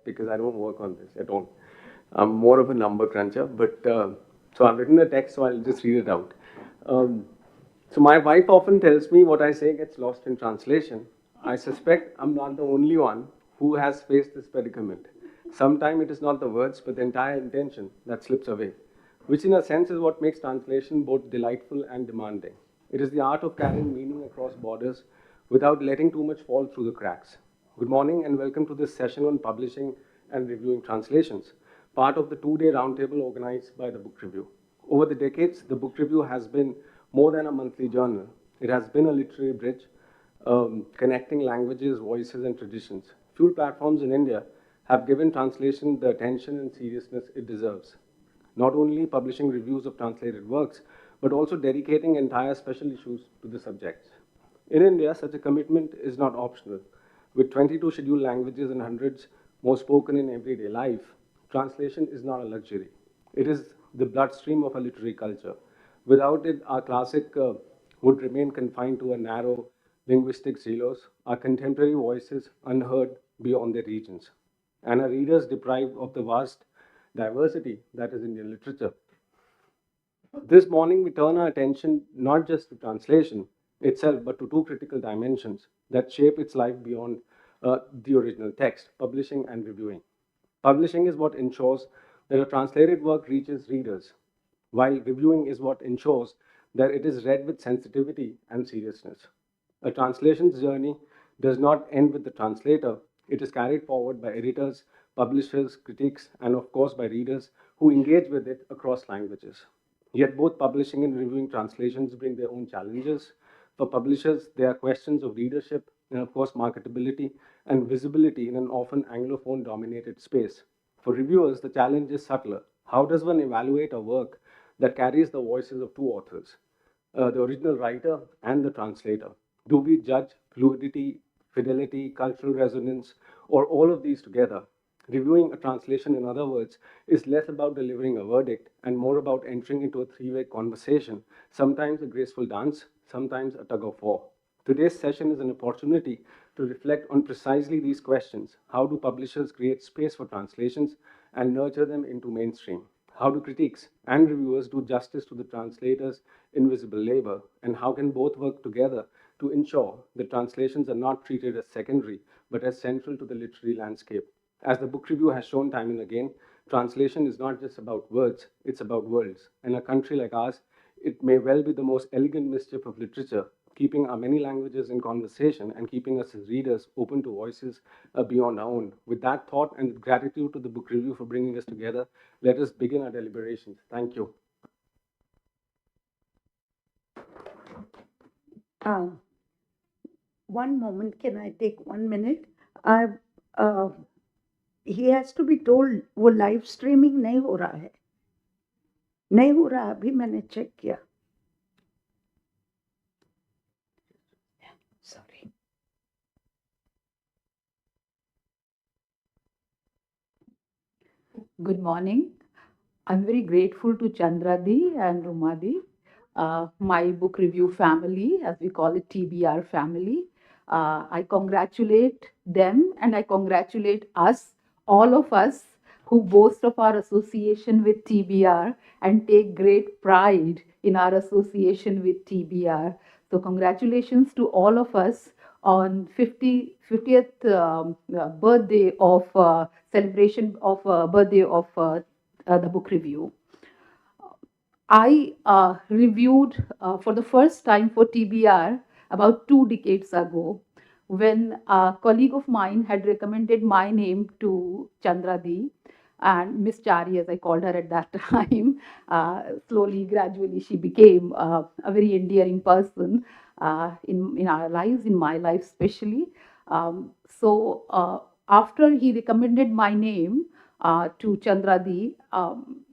because I don't work on this at all. I'm more of a number cruncher, but so I've written a text, so I'll just read it out. Um, so my wife often tells me what I say gets lost in translation. I suspect I'm not the only one who has faced this predicament. Sometimes it is not the words, but the entire intention that slips away, which in a sense is what makes translation both delightful and demanding. It is the art of carrying meaning across borders without letting too much fall through the cracks. Good morning and welcome to this session on publishing and reviewing translations, part of the two-day roundtable organized by the Book Review. Over the decades, the Book Review has been more than a monthly journal. It has been a literary bridge connecting languages, voices, and traditions. Few platforms in India have given translation the attention and seriousness it deserves. Not only publishing reviews of translated works, but also dedicating entire special issues to the subjects. In India, such a commitment is not optional. With 22 scheduled languages and hundreds more spoken in everyday life, translation is not a luxury. It is the bloodstream of a literary culture. Without it, our classic would remain confined to a narrow linguistic silos, our contemporary voices unheard beyond their regions, and our readers deprived of the vast diversity that is Indian literature. This morning, we turn our attention not just to translation itself, but to two critical dimensions that shape its life beyond the original text: publishing and reviewing. Publishing is what ensures that a translated work reaches readers, while reviewing is what ensures that it is read with sensitivity and seriousness. A translation's journey does not end with the translator, it is carried forward by editors, publishers, critics, and of course by readers who engage with it across languages. Yet both publishing and reviewing translations bring their own challenges. For publishers, there are questions of readership and, of course, marketability and visibility in an often Anglophone dominated space. For reviewers, the challenge is subtler. How does one evaluate a work that carries the voices of two authors, the original writer and the translator? Do we judge fluidity, fidelity, cultural resonance, or all of these together? Reviewing a translation, in other words, is less about delivering a verdict and more about entering into a three-way conversation, sometimes a graceful dance, sometimes a tug of war. Today's session is an opportunity to reflect on precisely these questions. How do publishers create space for translations and nurture them into mainstream? How do critics and reviewers do justice to the translator's invisible labor? And how can both work together to ensure that translations are not treated as secondary, but as central to the literary landscape? As the book review has shown time and again, translation is not just about words, it's about worlds. In a country like ours, it may well be the most elegant mischief of literature, keeping our many languages in conversation and keeping us as readers open to voices beyond our own. With that thought and gratitude to the book review for bringing us together, let us begin our deliberations. Thank you. One moment, can I take 1 minute? I he has to be told वो live streaming नहीं हो रहा है, नहीं हो रहा, अभी मैंने चेक किया. Sorry. Good morning. I'm very grateful to Chandradi and Rumadi, my book review family, as we call it, TBR family. I congratulate them and I congratulate us, all of us who boast of our association with TBR and take great pride in our association with TBR. So congratulations to all of us on 50th birthday of celebration of birthday of the book review. I reviewed for the first time for TBR about 2 decades ago when a colleague of mine had recommended my name to Chandradi and Miss Chari, as I called her at that time. Slowly, gradually, she became a very endearing person in our lives, in my life especially. So after he recommended my name to Chandradi,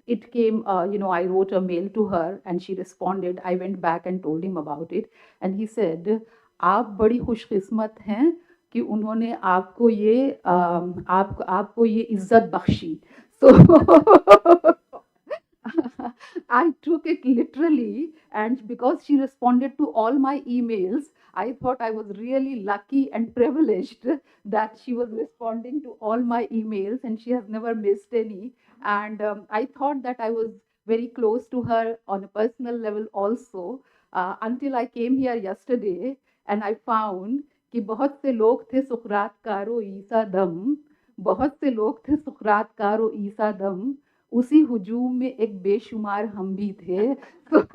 it came, I wrote a mail to her and she responded. I went back and told him about it. And he said, आप बड़ी खुशकिस्मत हैं कि उन्होंने आपको ये इज्जत Bakshi. So I took it literally, and because she responded to all my emails, I thought I was really lucky and privileged that she was responding to all my emails and she has never missed any. And I thought that I was very close to her on a personal level also, until I came here yesterday and I found कि बहुत से लोग थे सुकरात कारो ईसा दम, बहुत से लोग थे सुकरात कारो ईसा दम, उसी हुजूम में एक बेशुमार हम भी थे. So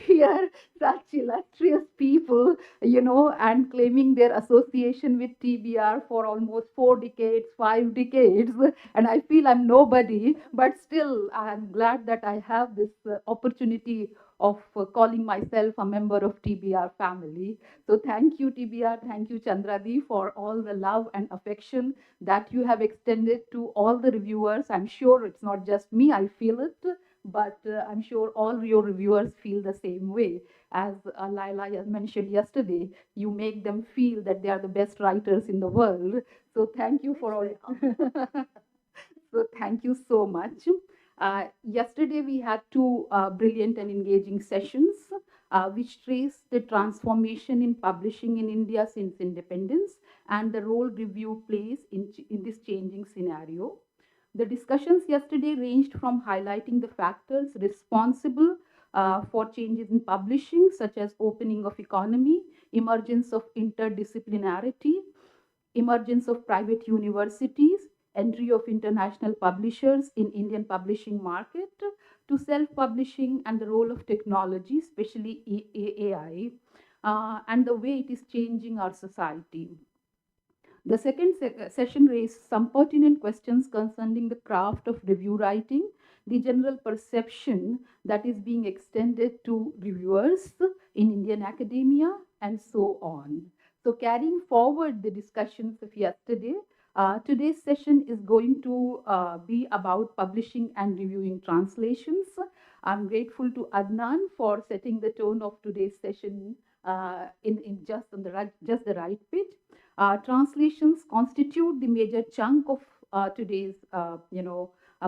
here such illustrious people, and claiming their association with TBR for almost 4 decades, 5 decades, and I feel I'm nobody, but still I'm glad that I have this opportunity of calling myself a member of TBR family. So thank you, TBR. Thank you, Chandradi, for all the love and affection that you have extended to all the reviewers. I'm sure it's not just me, I feel it, but I'm sure all your reviewers feel the same way. As Laila mentioned yesterday, you make them feel that they are the best writers in the world. So thank you for all. So thank you so much. Yesterday we had two brilliant and engaging sessions, which trace the transformation in publishing in India since independence and the role review plays in this changing scenario. The discussions yesterday ranged from highlighting the factors responsible for changes in publishing, such as opening of economy, emergence of interdisciplinarity, emergence of private universities, entry of international publishers in Indian publishing market, to self-publishing and the role of technology, especially AI, and the way it is changing our society. The second session raised some pertinent questions concerning the craft of review writing, the general perception that is being extended to reviewers in Indian academia, and so on. So, carrying forward the discussions of yesterday, today's session is going to be about publishing and reviewing translations. I'm grateful to Adnan for setting the tone of today's session in just on the just the right pitch. Translations constitute the major chunk of today's,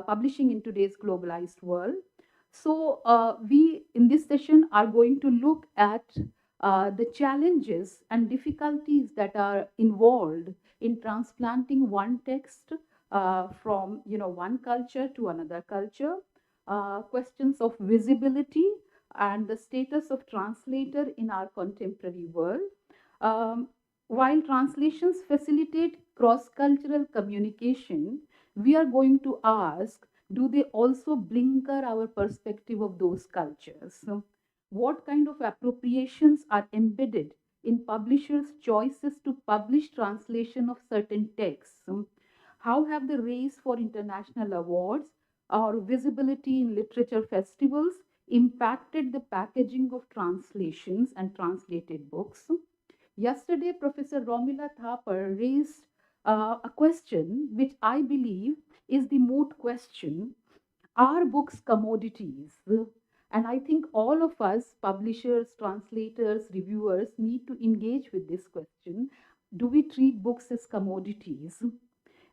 publishing in today's globalized world. So we, in this session, are going to look at the challenges and difficulties that are involved in transplanting one text from, one culture to another culture, questions of visibility and the status of translator in our contemporary world. Um, while translations facilitate cross-cultural communication, we are going to ask, do they also blinker our perspective of those cultures? So, what kind of appropriations are embedded in publishers' choices to publish translation of certain texts? How have the race for international awards or visibility in literature festivals impacted the packaging of translations and translated books? Yesterday, Professor Romila Thapar raised a question which I believe is the moot question. Are books commodities? And I think all of us, publishers, translators, reviewers, need to engage with this question. Do we treat books as commodities?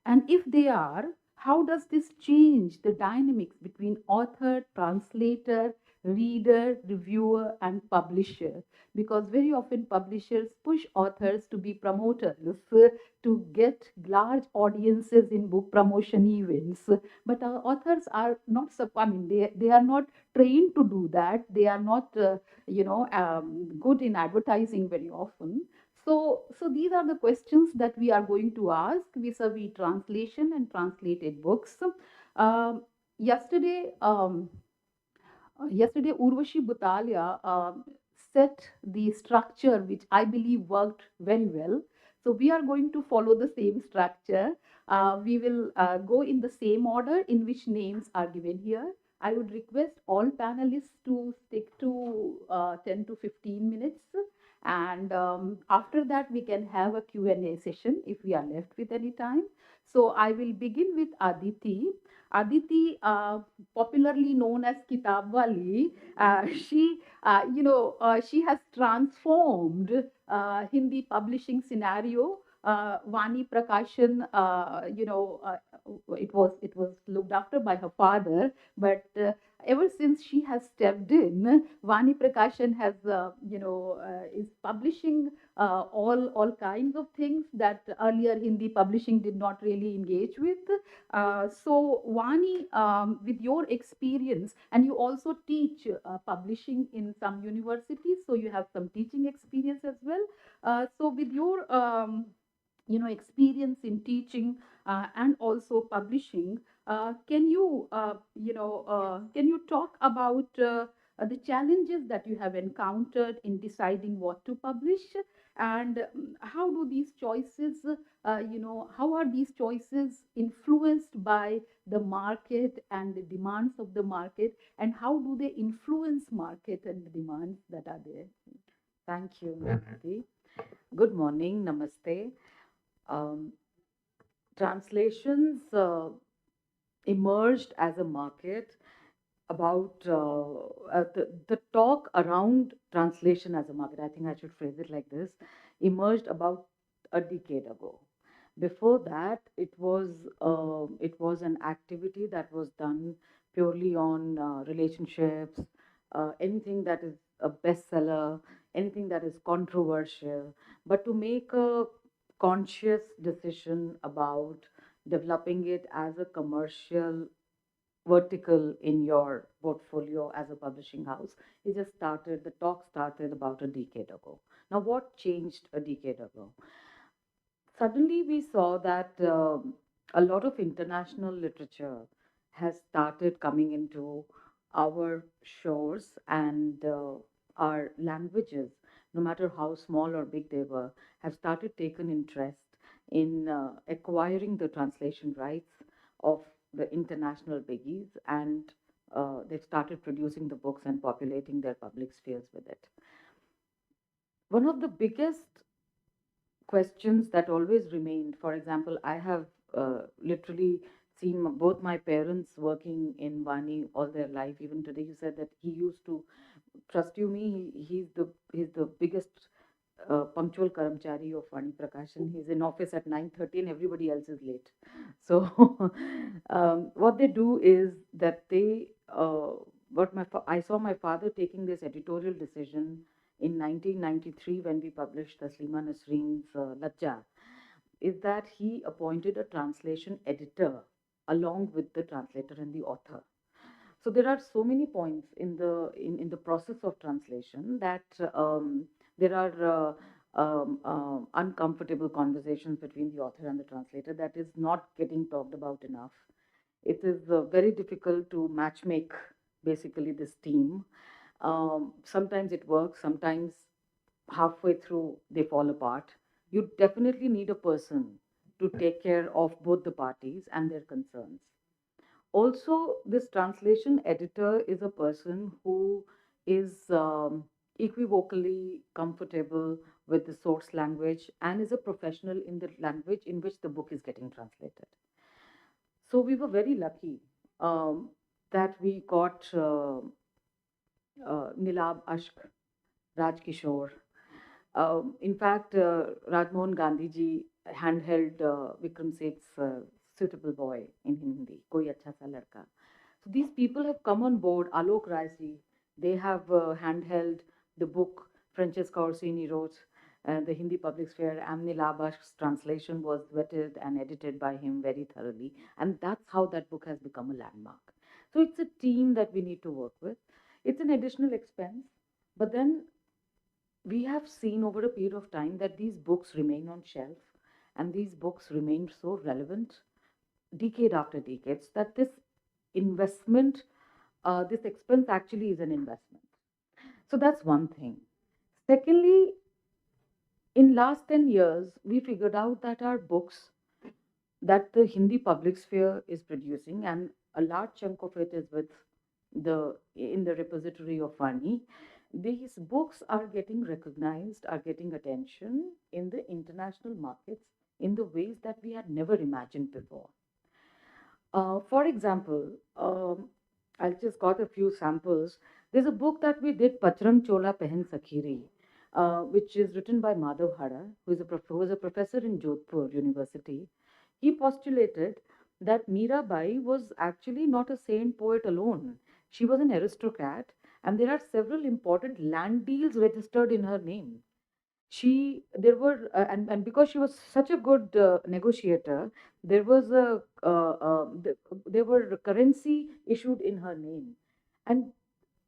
And if they are, how does this change the dynamics between author, translator, reader, reviewer, and publisher? Because very often publishers push authors to be promoters, to get large audiences in book promotion events. But authors are not, I mean, they are not trained to do that. They are not, good in advertising very often. So these are the questions that we are going to ask vis-a-vis translation and translated books. Um, yesterday, yesterday, Urvashi Butalia set the structure, which I believe worked very well. So we are going to follow the same structure. We will go in the same order in which names are given here. I would request all panelists to stick to 10 to 15 minutes. And after that, we can have a Q&A session if we are left with any time. So I will begin with Aditi. Aditi, popularly known as Kitabwali, she has transformed Hindi publishing scenario. Vani Prakashan, it was looked after by her father, but ever since she has stepped in, Vani Prakashan has, is publishing all kinds of things that earlier Hindi publishing did not really engage with. So, Vani, with your experience, and you also teach publishing in some universities, so you have some teaching experience as well. So, with your experience in teaching and also publishing, can you talk about the challenges that you have encountered in deciding what to publish, and how do these choices, how are these choices influenced by the market and the demands of the market, and how do they influence market and the demands that are there? Thank you, Aditi. Good morning, namaste. Um, Translations emerged as a market about the talk around translation as a market. I think I should phrase it like this: emerged about a decade ago. Before that, it was an activity that was done purely on relationships, anything that is a bestseller, anything that is controversial. But to make a conscious decision about developing it as a commercial vertical in your portfolio as a publishing house, the talk started about a decade ago. Now, what changed a decade ago? Suddenly we saw that a lot of international literature has started coming into our shores, and our languages, no matter how small or big they were, have started taken interest in acquiring the translation rights of the international biggies, and they've started producing the books and populating their public spheres with it. One of the biggest questions that always remained. For example, I have literally seen both my parents working in Vani all their life. Even today, you said that he used to trust you me. He's the biggest punctual karamchari of Vani Prakashan. He's in office at 9:30 and everybody else is late. So what they do is that I saw my father taking this editorial decision in 1993 when we published Taslima Nasreen's Lajja, is that he appointed a translation editor along with the translator and the author. So there are so many points in the process of translation that there are uncomfortable conversations between the author and the translator that is not getting talked about enough. It is very difficult to matchmake basically this team. Sometimes it works, sometimes halfway through they fall apart. You definitely need a person to take care of both the parties and their concerns. Also, this translation editor is a person who is equivocally comfortable with the source language and is a professional in the language in which the book is getting translated. So we were very lucky that we got Nilab Ashk, Raj Kishore. In fact, Rajmohan Gandhi ji handheld Vikram Seth's Suitable Boy in Hindi, Koi Acha Sa Ladka. So these people have come on board. Alok Rai ji, they have handheld the book Francesca Orsini wrote, the Hindi public sphere. Amni Labash's translation was vetted and edited by him very thoroughly. And that's how that book has become a landmark. So it's a team that we need to work with. It's an additional expense, but then we have seen over a period of time that these books remain on shelf, and these books remain so relevant decade after decades that this investment, this expense actually is an investment. So that's one thing. Secondly, in last 10 years, we figured out that our books that the Hindi public sphere is producing, and a large chunk of it is with the in the repository of Vani, these books are getting recognized, are getting attention in the international markets in the ways that we had never imagined before. For example, I just got a few samples. There's a book that we did, Pachrang Chola Pehen Sakhiri, which is written by Madhav Hara, who is a professor in Jodhpur University. He postulated that Mirabai was actually not a saint poet alone. She was an aristocrat, and there are several important land deals registered in her name. She there were and because she was such a good negotiator, there was there were currency issued in her name. And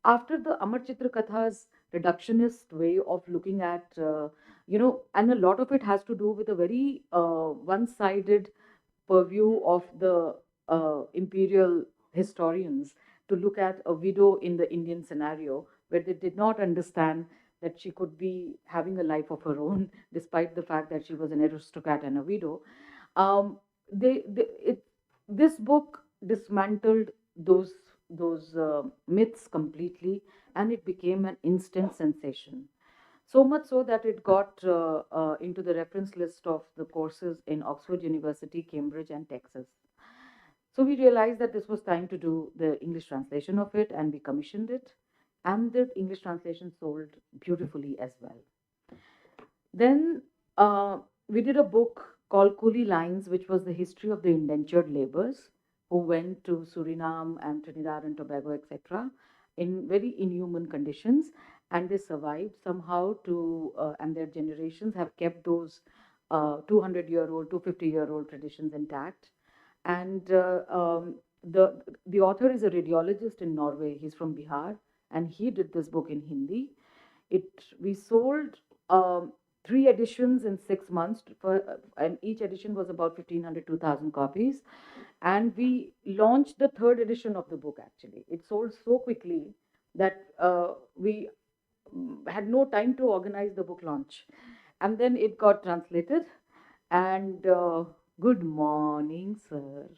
after the Amar Chitra Katha's reductionist way of looking at, and a lot of it has to do with a very one-sided purview of the imperial historians to look at a widow in the Indian scenario, where they did not understand that she could be having a life of her own, despite the fact that she was an aristocrat and a widow. Um, this book dismantled those myths completely, and it became an instant sensation. So much so that it got into the reference list of the courses in Oxford University, Cambridge, and Texas. So we realized that this was time to do the English translation of it, and we commissioned it. And the English translation sold beautifully as well. Then we did a book called Coolie Lines, which was the history of the indentured laborers who went to Suriname and Trinidad and Tobago, etc., in very inhuman conditions, and they survived somehow to, and their generations have kept those 200-year-old, 250-year-old traditions intact. And the author is a radiologist in Norway. He's from Bihar, and he did this book in Hindi. We sold 3 editions in 6 months, and each edition was about 1,500, 2,000 copies. And we launched the third edition of the book. Actually, it sold so quickly that we had no time to organize the book launch. And then it got translated. And good morning, sir.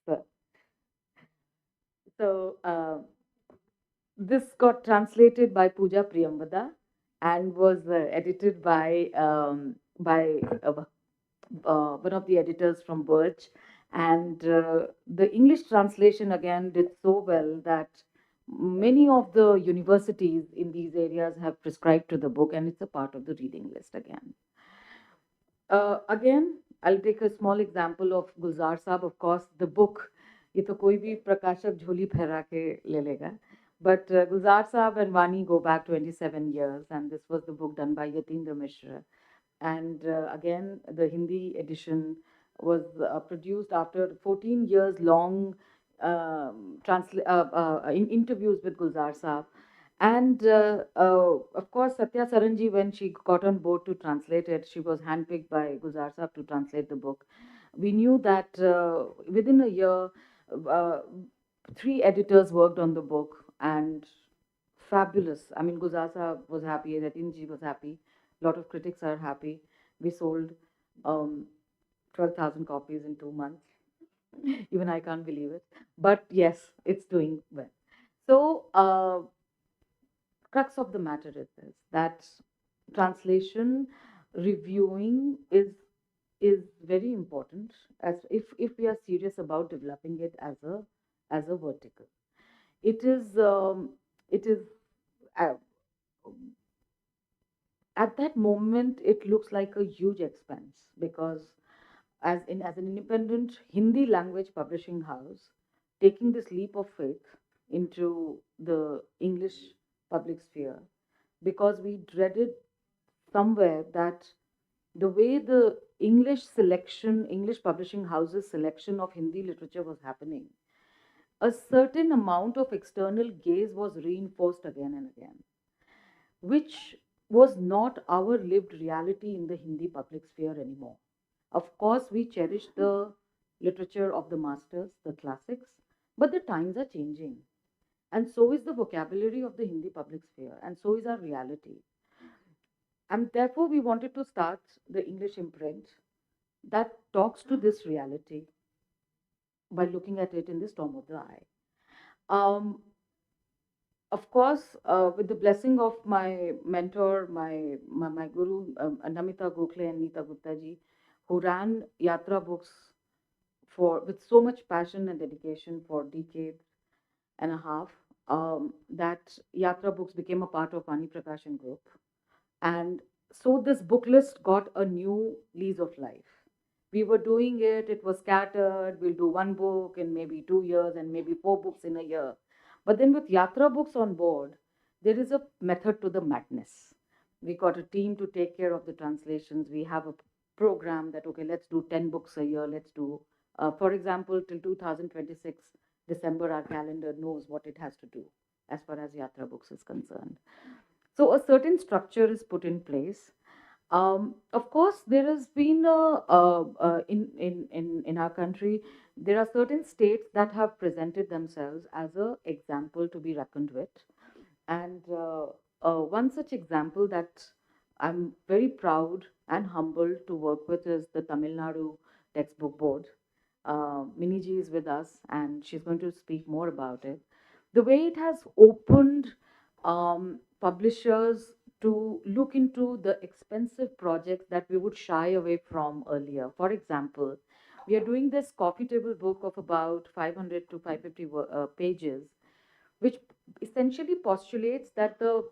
So, so this got translated by Pooja Priyambada and was edited by one of the editors from Birch. And the English translation again did so well that many of the universities in these areas have prescribed to the book, and it's a part of the reading list again. Again, I'll take a small example of Gulzar Saab. Of course, the book, ये तो कोई भी प्रकाशक झोली फहरा के ले लेगा. But Gulzar Saab and Vani go back 27 years, and this was the book done by Yatindra Mishra. And again, the Hindi edition was produced after 14 years long interviews with Gulzar Saab. And of course, Satya Saranji, when she got on board to translate it, she was handpicked by Gulzar Saab to translate the book. We knew that within a year, uh, 3 editors worked on the book, and fabulous. I mean, Gulzar Saab was happy, Ratinji was happy, a lot of critics are happy. We sold um, 12,000 copies in 2 months. Even I can't believe it. But yes, it's doing well. So, crux of the matter is this, that translation reviewing is very important, as if we are serious about developing it as a vertical. It is uh, at that moment it looks like a huge expense, because as an independent Hindi language publishing house, taking this leap of faith into the English public sphere, because we dreaded somewhere that the way the English publishing houses selection of Hindi literature was happening, a certain amount of external gaze was reinforced again and again, which was not our lived reality in the Hindi public sphere anymore. Of course, we cherish the literature of the masters, the classics, but the times are changing. And so is the vocabulary of the Hindi public sphere, and so is our reality. And therefore, we wanted to start the English imprint that talks to this reality by looking at it in the storm of the eye. Um, of course, with the blessing of my mentor, my guru, Namita Gokhale and Neeta Gupta ji, who ran Yatra books with so much passion and dedication for decade and a half, that Yatra books became a part of Vani Prakashan group. And so this book list got a new lease of life. We were doing it, it was scattered. We'll do one book in maybe 2 years and maybe four books in a year. But then with Yatra books on board, there is a method to the madness. We got a team to take care of the translations. We have a program that, okay, let's do 10 books a year. Let's do, for example, till 2026, December, our calendar knows what it has to do as far as Yatra books is concerned. So a certain structure is put in place. Of course, there has been in our country, there are certain states that have presented themselves as an example to be reckoned with. And one such example that I'm very proud and humbled to work with is the Tamil Nadu Textbook Board. Miniji is with us and she's going to speak more about it. The way it has opened publishers to look into the expensive projects that we would shy away from earlier. For example, we are doing this coffee table book of about 500 to 550 pages, which essentially postulates that the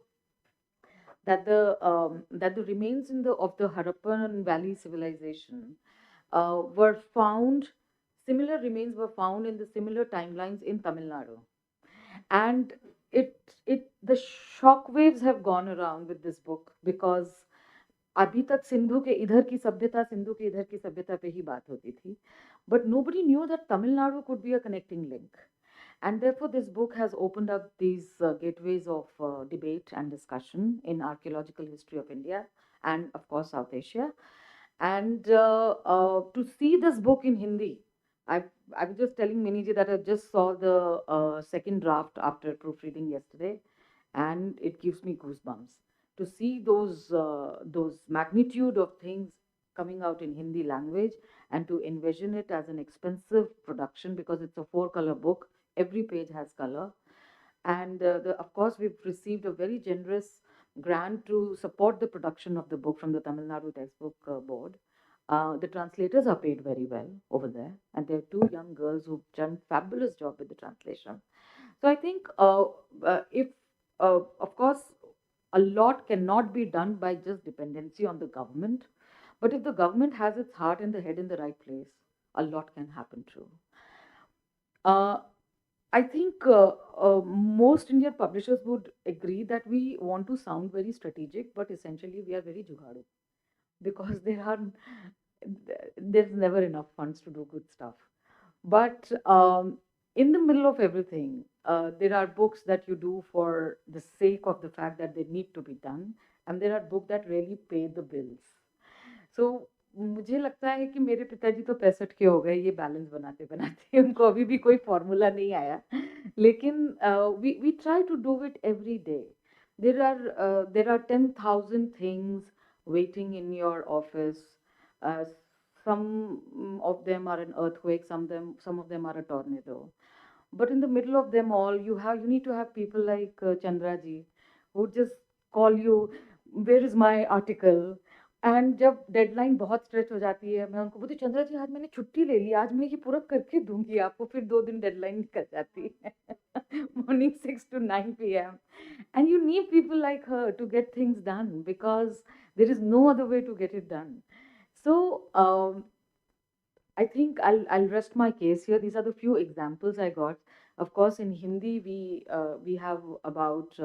remains of the Harappan Valley civilization were found. Similar remains were found in the similar timelines in Tamil Nadu, and it the shock waves have gone around with this book because अभी तक सिंधु के इधर की सभ्यता सिंधु के इधर की सभ्यता पे ही बात होती थी, but nobody knew that Tamil Nadu could be a connecting link. And therefore, this book has opened up these gateways of debate and discussion in archaeological history of India and, of course, South Asia. And to see this book in Hindi, I, I was just telling Miniji that I just saw the second draft after proofreading yesterday, and it gives me goosebumps to see those magnitude of things coming out in Hindi language and to envision it as an expensive production because it's a four-color book. Every page has color. And of course, we've received a very generous grant to support the production of the book from the Tamil Nadu Textbook Board. The translators are paid very well over there, and there are two young girls who've done fabulous job with the translation. So I think if, of course, a lot cannot be done by just dependency on the government, but if the government has its heart and the head in the right place, a lot can happen too. Uh, I think most Indian publishers would agree that we want to sound very strategic, but essentially we are very jugadu because there's never enough funds to do good stuff. But in the middle of everything, there are books that you do for the sake of the fact that they need to be done, and there are books that really pay the bills. So मुझे लगता है कि मेरे पिताजी तो 65 के हो गए ये बैलेंस बनाते बनाते उनको अभी भी कोई फॉर्मूला नहीं आया लेकिन we try to do it every day. There are 10,000 things waiting in your office. uh, some of them are an earthquake, some of them are a tornado, but in the middle of them all you need to have people like Chandraji who just call you, where is my article? And जब deadline बहुत stretch हो जाती है मैं उनको बोलती चंद्रा जी आज मैंने छुट्टी ले ली, आज मैं ये पूरा करके दूंगी आपको, फिर 2 दिन डेडलाइन निकल जाती है morning 6 to 9 p.m. and you need people like her to get things done because there is no other way to get it done. So I think I'll rest my case here. These are the few examples I got. Of course, in Hindi we have about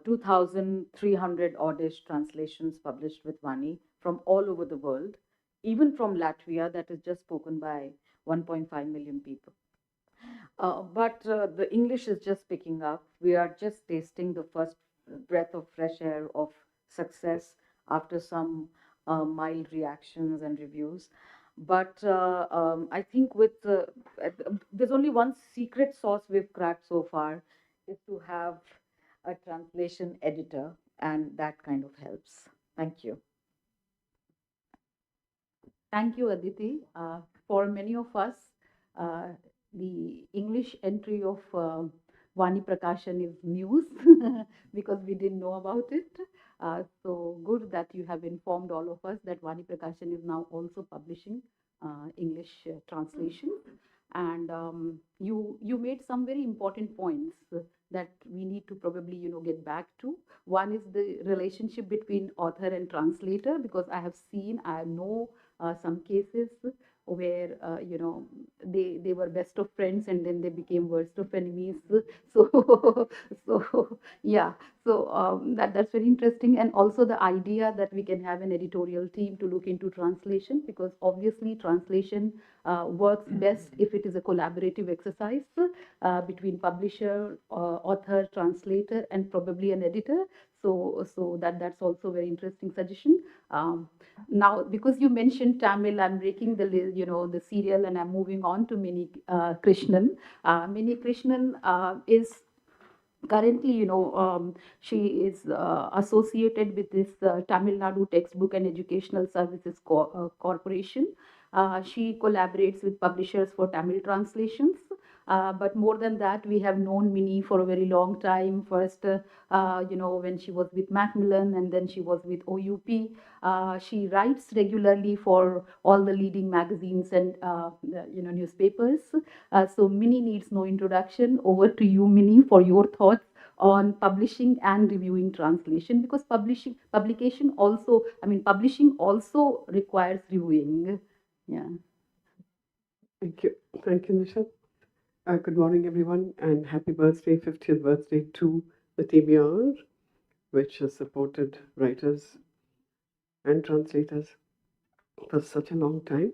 2,300 oddish translations published with Vani from all over the world, even from Latvia, that is just spoken by 1.5 million people. But the English is just picking up. We are just tasting the first breath of fresh air of success after some mild reactions and reviews. But I think there's only one secret sauce we've cracked so far is to have a translation editor, and that kind of helps. Thank you. Thank you, Aditi. For many of us, the English entry of Vani Prakashan is news because we didn't know about it. So good that you have informed all of us that Vani Prakashan is now also publishing English translation. And you made some very important points that we need to probably get back to. One is the relationship between author and translator, because I know some cases where they were best of friends and then they became worst of enemies. So so yeah, so that's very interesting, and also the idea that we can have an editorial team to look into translation, because obviously translation works best if it is a collaborative exercise between publisher, author, translator, and probably an editor. So that's also very interesting suggestion. Now, because you mentioned Tamil, I'm breaking the serial, and I'm moving on to Mini Krishnan. Mini Krishnan is currently, she is associated with this Tamil Nadu Textbook and Educational Services Corporation. She collaborates with publishers for Tamil translations. But more than that, we have known Minnie for a very long time. First, when she was with Macmillan, and then she was with OUP. She writes regularly for all the leading magazines and newspapers. So Minnie needs no introduction. Over to you, Minnie, for your thoughts on publishing and reviewing translation, because publishing also requires reviewing. Yeah. Thank you. Thank you, Nishat. Good morning, everyone, and happy birthday, 50th birthday to the TBR, which has supported writers and translators for such a long time.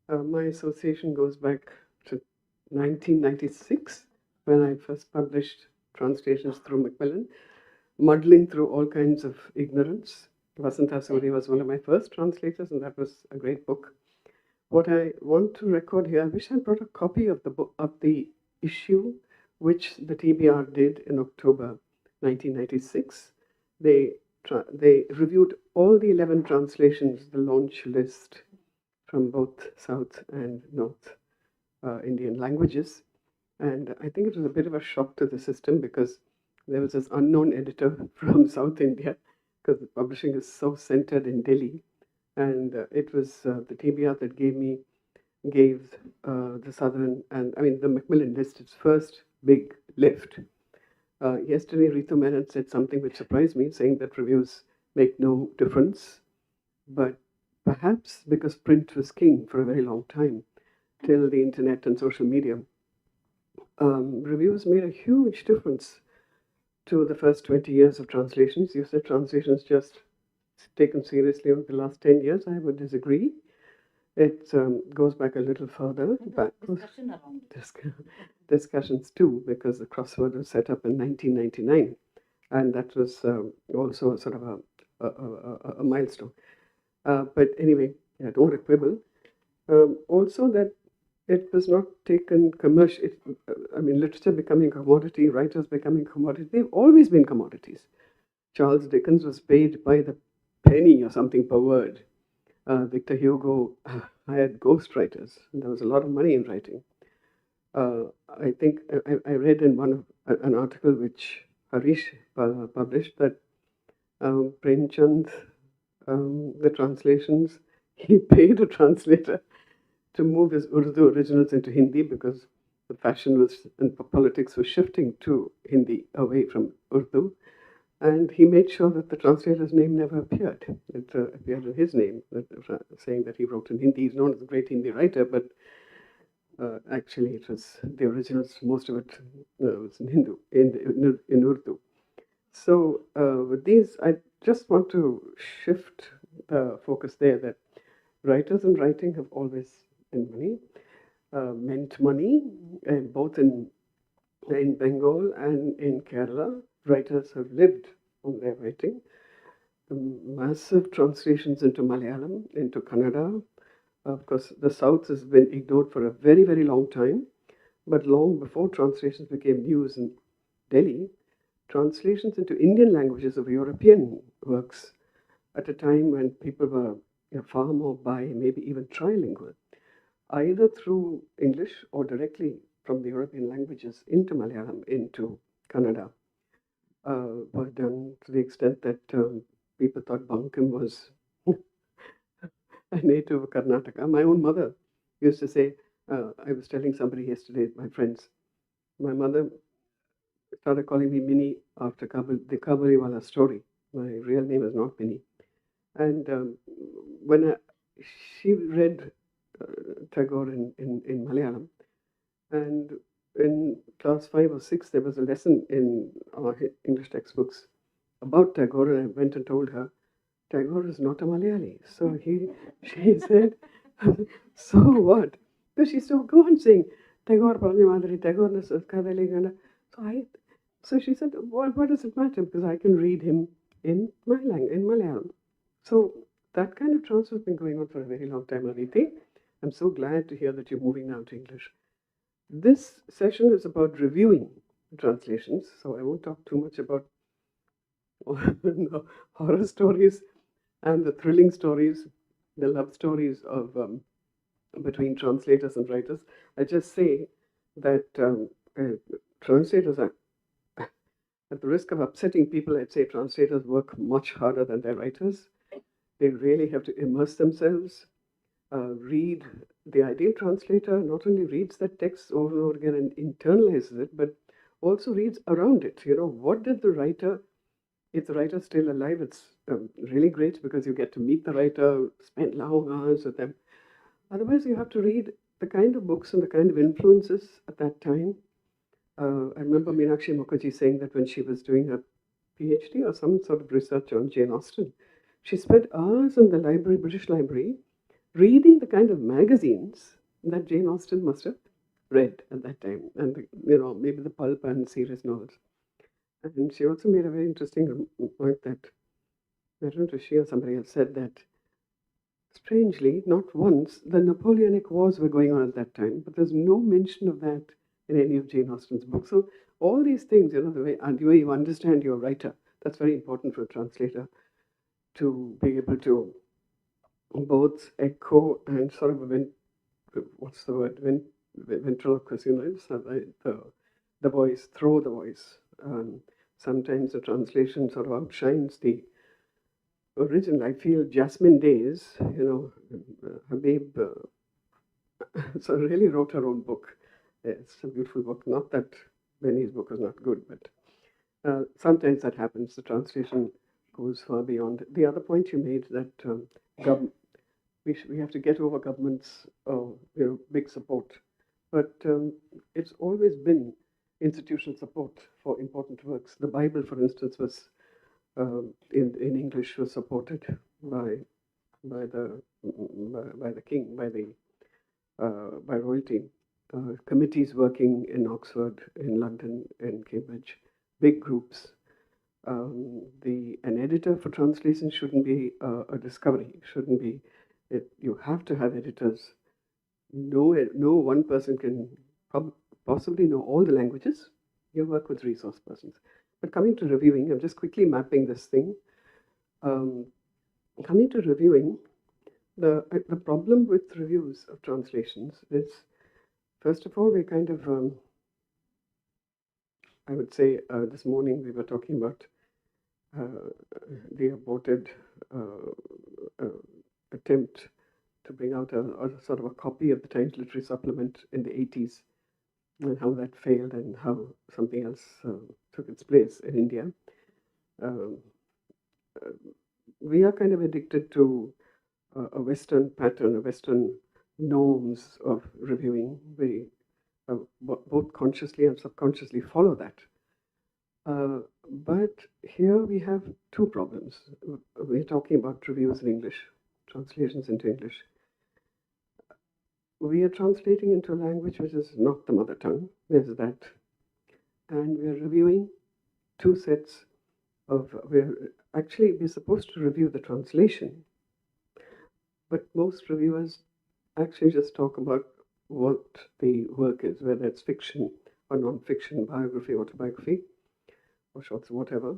My association goes back to 1996, when I first published translations through Macmillan, muddling through all kinds of ignorance. Vasanta Suri was one of my first translators, and that was a great book. What I want to record here, I wish I brought a copy of the book, of the issue which the TBR did in October 1996. They reviewed all the 11 translations, the launch list from both South and North Indian languages. And I think it was a bit of a shock to the system, because there was this unknown editor from South India, because the publishing is so centered in Delhi. And it was the TBR that gave the Southern, and I mean the Macmillan list, its first big lift. Yesterday, Rita Menon said something which surprised me, saying that reviews make no difference. But perhaps because print was king for a very long time, till the internet and social media, reviews made a huge difference to the first 20 years of translations. You said translations just taken seriously over the last 10 years. I would disagree. It goes back a little further. Discussion around it. Discussions too, because the crossword was set up in 1999, and that was also sort of a milestone. But anyway, yeah, don't want to quibble. Also, that it was not taken commercial. I mean, literature becoming a commodity, writers becoming commodity. They've always been commodities. Charles Dickens was paid by the penny or something per word. Victor Hugo hired ghostwriters, and there was a lot of money in writing. I think I read in an article which Harish published that Premchand, the translations, he paid a translator to move his Urdu originals into Hindi, because the fashion was and politics was shifting to Hindi away from Urdu. And he made sure that the translator's name never appeared. It appeared in his name, saying that he wrote in Hindi. He's known as a great Hindi writer, but actually it was the originals, most of it was in Hindu, in Urdu. So with these, I just want to shift the focus there, that writers and writing have always meant money, and both in Bengal and in Kerala, writers have lived on their writing. Massive translations into Malayalam, into Kannada. Of course, the South has been ignored for a very, very long time, but long before translations became news in Delhi, translations into Indian languages of European works at a time when people were far more maybe even trilingual, either through English or directly from the European languages into Malayalam, into Kannada, were done to the extent that people thought Bankim was a native of Karnataka. My own mother used to say, I was telling somebody yesterday, my friends, my mother started calling me Minnie after the Kabariwala story. My real name is not Minnie. And when she read Tagore in Malayalam, and in class 5 or 6, there was a lesson in our English textbooks about Tagore, and I went and told her, Tagore is not a Malayali. So she said, so what? Because she still go on saying, Tagore Pande Madri, Tagore so she said, what does it matter? Because I can read him in my language, in Malayalam. So that kind of transfer has been going on for a very long time, Aditi. I'm so glad to hear that you're moving now to English. This session is about reviewing translations, so I won't talk too much about the horror stories and the thrilling stories, the love stories of between translators and writers. I just say that translators are, at the risk of upsetting people, I'd say translators work much harder than their writers. They really have to immerse themselves, read. The ideal translator not only reads that text over and over again and internalizes it, but also reads around it. You know, what did the writer, if the writer's still alive, it's really great because you get to meet the writer, spend long hours with them. Otherwise, you have to read the kind of books and the kind of influences at that time. I remember Meenakshi Mukherjee saying that when she was doing her PhD or some sort of research on Jane Austen, she spent hours in the library, British Library, reading the kind of magazines that Jane Austen must have read at that time, and maybe the pulp and serious novels. And she also made a very interesting point that I don't know if she or somebody else said that strangely, not once, the Napoleonic Wars were going on at that time, but there's no mention of that in any of Jane Austen's books. So all these things, the way you understand your writer, that's very important for a translator to be able to both echo and sort of what's the word? Ventriloquist, the voice, throw the voice. Sometimes the translation sort of outshines the original. I feel Jasmine Days, Habib, so really wrote her own book. It's a beautiful book. Not that Benny's book is not good, but sometimes that happens. The translation goes far beyond. The other point you made that we have to get over government's big support, but it's always been institutional support for important works. The Bible, for instance, was in English was supported by the king, by royalty. Committees working in Oxford, in London, in Cambridge, big groups. An editor for translation shouldn't be a discovery. Shouldn't be. You have to have editors. No one person can possibly know all the languages. You work with resource persons. But coming to reviewing, I'm just quickly mapping this thing. Coming to reviewing, the problem with reviews of translations is, first of all, we kind of, I would say, this morning we were talking about the aborted attempt to bring out a sort of a copy of the Times Literary Supplement in the 80s, and how that failed and how something else took its place in India. We are kind of addicted to a Western pattern, a Western norms of reviewing. We both consciously and subconsciously follow that. But here we have two problems. We're talking about reviews in English, translations into English. We are translating into a language which is not the mother tongue. There's that. And we're reviewing two sets of, we're supposed to review the translation, but most reviewers actually just talk about what the work is, whether it's fiction or non-fiction, biography, autobiography, or shorts, whatever,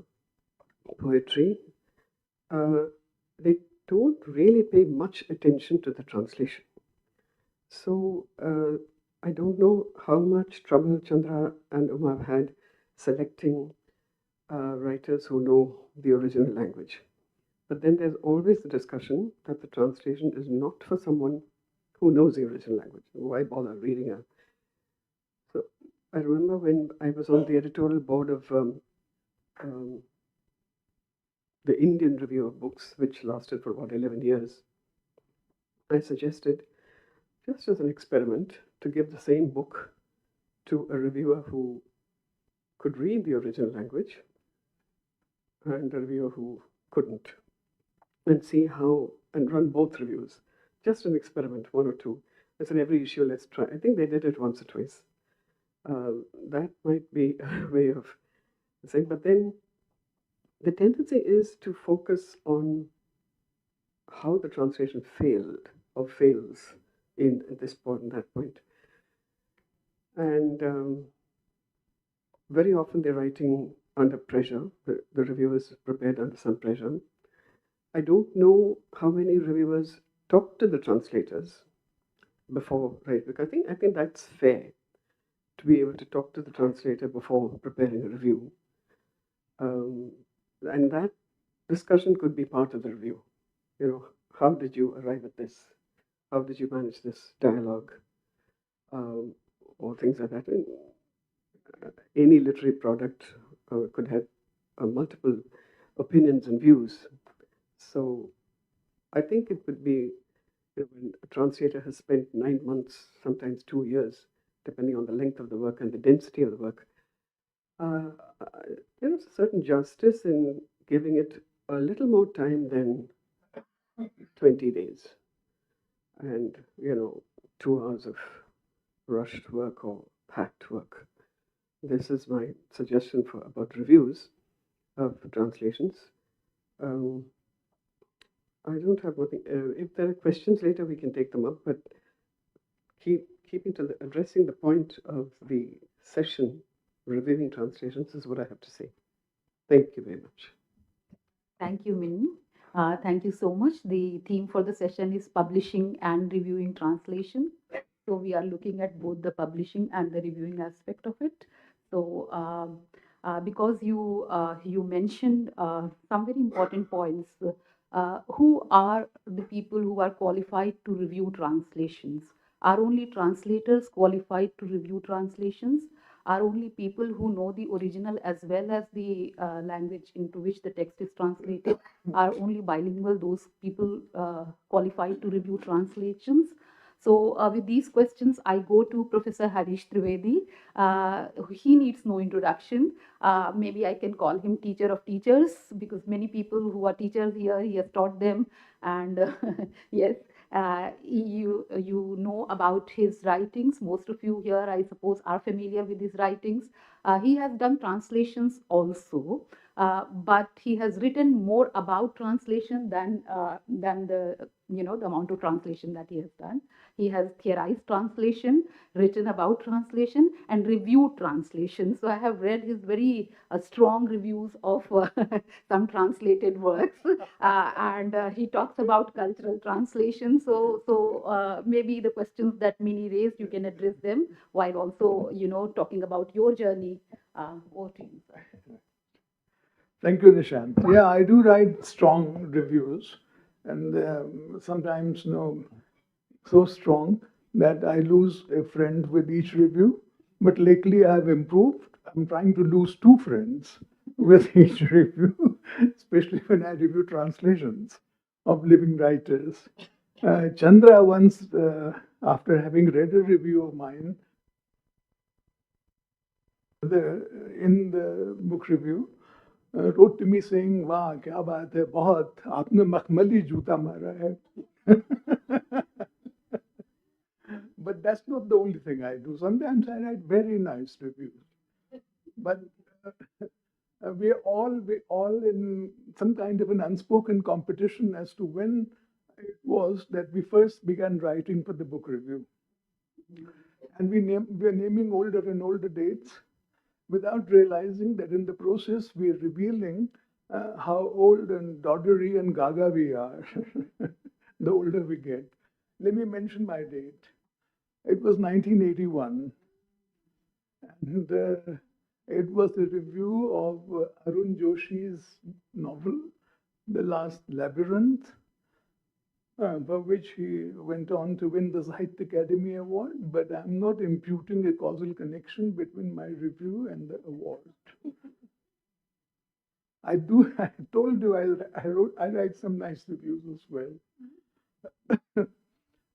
poetry. They don't really pay much attention to the translation. So I don't know how much trouble Chandra and Uma have had selecting writers who know the original language. But then there's always the discussion that the translation is not for someone who knows the original language. Why bother reading it? So I remember when I was on the editorial board of the Indian Review of Books, which lasted for about 11 years. I suggested, just as an experiment, to give the same book to a reviewer who could read the original language and a reviewer who couldn't, and see how, and run both reviews. Just an experiment, one or two. I said, every issue, let's try. I think they did it once or twice. That might be a way of saying, but then the tendency is to focus on how the translation failed or fails in at this point and that point. And very often they're writing under pressure. The reviewer is prepared under some pressure. I don't know how many reviewers talk to the translators before, right? Because I think that's fair to be able to talk to the translator before preparing a review. And that discussion could be part of the review. You know, how did you arrive at this? How did you manage this dialogue? Or things like that. And, any literary product could have multiple opinions and views. So I think it would be, when a translator has spent 9 months, sometimes 2 years, depending on the length of the work and the density of the work, there is a certain justice in giving it a little more time than 20 days and, 2 hours of rushed work or packed work. This is my suggestion about reviews of translations. I don't have nothing. If there are questions later, we can take them up. But keeping to addressing the point of the session, reviewing translations, is what I have to say. Thank you very much. Thank you, Minnie. Thank you so much. The theme for the session is publishing and reviewing translation. So we are looking at both the publishing and the reviewing aspect of it. So because you mentioned some very important points, who are the people who are qualified to review translations? Are only translators qualified to review translations? Are only people who know the original as well as the language into which the text is translated, are only bilingual, those people qualified to review translations? So with these questions, I go to Professor Harish Trivedi. He needs no introduction. Maybe I can call him teacher of teachers, because many people who are teachers here, he has taught them. And yes, you know about his writings. Most of you here, I suppose, are familiar with his writings. He has done translations also, but he has written more about translation than the the amount of translation that he has done. He has theorized translation, written about translation, and reviewed translation. So I have read his very strong reviews of some translated works, and he talks about cultural translation. So maybe the questions that Minnie raised, you can address them while also talking about your journey. Over to you, sir. Thank you, Nishant. Yeah, I do write strong reviews, and sometimes, so strong that I lose a friend with each review. But lately, I've improved. I'm trying to lose 2 friends with each review, especially when I review translations of living writers. Chandra once, after having read a review of mine, in the book review, wrote to me saying, "वाह क्या बात है, बहुत आपने मखमली जूता मारा है." But that's not the only thing I do. Sometimes I write very nice reviews. But we're all in some kind of an unspoken competition as to when it was that we first began writing for the book review. And we're naming older and older dates without realizing that in the process we're revealing how old and doddery and gaga we are the older we get. Let me mention my date. It was 1981, and it was a review of Arun Joshi's novel, The Last Labyrinth, for which he went on to win the Sahitya Academy Award, but I'm not imputing a causal connection between my review and the award. I told you I write some nice reviews as well.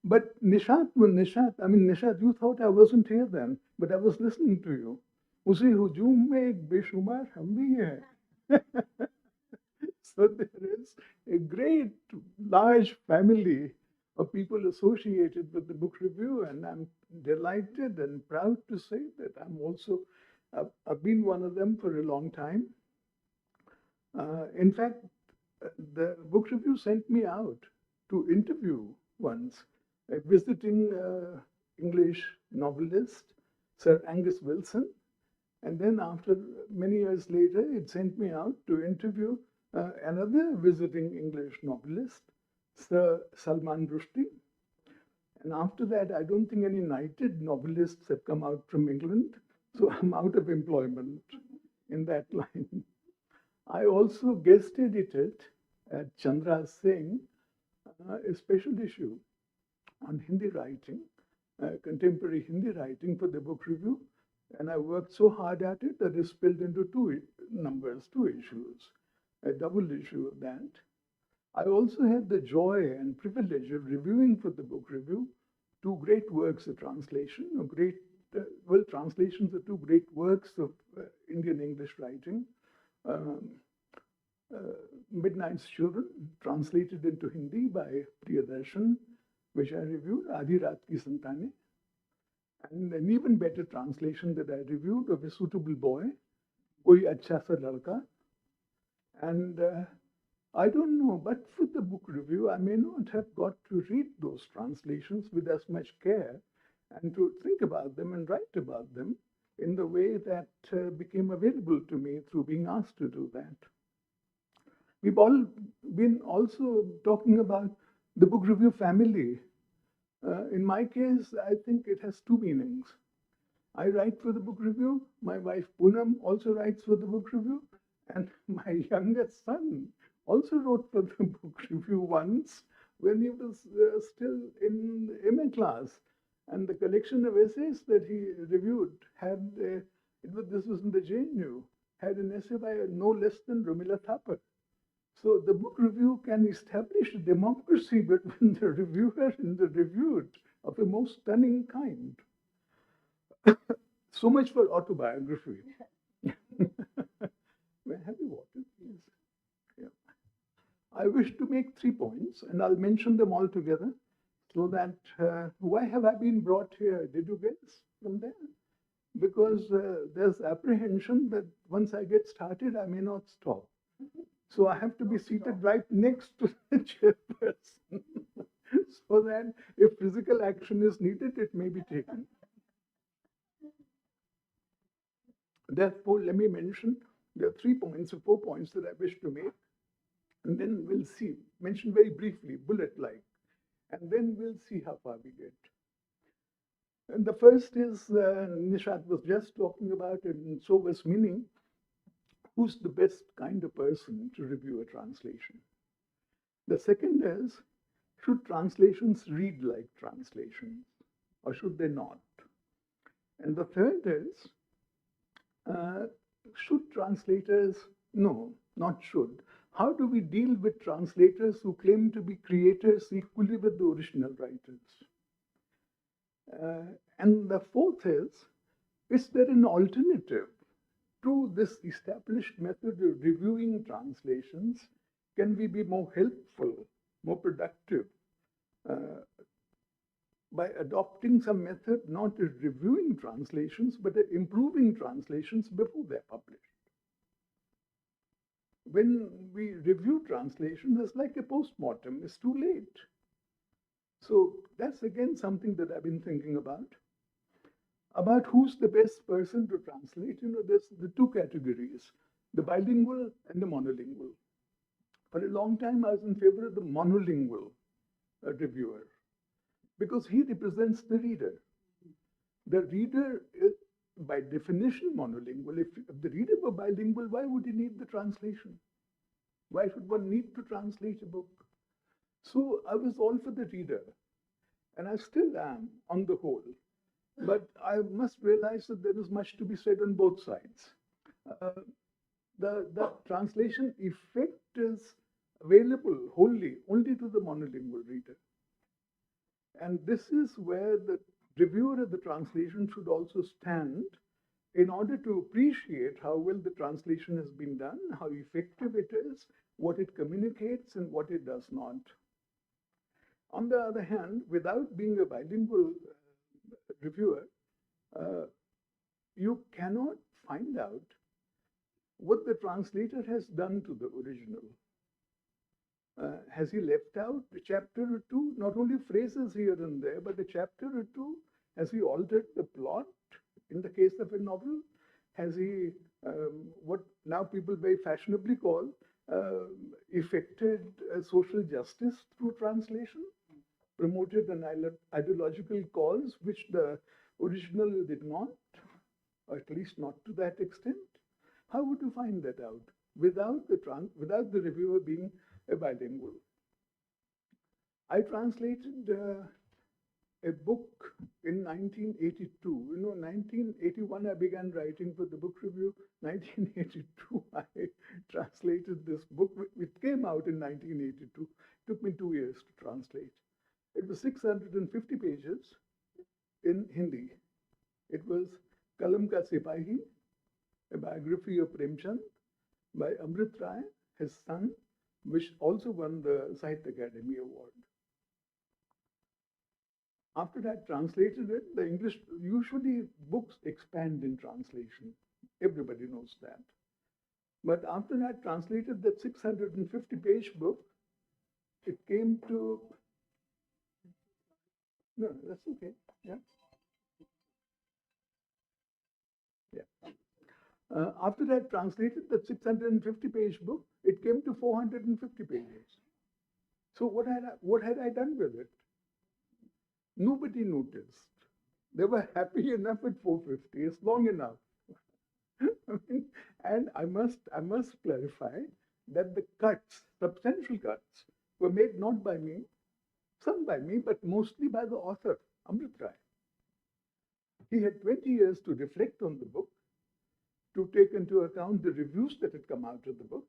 But Nishat, you thought I wasn't here then, but I was listening to you. उसी हुजूम में एक बेशुमार हम भी हैं. So there is a great, large family of people associated with the book review, and I'm delighted and proud to say that I've been one of them for a long time. In fact, the book review sent me out to interview once a visiting English novelist, Sir Angus Wilson. And then after many years later, it sent me out to interview another visiting English novelist, Sir Salman Rushdie. And after that, I don't think any knighted novelists have come out from England. So I'm out of employment in that line. I also guest edited at Chandra Singh a special issue on Hindi writing, contemporary Hindi writing for the book review. And I worked so hard at it that it spilled into two issues, a double issue of that. I also had the joy and privilege of reviewing for the book review two great works of translation, translations of two great works of Indian English writing. Midnight's Children, translated into Hindi by Priyadarshan, which I reviewed, Adi Raat Ki Santane, and an even better translation that I reviewed of A Suitable Boy, Koi Achha Sa Ladka. And I don't know, but for the book review, I may not have got to read those translations with as much care and to think about them and write about them in the way that became available to me through being asked to do that. We've all been also talking about the book review family. In my case, I think it has two meanings. I write for the book review. My wife Poonam also writes for the book review. And my youngest son also wrote for the book review once when he was still in MA class. And the collection of essays that he reviewed this was in the JNU, had an essay by no less than Rumila Thapar. So the book review can establish a democracy between the reviewer and the reviewed of a most stunning kind. So much for autobiography. May I have your water, please? Yeah. I wish to make 3 points, and I'll mention them all together so that why have I been brought here? Did you guess from there? Because there's apprehension that once I get started, I may not stop. So I have to be seated right next to the chairperson so that if physical action is needed, it may be taken. Therefore, let me mention there are 3 points or 4 points that I wish to make. And then we'll see, mention very briefly, bullet-like. And then we'll see how far we get. And the first is, Nishat was just talking about, and so was meaning, who's the best kind of person to review a translation? The second is, should translations read like translations, or should they not? And the third is, should translators, no, not should. How do we deal with translators who claim to be creators equally with the original writers? And the fourth is there an alternative to this established method of reviewing translations? Can we be more helpful, more productive by adopting some method not of reviewing translations, but of improving translations before they're published? When we review translations, it's like a postmortem, it's too late. So that's again something that I've been thinking about who's the best person to translate. There's the two categories, the bilingual and the monolingual. For a long time, I was in favor of the monolingual reviewer because he represents the reader. The reader is, by definition, monolingual. If the reader were bilingual, why would he need the translation? Why should one need to translate a book? So I was all for the reader, and I still am on the whole. But I must realize that there is much to be said on both sides. The translation effect is available wholly only to the monolingual reader. And this is where the reviewer of the translation should also stand in order to appreciate how well the translation has been done, how effective it is, what it communicates, and what it does not. On the other hand, without being a bilingual reviewer, you cannot find out what the translator has done to the original. Has he left out a chapter or two? Not only phrases here and there, but a chapter or two? Has he altered the plot in the case of a novel? Has he, what now people very fashionably call, effected social justice through translation? Promoted an ideological cause which the original did not, or at least not to that extent? How would you find that out without the reviewer being a bilingual? I translated a book in 1982. You know, 1981 I began writing for the book review. 1982 I translated this book. It came out in 1982. It took me 2 years to translate. It was 650 pages in Hindi. It was Kalam Ka Sipahi, a biography of Premchand by Amrit Rai, his son, which also won the Sahitya Academy Award. After I translated it, the English, usually books expand in translation. Everybody knows that. But after I translated that 650-page book, it came to, no, that's okay, yeah. Yeah. After I translated that 650-page book, it came to 450 pages. So what had I done with it? Nobody noticed. They were happy enough at 450. It's long enough. And I must clarify that the cuts, substantial cuts, were made not by me, some by me, but mostly by the author, Amrit Rai. He had 20 years to reflect on the book, to take into account the reviews that had come out of the book.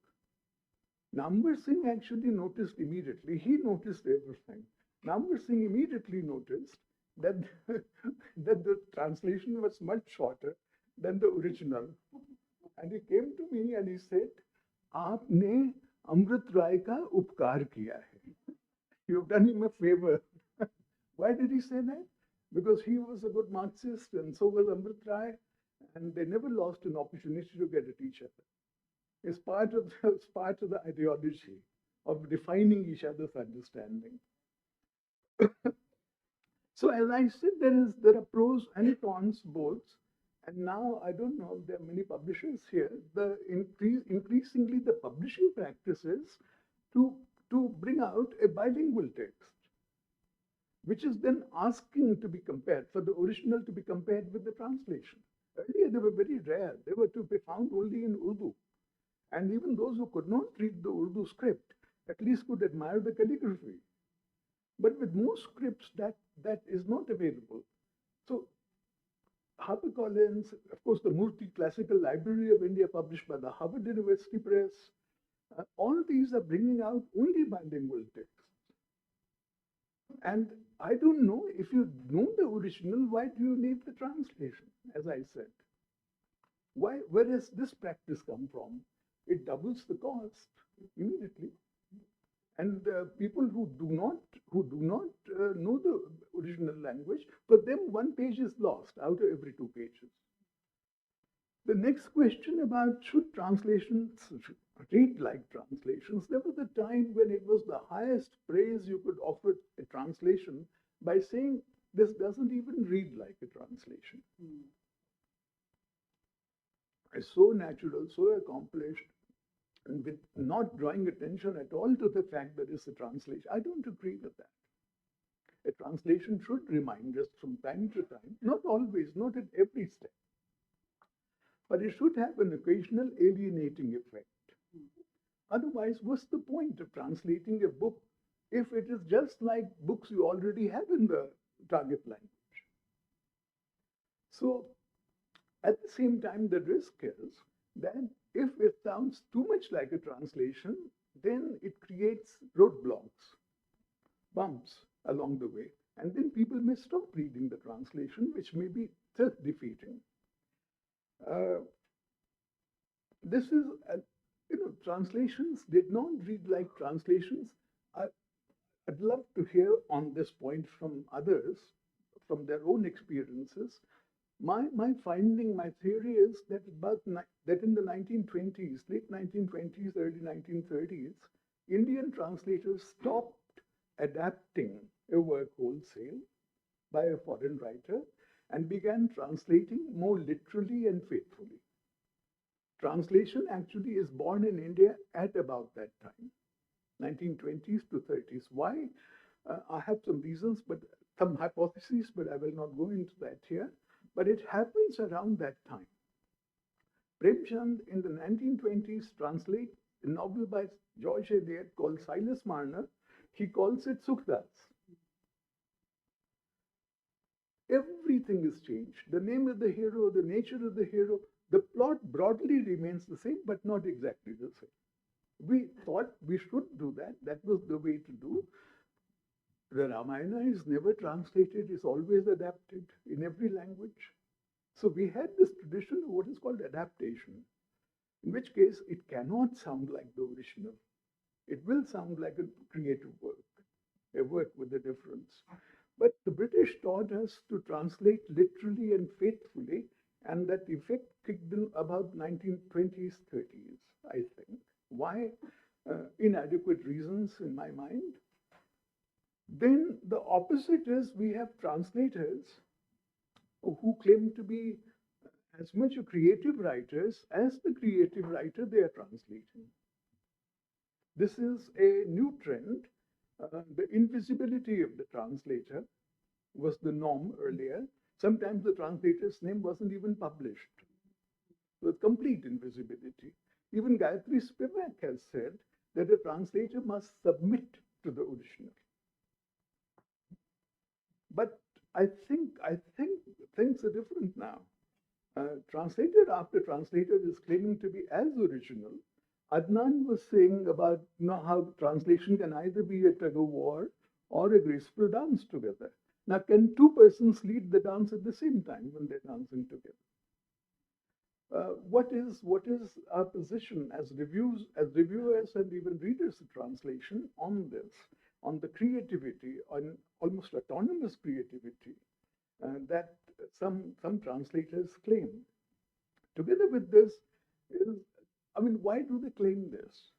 Nambar Singh actually noticed immediately. He noticed everything. Nambar Singh immediately noticed that that the translation was much shorter than the original. And he came to me and he said, "Aapne Amrit Rai ka upkar kiya hai. You've done him a favor." Why did he say that? Because he was a good Marxist and so was Amrit Rai, and they never lost an opportunity to get at each other. It's part of the ideology of defining each other's understanding. So as I said, there are pros and cons both. And now I don't know if there are many publishers here. Increasingly the publishing practices to bring out a bilingual text, which is then asking to be compared, for the original to be compared with the translation. Earlier they were very rare. They were to be found only in Urdu. And even those who could not read the Urdu script at least could admire the calligraphy. But with most scripts, that is not available. So HarperCollins, of course, the Murthy Classical Library of India, published by the Harvard University Press, all these are bringing out only bilingual texts. And I don't know, if you know the original, why do you need the translation, as I said? Where does this practice come from? It doubles the cost immediately. And people who do not know the original language, for them 1 page is lost out of every 2 pages. The next question about should translations read like translations, there was a time when it was the highest praise you could offer a translation by saying this doesn't even read like a translation. It's so natural, so accomplished, and with not drawing attention at all to the fact that it's a translation. I don't agree with that. A translation should remind us from time to time, not always, not at every step, but it should have an occasional alienating effect. Otherwise, what's the point of translating a book if it is just like books you already have in the target language? So, at the same time, the risk is that if it sounds too much like a translation, then it creates roadblocks, bumps along the way. And then people may stop reading the translation, which may be self-defeating. This is, translations did not read like translations. I'd love to hear on this point from others, from their own experiences. My finding, my theory is that that in the 1920s, late 1920s, early 1930s, Indian translators stopped adapting a work wholesale by a foreign writer and began translating more literally and faithfully. Translation actually is born in India at about that time, 1920s to 30s. Why? I have some reasons, but some hypotheses, but I will not go into that here. But it happens around that time. Premchand in the 1920s translates a novel by George Eliot called Silas Marner. He calls it Sukdas. Everything is changed. The name of the hero, the nature of the hero, the plot broadly remains the same, but not exactly the same. We thought we should do that. That was the way to do. The Ramayana is never translated, it's always adapted in every language. So we had this tradition of what is called adaptation, in which case it cannot sound like the original. It will sound like a creative work, a work with a difference. But the British taught us to translate literally and faithfully, and that effect kicked in about 1920s, 30s, I think. Why? Inadequate reasons in my mind. Then the opposite is we have translators who claim to be as much creative writers as the creative writer they are translating. This is a new trend. The invisibility of the translator was the norm earlier. Sometimes the translator's name wasn't even published. With complete invisibility. Even Gayatri Spivak has said that a translator must submit to the original. But I think things are different now. Translator after translator is claiming to be as original. Adnan was saying about how translation can either be a tug of war or a graceful dance together. Now, can two persons lead the dance at the same time when they're dancing together? What is our position as reviewers and even readers of translation on this, on the creativity, on almost autonomous creativity that some translators claim? Together with this is, why do they claim this?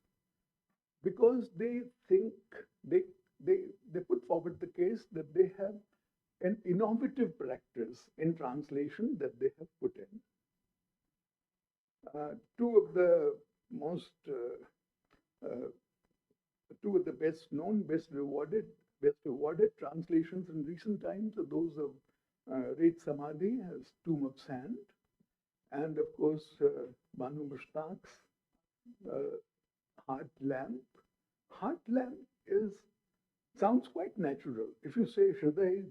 Because they think they put forward the case that they have an innovative practice in translation that they have put in. Two of the best known, best rewarded translations in recent times are those of Red Samadhi as Tomb of Sand, and of course Banu Mushtaq's Heart Lamp. Heart Lamp sounds quite natural if you say Hriday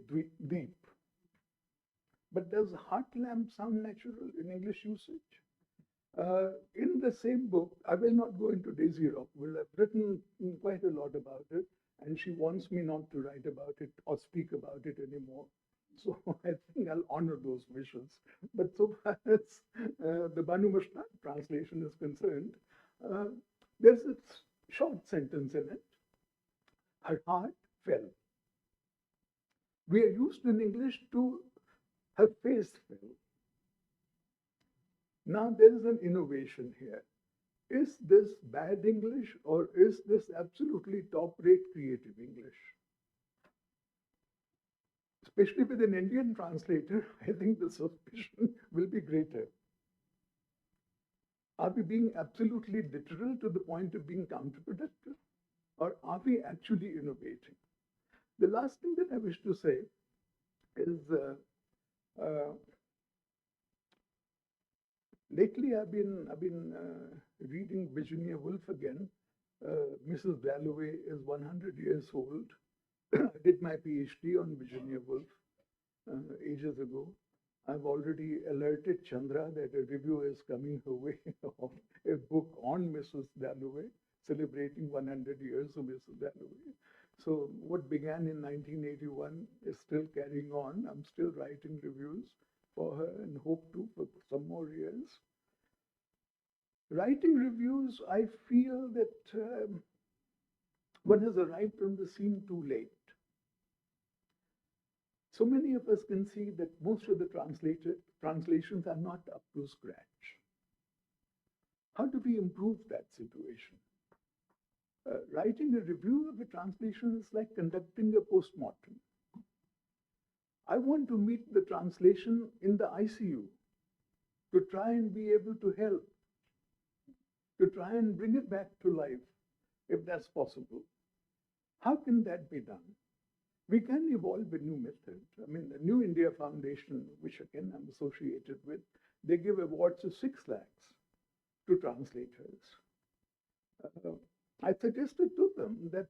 Deep. But does Heart Lamp sound natural in English usage? In the same book, I will not go into Daisy Rockwell. I've written quite a lot about it, and she wants me not to write about it or speak about it anymore. So I think I'll honor those wishes. But so far as the Banu Mushtaq translation is concerned, there's a short sentence in it. Her heart fell. We are used in English to her face fell. Now there is an innovation here. Is this bad English or is this absolutely top-rate creative English? Especially with an Indian translator, I think the suspicion will be greater. Are we being absolutely literal to the point of being counterproductive? Or are we actually innovating? The last thing that I wish to say is lately I've been reading Virginia Woolf again. Mrs. Dalloway is 100 years old. I did my PhD on Virginia Woolf ages ago. I've already alerted Chandra that a review is coming her way of a book on Mrs. Dalloway, celebrating 100 years of Mrs. Dalloway. So what began in 1981 is still carrying on. I'm still writing reviews for her and hope to for some more years. Writing reviews, I feel that one has arrived on the scene too late. So many of us can see that most of the translations are not up to scratch. How do we improve that situation? Writing a review of a translation is like conducting a postmortem. I want to meet the translation in the ICU to try and be able to help, to try and bring it back to life, if that's possible. How can that be done? We can evolve a new method. I mean, the New India Foundation, which again I'm associated with, they give awards of 6 lakhs to translators. I suggested to them that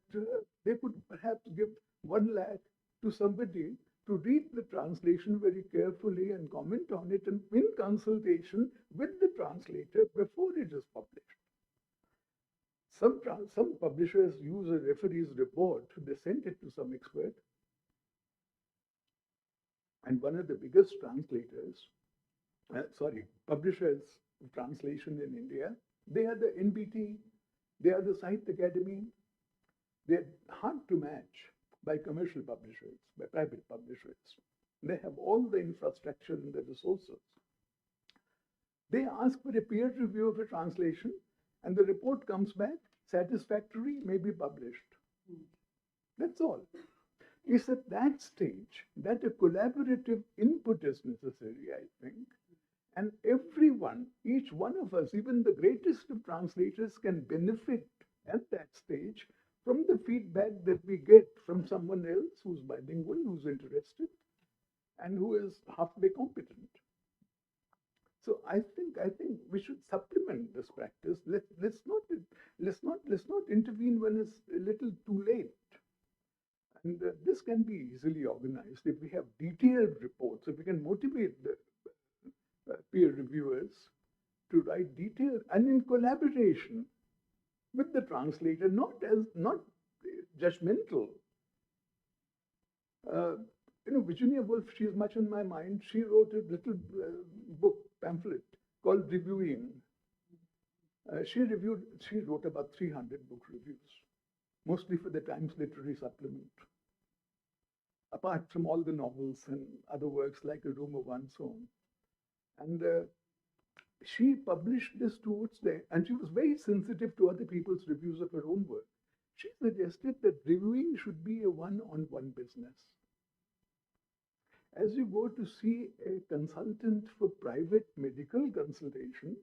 they could perhaps give 1 lakh to somebody to read the translation very carefully and comment on it and in consultation with the translator before it is published. Some publishers use a referee's report. They send it to some expert. And one of the biggest publishers of translation in India, they are the NBT, they are the Sahitya Academy. They're hard to match by commercial publishers, by private publishers. They have all the infrastructure and the resources. They ask for a peer review of a translation, and the report comes back satisfactory, may be published. That's all. It's at that stage that a collaborative input is necessary, I think. And everyone, each one of us, even the greatest of translators, can benefit at that stage from the feedback that we get from someone else who's bilingual, who's interested, and who is halfway competent. So I think we should supplement this practice. Let's not intervene when it's a little too late. And this can be easily organized if we have detailed reports. If we can motivate the peer reviewers to write detailed and in collaboration with the translator, not judgmental. Virginia Woolf, she is much in my mind. She wrote a little pamphlet called Reviewing. She wrote about 300 book reviews, mostly for the Times Literary Supplement. Apart from all the novels and other works like A Room of One's Own. And she published this towards and she was very sensitive to other people's reviews of her own work. She suggested that reviewing should be a one-on-one business. As you go to see a consultant for private medical consultation,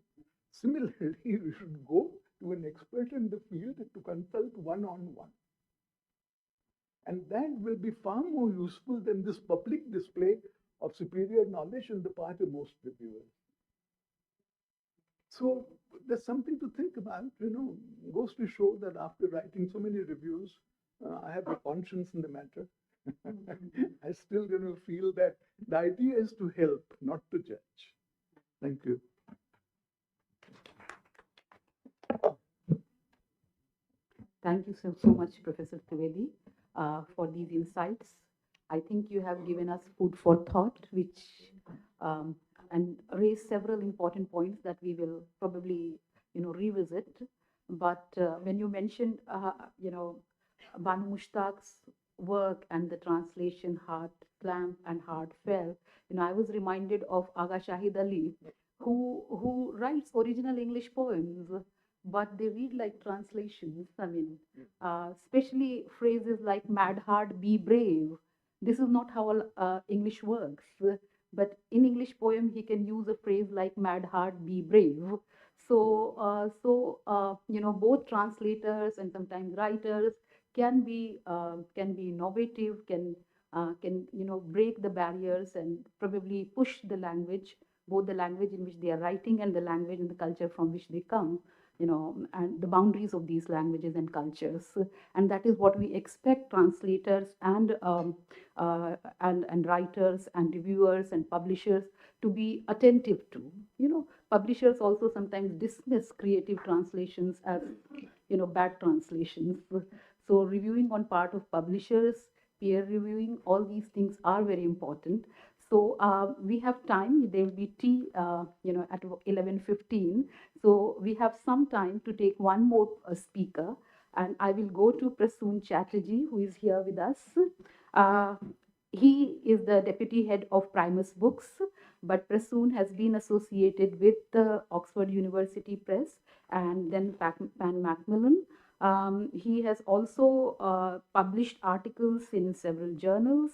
similarly, you should go to an expert in the field to consult one-on-one. And that will be far more useful than this public display of superior knowledge on the part of most reviewers. So there's something to think about, goes to show that after writing so many reviews, I have a conscience in the matter. I still feel that the idea is to help, not to judge. Thank you. Thank you so much, Professor Trivedi, for these insights. I think you have given us food for thought, which and raised several important points that we will probably, revisit. But when you mentioned, Banu Mushtaq's work and the translation Heart Clamp and Heart Fell, I was reminded of Agha Shahid Ali, who writes original English poems, but they read like translations. I mean, especially phrases like "mad heart, be brave." This is not how English works. But in English poem, he can use a phrase like "mad heart, be brave." So, both translators and sometimes writers can be innovative, can break the barriers and probably push the language, both the language in which they are writing and the language and the culture from which they come, and the boundaries of these languages and cultures. And that is what we expect translators and writers and reviewers and publishers to be attentive to. Publishers also sometimes dismiss creative translations as bad translations. So reviewing on part of publishers, peer reviewing, all these things are very important. So we have time. There will be tea, at 11:15. So we have some time to take one more speaker, and I will go to Prasun Chatterjee, who is here with us. Uh, he is the deputy head of Primus Books, but Prasun has been associated with the Oxford University Press and then Pan Macmillan. He has also published articles in several journals,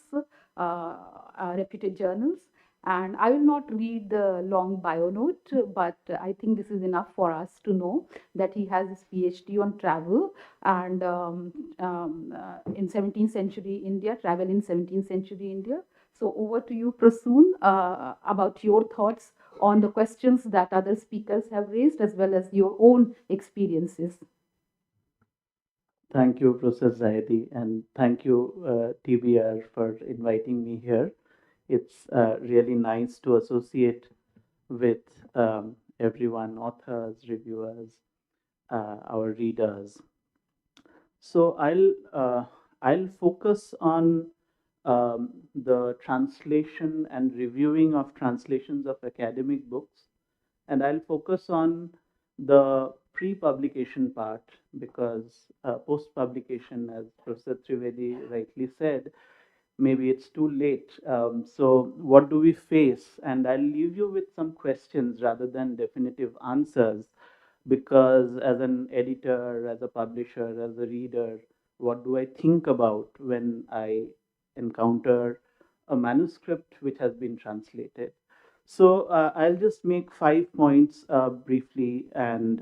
reputed journals. And I will not read the long bio note, but I think this is enough for us to know that he has his PhD on travel and in 17th century India, travel in 17th century India. So over to you, Prasoon, about your thoughts on the questions that other speakers have raised, as well as your own experiences. Thank you, Professor Zaidi, and thank you, TBR, for inviting me here. It's really nice to associate with everyone, authors, reviewers, our readers. So I'll focus on the translation and reviewing of translations of academic books, and I'll focus on the pre-publication part because post-publication, as Professor Trivedi rightly said, maybe it's too late. So what do we face? And I'll leave you with some questions rather than definitive answers, because as an editor, as a publisher, as a reader, what do I think about when I encounter a manuscript which has been translated? So I'll just make 5 points briefly, and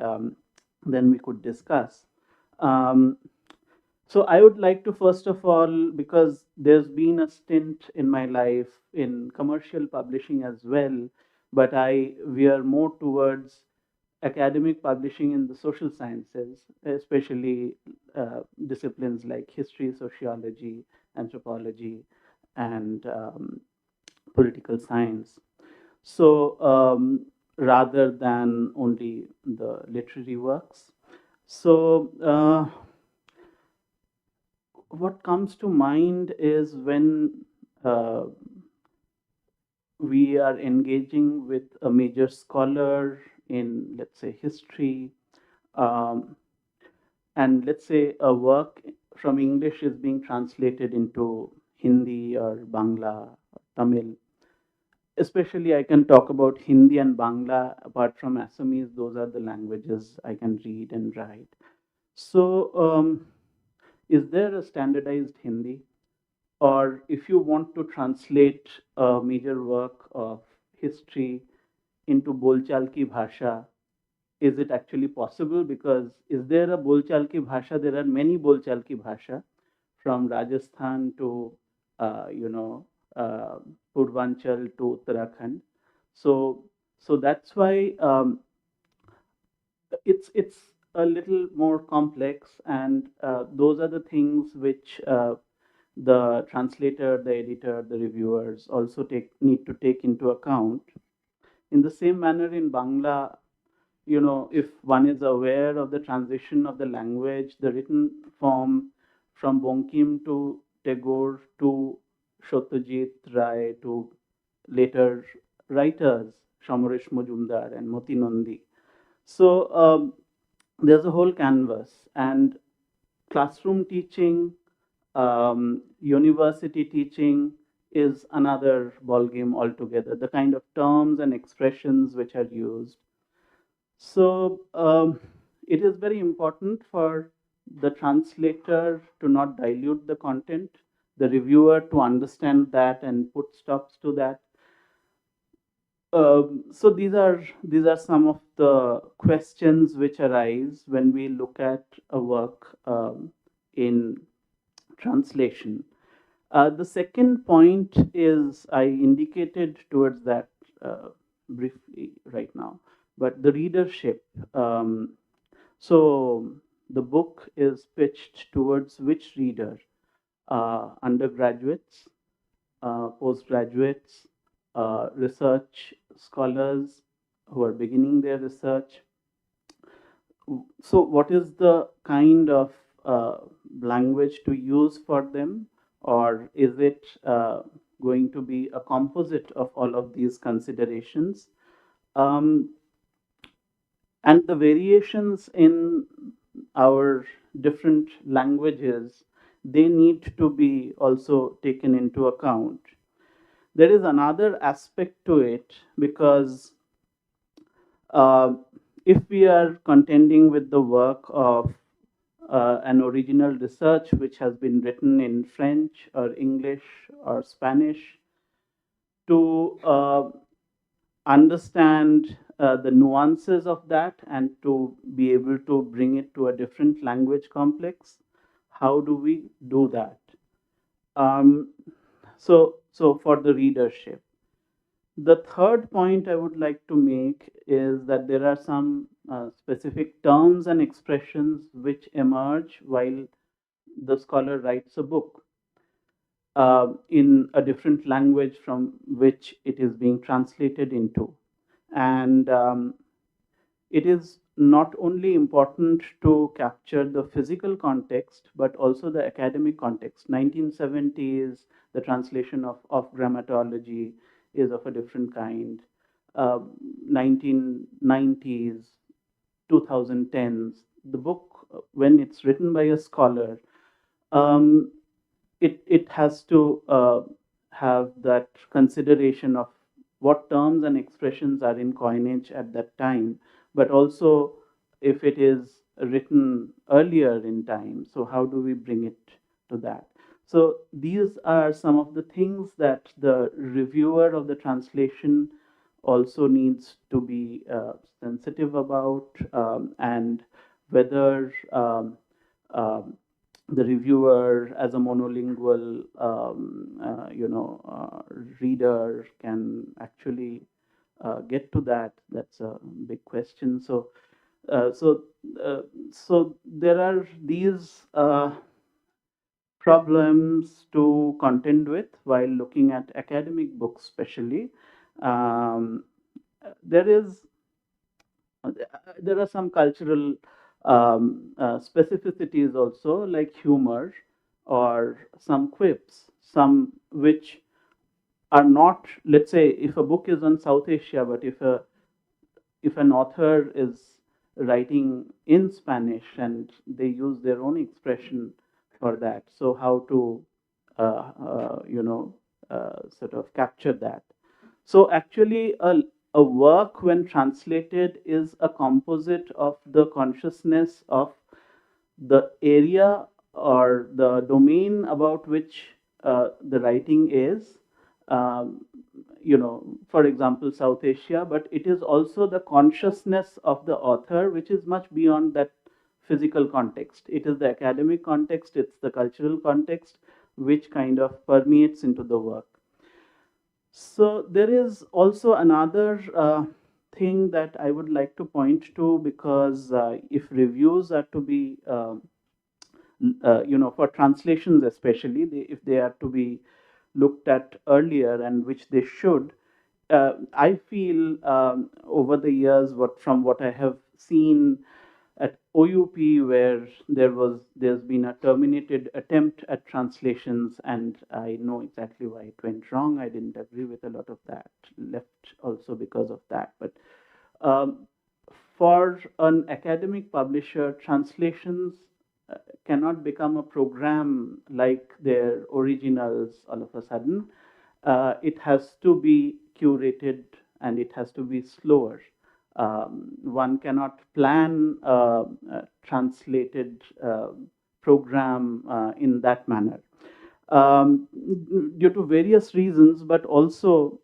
then we could discuss. Um, so I would like to first of all, because there's been a stint in my life in commercial publishing as well, but I veer more towards academic publishing in the social sciences, especially disciplines like history, sociology, anthropology, and political science. So rather than only the literary works. So what comes to mind is when uh, we are engaging with a major scholar in, let's say, history, um, and let's say a work from English is being translated into Hindi or Bangla or Tamil. Especially, I can talk about Hindi and Bangla. Apart from Assamese, those are the languages I can read and write. So, is there a standardized Hindi? Or if you want to translate a major work of history into Bolchal ki bhasha, is it actually possible? Because is there a Bolchal ki bhasha? There are many Bolchal ki bhasha, from Rajasthan to, uh, Purvanchal to Uttarakhand. So, so that's why it's a little more complex, and those are the things which the translator, the editor, the reviewers also need to take into account. In the same manner, in Bangla, if one is aware of the transition of the language, the written form from Bonkim to Tagore to Satyajit Ray to later writers, Samaresh Majumdar and Moti Nandi. So there's a whole canvas, and classroom teaching, university teaching is another ballgame altogether. The kind of terms and expressions which are used. So it is very important for the translator to not dilute the content, the reviewer to understand that and put stops to that. So these are some of the questions which arise when we look at a work in translation. The second point is I indicated towards that briefly right now, but the readership. So the book is pitched towards which reader? Undergraduates, postgraduates, research scholars who are beginning their research. So, what is the kind of language to use for them, or is it going to be a composite of all of these considerations? Um, and the variations in our different languages, they need to be also taken into account. There is another aspect to it, because uh, if we are contending with the work of an original research which has been written in French or English or Spanish, to understand the nuances of that and to be able to bring it to a different language complex, how do we do that? Um, so for the readership, the third point I would like to make is that there are some specific terms and expressions which emerge while the scholar writes a book in a different language from which it is being translated into. And it is not only important to capture the physical context, but also the academic context. 1970s, the translation of grammatology is of a different kind. 1990s, 2010s, the book, when it's written by a scholar, um, it has to have that consideration of what terms and expressions are in coinage at that time, but also if it is written earlier in time, so how do we bring it to that? So these are some of the things that the reviewer of the translation also needs to be sensitive about, and whether the reviewer as a monolingual reader can actually get to that. That's a big question. Uh, so so there are these problems to contend with while looking at academic books, especially. um, there is there are some cultural specificities also, like humor or some quips, some which are not, let's say, if a book is on South Asia, but if an author is writing in Spanish and they use their own expression for that, so how to sort of capture that? So actually, a work when translated is a composite of the consciousness of the area or the domain about which the writing is. Um, for example, South Asia, but it is also the consciousness of the author, which is much beyond that physical context. It is the academic context, it's the cultural context, which kind of permeates into the work. So there is also another thing that I would like to point to, because if reviews are to be, for translations especially, if they are to be looked at earlier, and which they should, I feel over the years, from what I have seen at OUP, where there's been a terminated attempt at translations, and I know exactly why it went wrong. I didn't agree with a lot of that, left also because of that. But um, for an academic publisher, translations cannot become a program like their originals all of a sudden. It has to be curated and it has to be slower. One cannot plan a translated program in that manner, due to various reasons, but also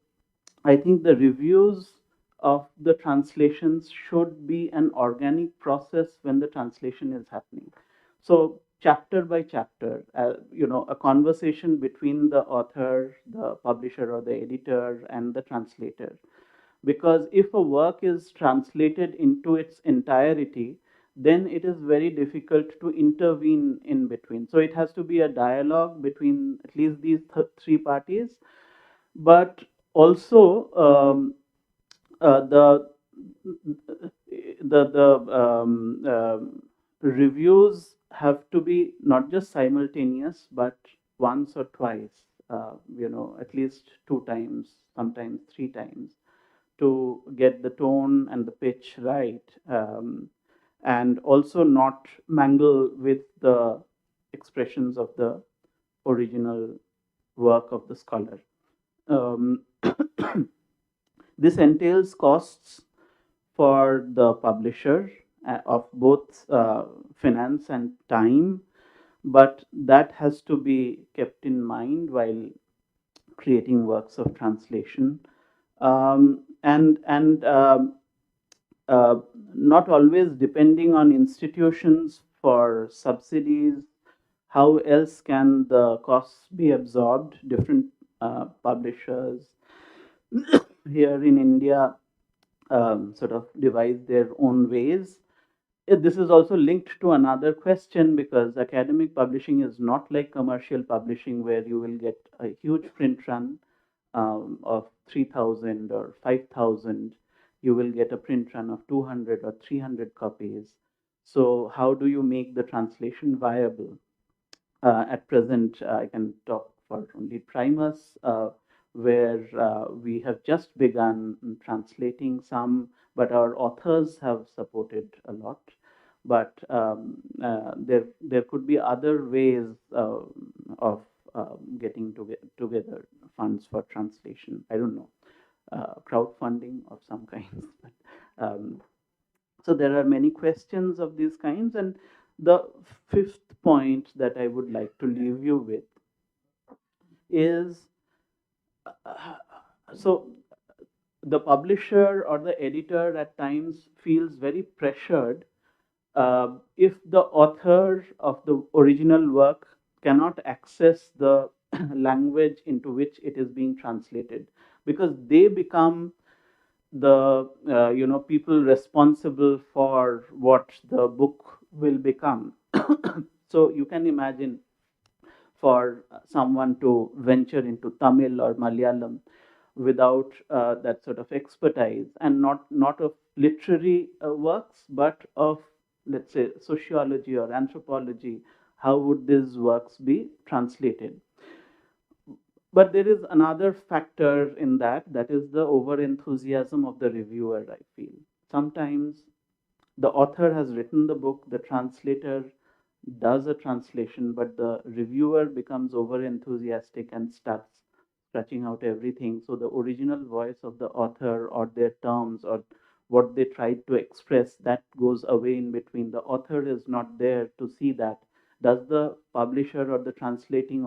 I think the reviews of the translations should be an organic process when the translation is happening. So chapter by chapter, a conversation between the author, the publisher or the editor, and the translator. Because if a work is translated into its entirety, then it is very difficult to intervene in between. So it has to be a dialogue between at least these three parties, but also the reviews have to be not just simultaneous, but once or twice, at least 2 times, sometimes 3 times, to get the tone and the pitch right, and also not mangle with the expressions of the original work of the scholar. Um, this entails costs for the publisher of both finance and time, but that has to be kept in mind while creating works of translation. And not always depending on institutions for subsidies. How else can the costs be absorbed? Different publishers here in India sort of devise their own ways. This is also linked to another question, because academic publishing is not like commercial publishing where you will get a huge print run of 3,000 or 5,000. You will get a print run of 200 or 300 copies. So how do you make the translation viable? At present, I can talk for only Primus, where we have just begun translating some, but our authors have supported a lot. But there could be other ways of getting together funds for translation. I don't know, crowdfunding of some kinds. But, so there are many questions of these kinds. And the fifth point that I would like to leave you with is so the publisher or the editor at times feels very pressured if the author of the original work cannot access the language into which it is being translated, because they become the people responsible for what the book will become. So you can imagine, for someone to venture into Tamil or Malayalam without that sort of expertise, and not of literary works, but of, let's say, sociology or anthropology, how would these works be translated? But there is another factor in that is the over enthusiasm of the reviewer, I feel. Sometimes the author has written the book, the translator does a translation, but the reviewer becomes over enthusiastic and starts stretching out everything. So the original voice of the author, or their terms, or what they tried to express, that goes away in between. The author is not there to see that. Does the publisher or the translating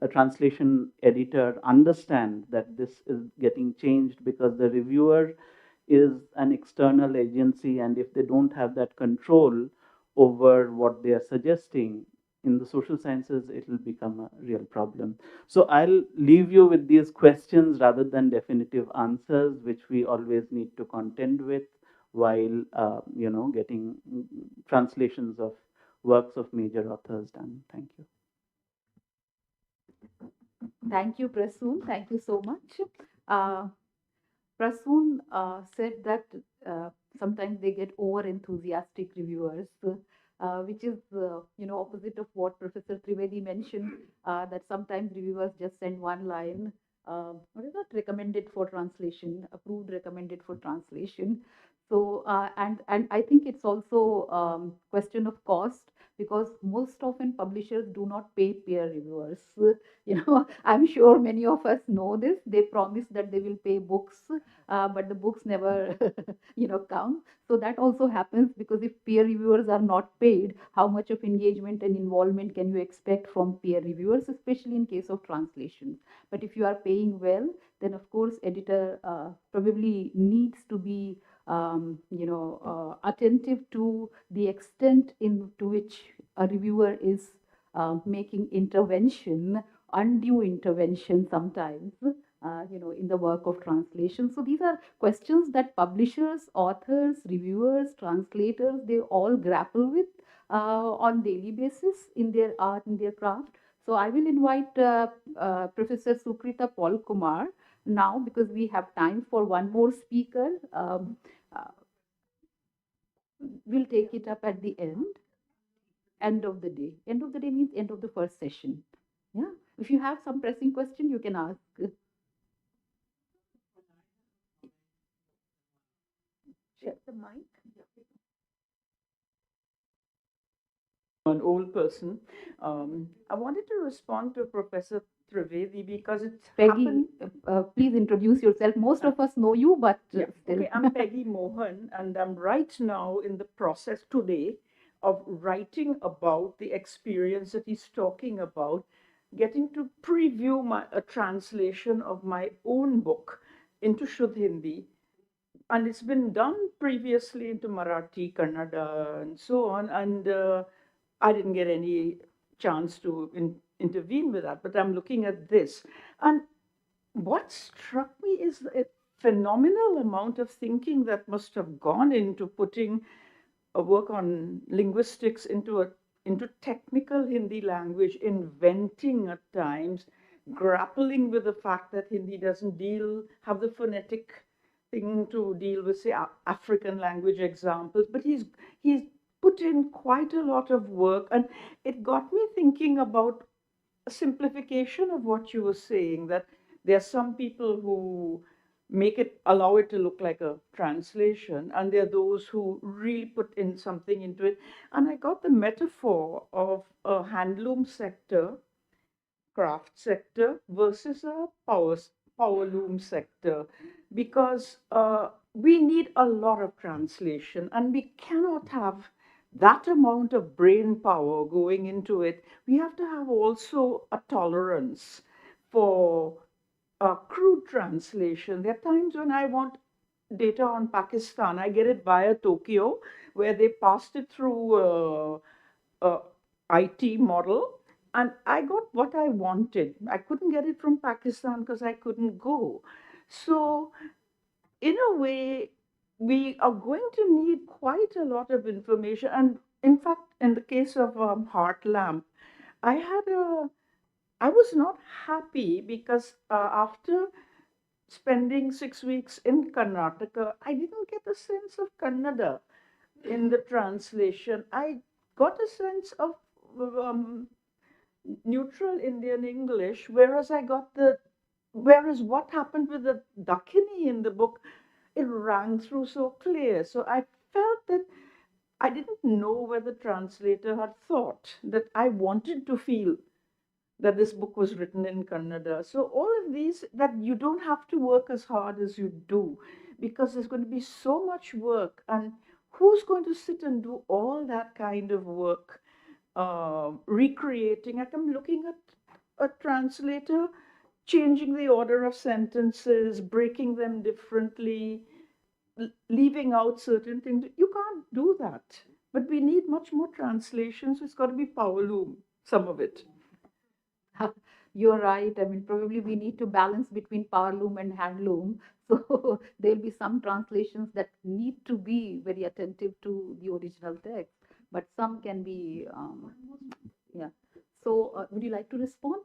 a translation editor understand that this is getting changed, because the reviewer is an external agency, and if they don't have that control over what they are suggesting in the social sciences, it will become a real problem. So I'll leave you with these questions rather than definitive answers, which we always need to contend with while getting translations of works of major authors done. Thank you. Thank you, Prasun. Thank you so much. Uh, Prasun said that sometimes they get over enthusiastic reviewers, which is opposite of what Professor Trivedi mentioned. That sometimes reviewers just send one line. What is that? Recommended for translation, approved, recommended for translation. So and I think it's also question of cost, because most often publishers do not pay peer reviewers. I'm sure many of us know this. They promise that they will pay books, but the books never come. So that also happens, because if peer reviewers are not paid, how much of engagement and involvement can you expect from peer reviewers, especially in case of translations? But if you are paying well, then of course editor probably needs to be attentive to the extent to which a reviewer is making intervention, undue intervention sometimes, in the work of translation. So these are questions that publishers, authors, reviewers, translators, they all grapple with on daily basis in their art, in their craft. So I will invite Professor Sukrita Paul Kumar now, because we have time for one more speaker. Uh, we'll take it up at the end. end of the day. End of the day means end of the first session. Yeah. If you have some pressing question, you can ask. Check the mic. An old person. I wanted to respond to Professor Trivedi because it's Peggy, happened. please introduce yourself. Most of us know you, but Yeah. still. Okay, I'm Peggy Mohan, and I'm right now in the process today of writing about the experience that he's talking about, getting to preview a translation of my own book into Shuddh Hindi. And it's been done previously into Marathi, Kannada, and so on. And I didn't get any chance to intervene with that, but I'm looking at this. And what struck me is a phenomenal amount of thinking that must have gone into putting a work on linguistics into technical Hindi language, inventing at times, grappling with the fact that Hindi doesn't have the phonetic thing to deal with, say, African language examples, but he's put in quite a lot of work, and it got me thinking about a simplification of what you were saying, that there are some people who allow it to look like a translation, and there are those who really put in something into it. And I got the metaphor of a handloom sector, craft sector versus a power loom sector, because we need a lot of translation, and we cannot have that amount of brain power going into it. We have to have also a tolerance for crude translation. There are times when I want data on Pakistan, I get it via Tokyo, where they passed it through IT model, and I got what I wanted. I couldn't get it from Pakistan because I couldn't go. So, in a way, we are going to need quite a lot of information. And in fact, in the case of Heart Lamp, I was not happy because after spending 6 weeks in Karnataka, I didn't get a sense of Kannada in the translation. I got a sense of um, neutral Indian English, whereas what happened with the Dakini in the book, it rang through so clear. So I felt that I didn't know where the translator had thought that I wanted to feel that this book was written in Kannada. So all of these, that you don't have to work as hard as you do, because there's going to be so much work, and who's going to sit and do all that kind of work, recreating? Like, I'm looking at a translator changing the order of sentences, breaking them differently, leaving out certain things. You can't do that. But we need much more translations. So it's got to be power loom, some of it. You're right. I mean, probably we need to balance between power loom and handloom. So there'll be some translations that need to be very attentive to the original text, but some can be, yeah. So would you like to respond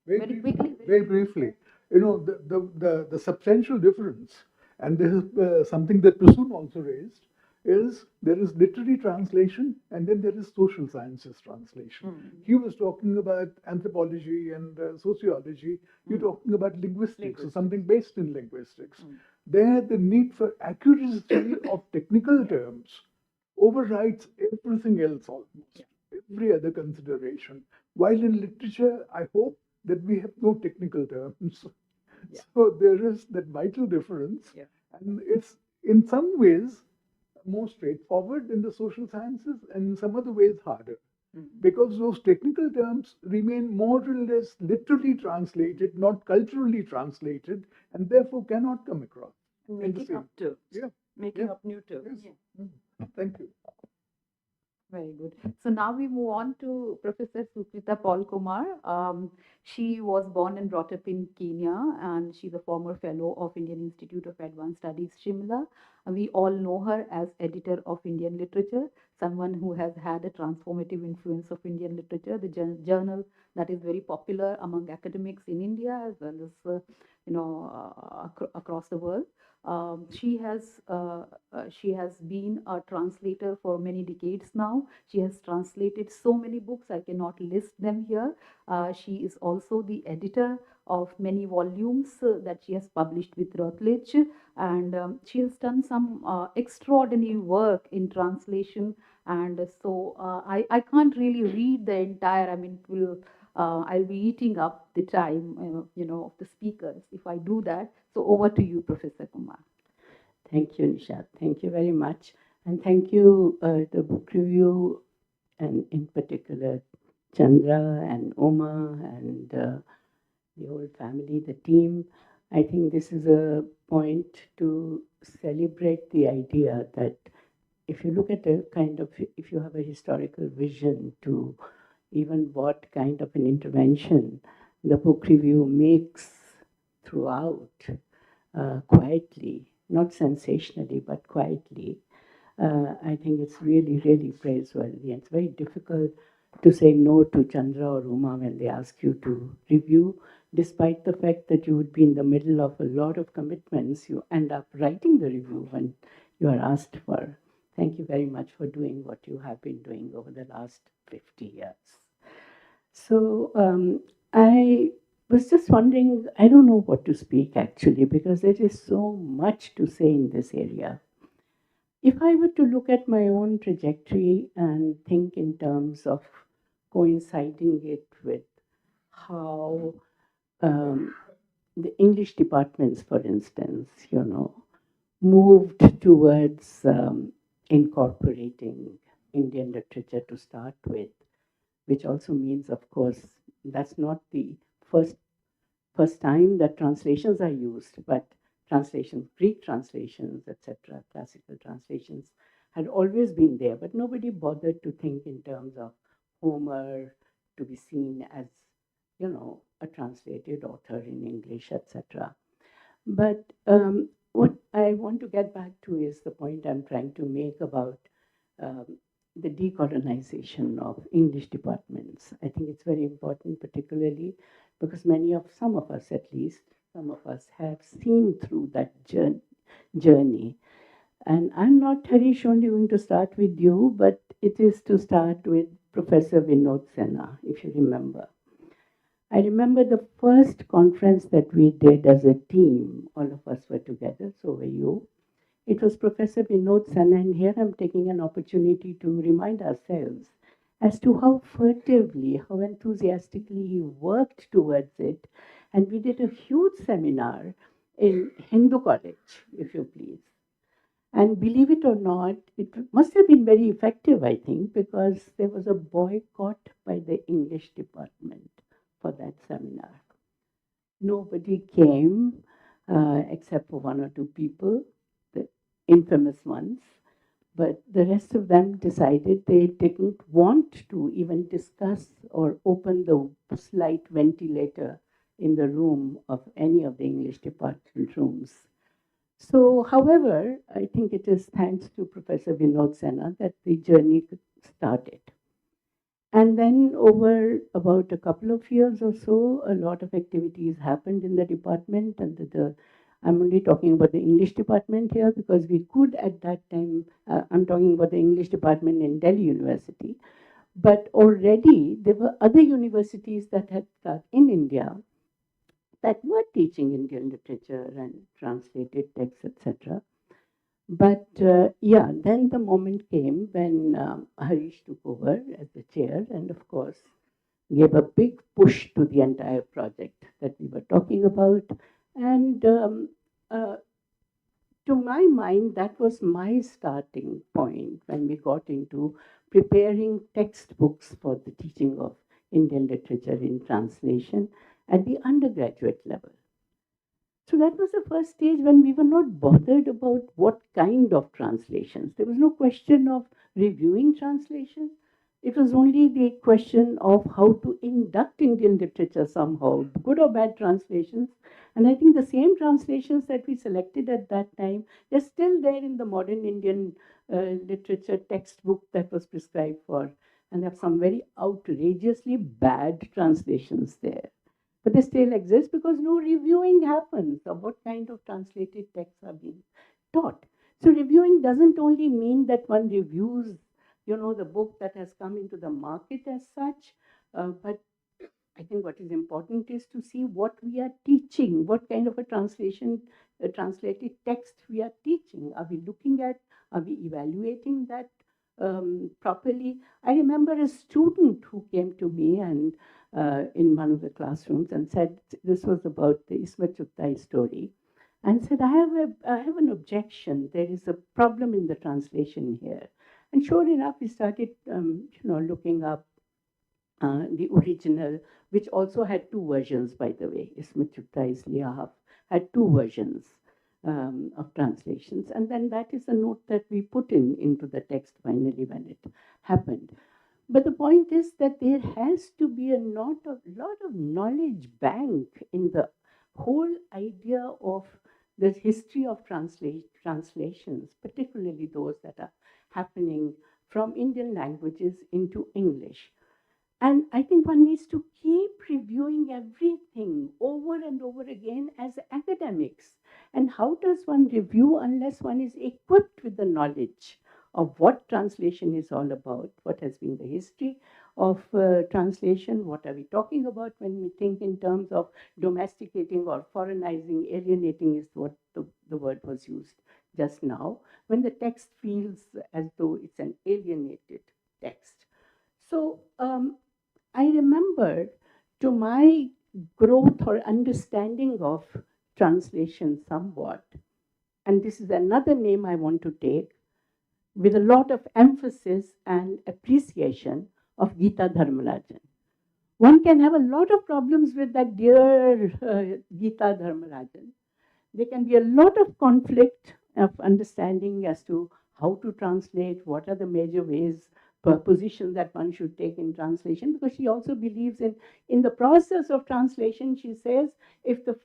very quickly? Very briefly, the substantial difference, and this is something that Prasun also raised, is there is literary translation and then there is social sciences translation. He was talking about anthropology and sociology. You're talking about linguistics or something based in linguistics. There, the need for accuracy of technical terms overrides everything else almost, every other consideration. While in literature, I hope that we have no technical terms. So there is that vital difference. And it's in some ways more straightforward in the social sciences and in some other ways harder. Because those technical terms remain more or less literally translated, not culturally translated, and therefore cannot come across. Making up terms. Yeah. Making up new terms. Yes. Thank you. Very good. So now we move on to Professor Sukrita Paul Kumar. She was born and brought up in Kenya, and she's a former fellow of Indian Institute of Advanced Studies, Shimla. We all know her as editor of Indian literature, someone who has had a transformative influence of Indian literature, the journal that is very popular among academics in India as well as across the world. She has been a translator for many decades now. She has translated so many books, I cannot list them here. She is also the editor of many volumes that she has published with Routledge, and she has done some extraordinary work in translation. And so I can't really read the entire, I mean, it will I'll be eating up the time, of the speakers if I do that. So over to you, Professor Kumar. Thank you, Nishat. Thank you very much. And thank you, the book review, and in particular, Chandra and Uma and the whole family, the team. I think this is a point to celebrate the idea that if you look at a kind of, if you have a historical vision to even what kind of an intervention the book review makes throughout, quietly, not sensationally, but quietly, I think it's really, really praiseworthy. And it's very difficult to say no to Chandra or Uma when they ask you to review, despite the fact that you would be in the middle of a lot of commitments. You end up writing the review when you are asked for. Thank you very much for doing what you have been doing over the last 50 years. So I was just wondering, I don't know what to speak actually, because there is so much to say in this area. If I were to look at my own trajectory and think in terms of coinciding it with how the English departments, for instance, moved towards incorporating Indian literature to start with, which also means, of course, that's not the first time that translations are used, but translations, Greek translations, etc., classical translations had always been there, but nobody bothered to think in terms of Homer to be seen as, a translated author in English, etc. But what I want to get back to is the point I'm trying to make about um, the decolonization of English departments. I think it's very important, particularly because some of us at least, some of us have seen through that journey. And I'm not, Harish, only going to start with you, but it is to start with Professor Vinod Senna, if you remember. I remember the first conference that we did as a team, all of us were together, so were you. It was Professor Vinod Senna, and here I'm taking an opportunity to remind ourselves as to how furtively, how enthusiastically he worked towards it. And we did a huge seminar in Hindu College, if you please. And believe it or not, it must have been very effective, I think, because there was a boycott by the English department for that seminar. Nobody came except for one or two people, the infamous ones, but the rest of them decided they didn't want to even discuss or open the slight ventilator in the room of any of the English department rooms. So, however, I think it is thanks to Professor Vinod Senna that the journey started. And then over about a couple of years or so, a lot of activities happened in the department. And I'm only talking about the English department here because we could at that time, I'm talking about the English department in Delhi University. But already there were other universities that had started in India that were teaching Indian literature and translated texts, etc. But then the moment came when Harish took over as the chair and, of course, gave a big push to the entire project that we were talking about. And to my mind, that was my starting point when we got into preparing textbooks for the teaching of Indian literature in translation at the undergraduate level. So that was the first stage when we were not bothered about what kind of translations. There was no question of reviewing translation. It was only the question of how to induct Indian literature somehow, good or bad translations. And I think the same translations that we selected at that time, they're still there in the modern Indian literature textbook that was prescribed for. And there are some very outrageously bad translations there. But they still exist because no reviewing happens of what kind of translated texts are being taught. So reviewing doesn't only mean that one reviews, the book that has come into the market as such, but I think what is important is to see what we are teaching, what kind of a translated text we are teaching. Are we looking at, are we evaluating that properly? I remember a student who came to me and in one of the classrooms and said, this was about the Ismat Chugtai story, and said, I have an objection. There is a problem in the translation here. And sure enough, we started, looking up the original, which also had two versions, by the way. Ismat Chugtai's Liahaf had two versions of translations. And then that is a note that we put into the text finally when it happened. But the point is that there has to be a lot of knowledge bank in the whole idea of the history of translations, particularly those that are happening from Indian languages into English. And I think one needs to keep reviewing everything over and over again as academics. And how does one review unless one is equipped with the knowledge of what translation is all about, what has been the history of translation, what are we talking about when we think in terms of domesticating or foreignizing, alienating is what the word was used just now, when the text feels as though it's an alienated text. So I remember, to my growth or understanding of translation somewhat, and this is another name I want to take, with a lot of emphasis and appreciation of Gita Dharmarajan. One can have a lot of problems with that dear Gita Dharmarajan. There can be a lot of conflict of understanding as to how to translate, what are the major ways, position that one should take in translation, because she also believes in the process of translation. She says, if the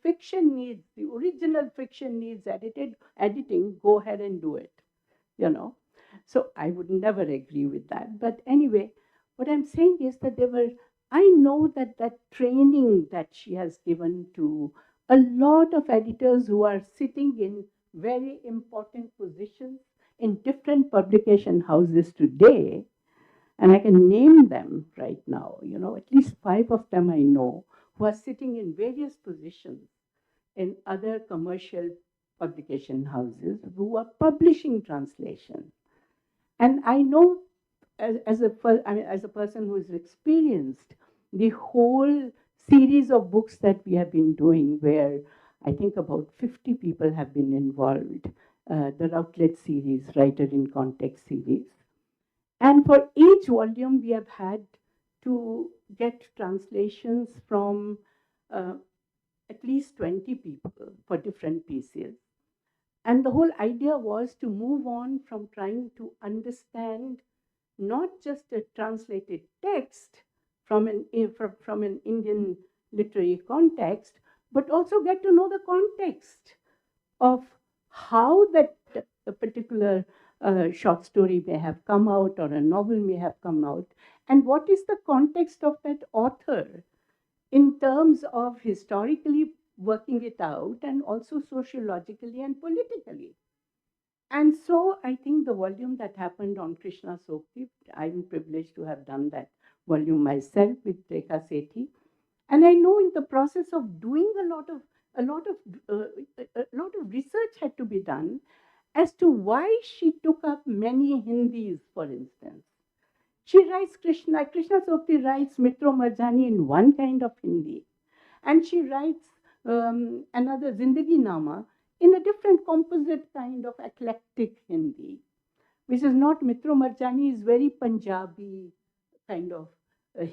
original fiction needs editing, go ahead and do it, So I would never agree with that. But anyway, what I'm saying is that I know that training that she has given to a lot of editors who are sitting in very important positions in different publication houses today, and I can name them right now, at least 5 of them I know, who are sitting in various positions in other commercial publication houses who are publishing translation. And I know as a person who is experienced the whole series of books that we have been doing, where I think about 50 people have been involved, the Routledge series, Writer in Context series. And for each volume, we have had to get translations from at least 20 people for different pieces. And the whole idea was to move on from trying to understand not just a translated text from an Indian literary context, but also get to know the context of how that a particular short story may have come out or a novel may have come out, and what is the context of that author in terms of historically working it out and also sociologically and politically. And so I think the volume that happened on Krishna Sokti, I'm privileged to have done that volume myself with Rekha Sethi. And I know in the process of doing a lot of research had to be done as to why she took up many Hindis, for instance. She writes Krishna Sokti writes Mitro Marjani in one kind of Hindi, and she writes another Zindagi Nama in a different composite kind of eclectic Hindi, which is not Mitro Marjani, is very Punjabi kind of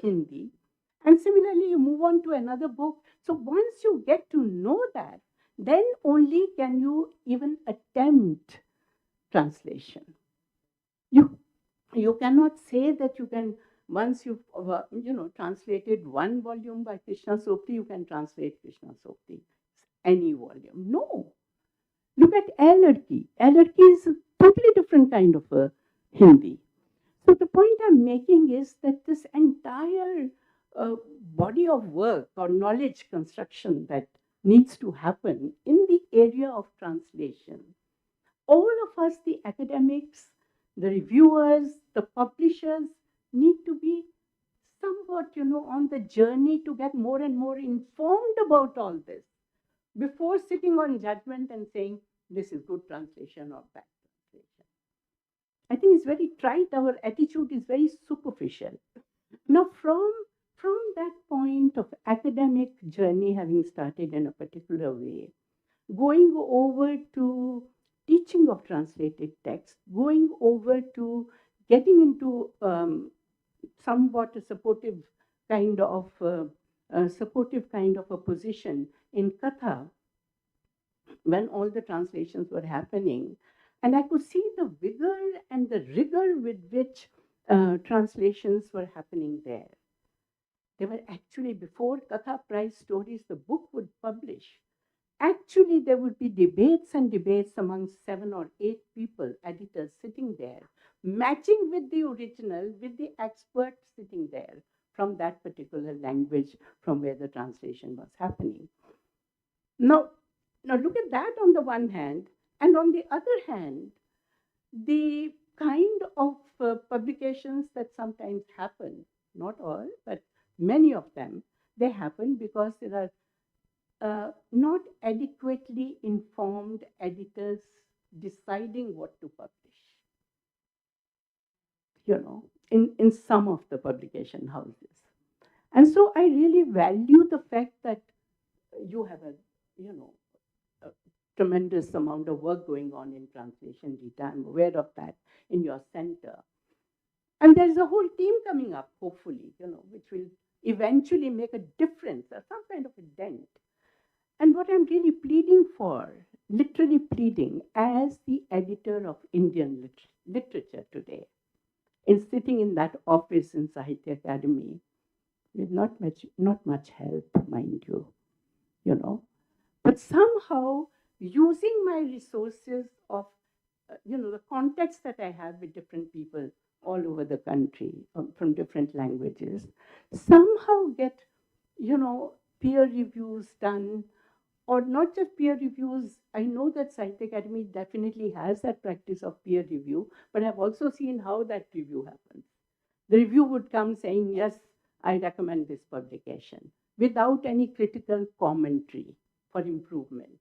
Hindi. And similarly, you move on to another book. So once you get to know that, then only can you even attempt translation. You cannot say that you can once you've translated one volume by Krishna Sopti, you can translate Krishna Sopti, any volume. No. Look at A Ladki. A Ladki is a totally different kind of a Hindi. So the point I'm making is that this entire body of work or knowledge construction that needs to happen in the area of translation, all of us, the academics, the reviewers, the publishers, need to be somewhat, on the journey to get more and more informed about all this before sitting on judgment and saying this is good translation or bad translation. I think it's very trite. Our attitude is very superficial. Now, from that point of academic journey having started in a particular way, going over to teaching of translated text, going over to getting into somewhat a supportive kind of a position in Katha when all the translations were happening, and I could see the vigor and the rigor with which translations were happening there. They were actually, before Katha Prize Stories, the book would publish, actually there would be debates and debates among 7 or 8 people, editors sitting there, matching with the original, with the expert sitting there from that particular language from where the translation was happening. Now look at that on the one hand, and on the other hand, the kind of publications that sometimes happen, not all, but many of them, they happen because there are not adequately informed editors deciding what to publish, in some of the publication houses. And so I really value the fact that you have a tremendous amount of work going on in translation, Rita. I'm aware of that in your center. And there's a whole team coming up, hopefully, which will eventually make a difference or some kind of a dent. And what I'm really pleading for, literally pleading as the editor of Indian literature today, in sitting in that office in Sahitya Academy, with not much help, mind you, but somehow using my resources of, the context that I have with different people all over the country from different languages, somehow get, peer reviews done, or not just peer reviews. I know that Sahitya Academy definitely has that practice of peer review, but I've also seen how that review happens. The review would come saying, yes, I recommend this publication, without any critical commentary for improvement.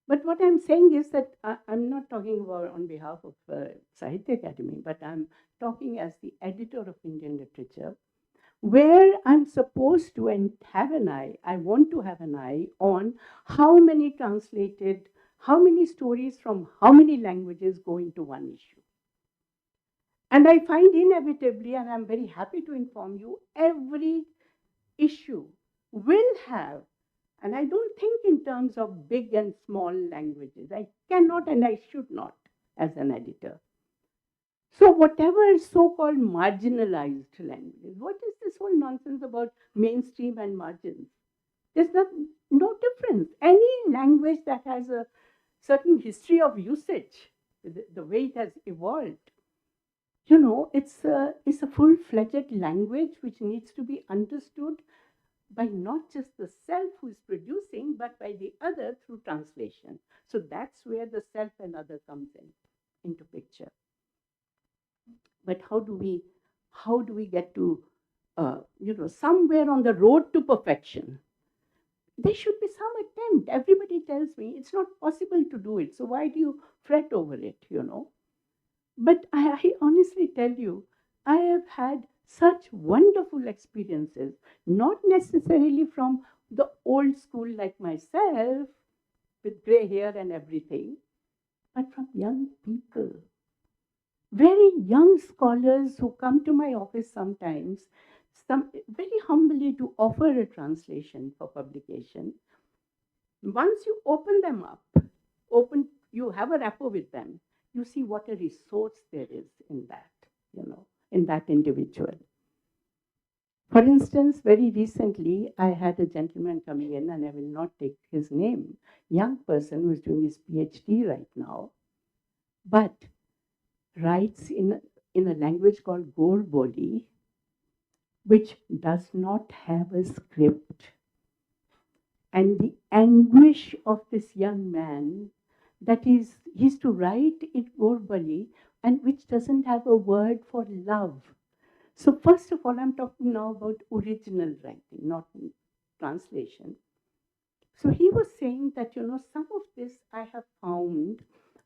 But what I'm saying is that I'm not talking about on behalf of Sahitya Academy, but I'm talking as the editor of Indian literature, where I'm supposed to have an eye, I want to have an eye on how many stories from how many languages go into one issue. And I find inevitably, and I'm very happy to inform you, every issue will have, and I don't think in terms of big and small languages. I cannot and I should not as an editor. So whatever so-called marginalized languages, what is this whole nonsense about mainstream and margins? There's no difference. Any language that has a certain history of usage, the way it has evolved, it's a full-fledged language which needs to be understood by not just the self who is producing, but by the other through translation. So that's where the self and other comes into picture. But how do we get to, somewhere on the road to perfection? There should be some attempt. Everybody tells me it's not possible to do it. So why do you fret over it, But I honestly tell you, I have had such wonderful experiences, not necessarily from the old school like myself, with gray hair and everything, but from young people. Very young scholars who come to my office sometimes, very humbly to offer a translation for publication. Once you open them up, you have a rapport with them, you see what a resource there is in that, in that individual. For instance, very recently, I had a gentleman coming in, and I will not take his name, young person who is doing his PhD right now, but writes in a language called Gorboli, which does not have a script. And the anguish of this young man, that is, he's to write in Gorbali, and which doesn't have a word for love. So first of all, I'm talking now about original writing, not translation. So he was saying that, some of this I have found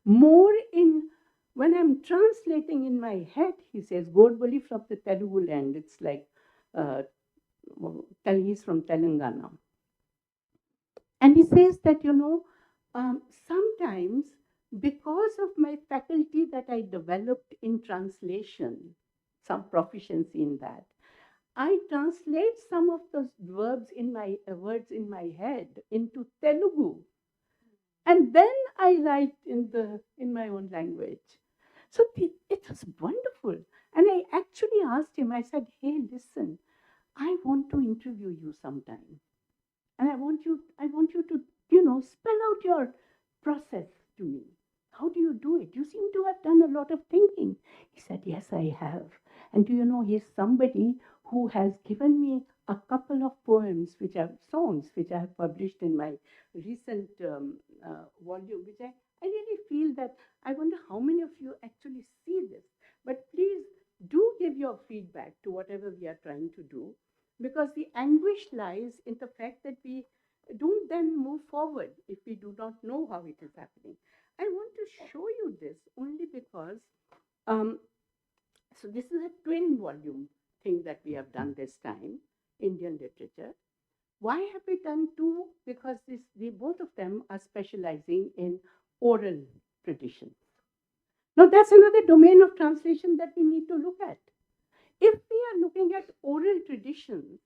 more in, when I'm translating in my head, he says, Gorbali from the Telugu land. It's like, he's from Telangana. And he says that, sometimes because of my faculty that I developed in translation, some proficiency in that, I translate some of those verbs in my words in my head into Telugu, and then I write in my own language. So it was wonderful, and I actually asked him. I said, "Hey, listen, I want to interview you sometime, and I want you to spell out your process to me. How do you do it? You seem to have done a lot of thinking." He said, "Yes, I have." And do you know, he's somebody who has given me a couple of poems, which are songs, which I have published in my recent volume, which I really feel that I wonder how many of you actually see this. But please do give your feedback to whatever we are trying to do, because the anguish lies in the fact that we don't then move forward if we do not know how it is happening. I want to show you this only because, so this is a twin volume thing that we have done this time, Indian literature. Why have we done two? Because both of them are specializing in oral traditions. Now that's another domain of translation that we need to look at. If we are looking at oral traditions,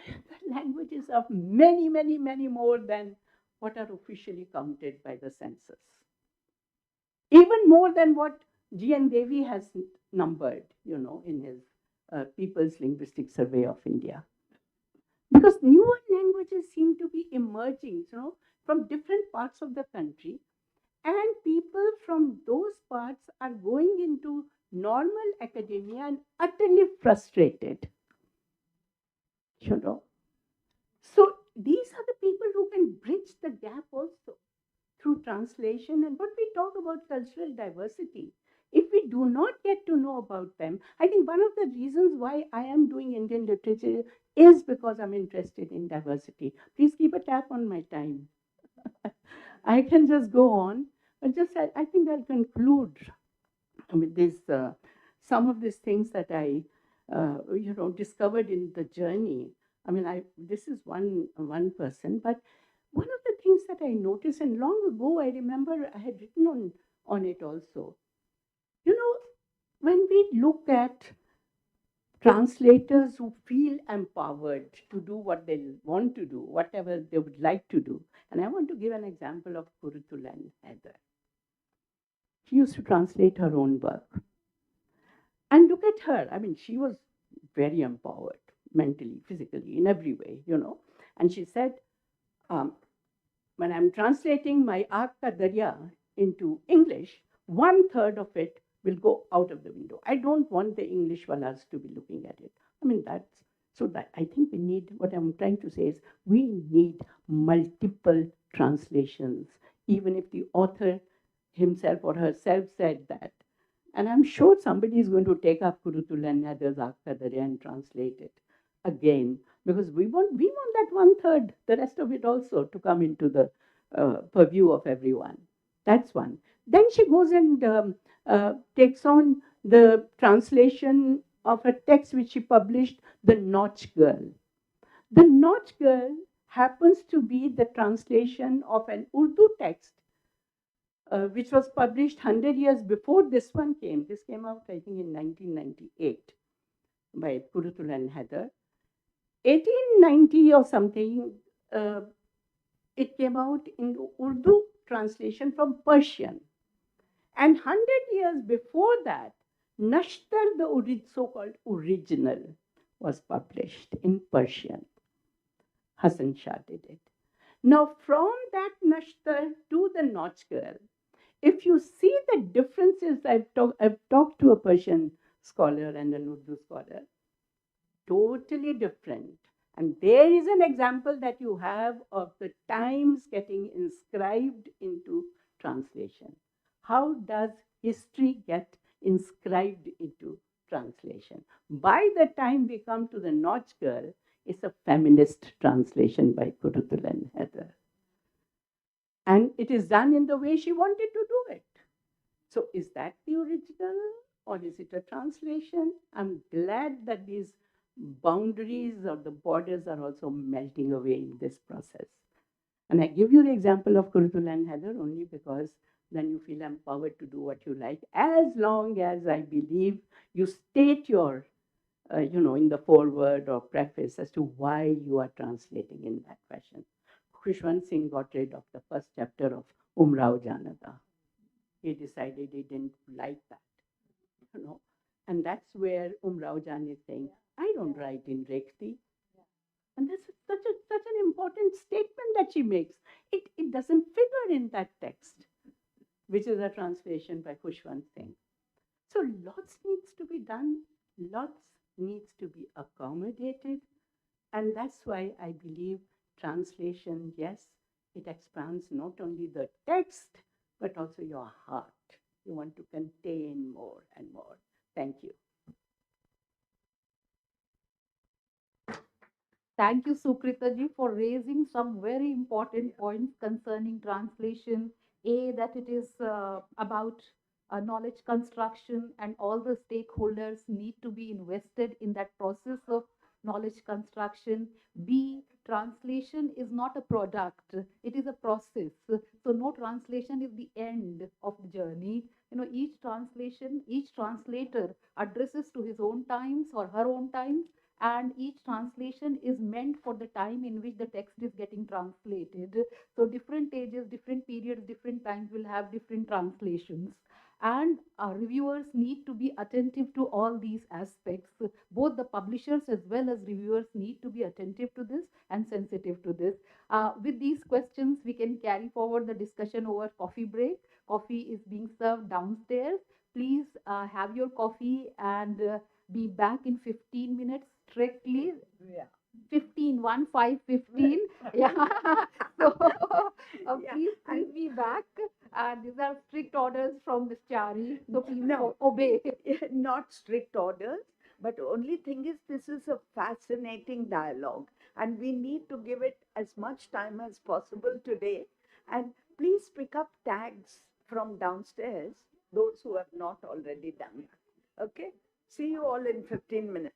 the languages of many, many, many more than what are officially counted by the census. Even more than what G.N. Devi has numbered, in his People's Linguistic Survey of India. Because newer languages seem to be emerging, from different parts of the country, and people from those parts are going into normal academia and utterly frustrated. So these are the people who can bridge the gap also through translation. And what we talk about cultural diversity, if we do not get to know about them, I think one of the reasons why I am doing Indian literature is because I'm interested in diversity. Please keep a tap on my time. I can just go on, but I think I'll conclude with this, some of these things that I, discovered in the journey. I mean, this is one person, but one of the things that I noticed, and long ago, I remember I had written on it also. When we look at translators who feel empowered to do what they want to do, whatever they would like to do, and I want to give an example of Kurutulan Heather. She used to translate her own work. And look at her. I mean, she was very empowered mentally, physically, in every way, And she said, when I'm translating my Aaka Darya into English, 1/3 of it will go out of the window. I don't want the English walas to be looking at it. I mean, that I think we need, what I'm trying to say is, we need multiple translations, even if the author himself or herself said that. And I'm sure somebody is going to take up Kurutulan Heather's Aaka Darya and translate it again, because we want that 1/3, the rest of it also, to come into the purview of everyone. That's one. Then she goes and takes on the translation of a text which she published, The Notch Girl. The Notch Girl happens to be the translation of an Urdu text which was published 100 years before this one came. This came out, I think, in 1998 by Kurutulan Heather. 1890 or something, it came out in Urdu translation from Persian. And 100 years before that, Nashtar, the so-called original, was published in Persian. Hassan Shah did it. Now, from that Nashtar to the Notch Girl, if you see the differences, I've talked to a Persian scholar and an Urdu scholar, totally different. And there is an example that you have of the times getting inscribed into translation. How does history get inscribed into translation? By the time we come to the Notch Girl, it's a feminist translation by Kurutul and Heather. And it is done in the way she wanted to do it. So is that the original or is it a translation? I'm glad that these boundaries or the borders are also melting away in this process. And I give you the example of Kurutul and Heather only because then you feel empowered to do what you like, as long as I believe you state your, in the foreword or preface as to why you are translating in that fashion. Khushwant Singh got rid of the first chapter of Umrao Janata. He decided he didn't like that, And that's where Umrao Jan is saying, I don't write in Rekhti. And this is such an important statement that she makes. It doesn't figure in that text, which is a translation by Khushwant Singh. So lots needs to be done, lots needs to be accommodated. And that's why I believe translation, yes, it expands not only the text, but also your heart. You want to contain more and more. Thank you. Thank you, Sukrita ji, for raising some very important points concerning translation. That it is about knowledge construction, and all the stakeholders need to be invested in that process of knowledge construction. B, translation is not a product, it is a process. So, no translation is the end of the journey. Each translation, each translator addresses to his own times or her own times, and each translation is meant for the time in which the text is getting translated. So different ages, different periods, different times will have different translations, and reviewers need to be attentive to all these aspects. Both the publishers as well as reviewers need to be attentive to this and sensitive to this. With these questions, we can carry forward the discussion over coffee break. Coffee is being served downstairs. Please have your coffee and be back in 15 minutes strictly. Yeah. 15, 1, 5, 15. Yeah. So please be back. These are strict orders from Ms. Chari. So please obey. Not strict orders, but only thing is this is a fascinating dialogue and we need to give it as much time as possible today. And please pick up tags from downstairs, those who have not already done that. Okay? See you all in 15 minutes.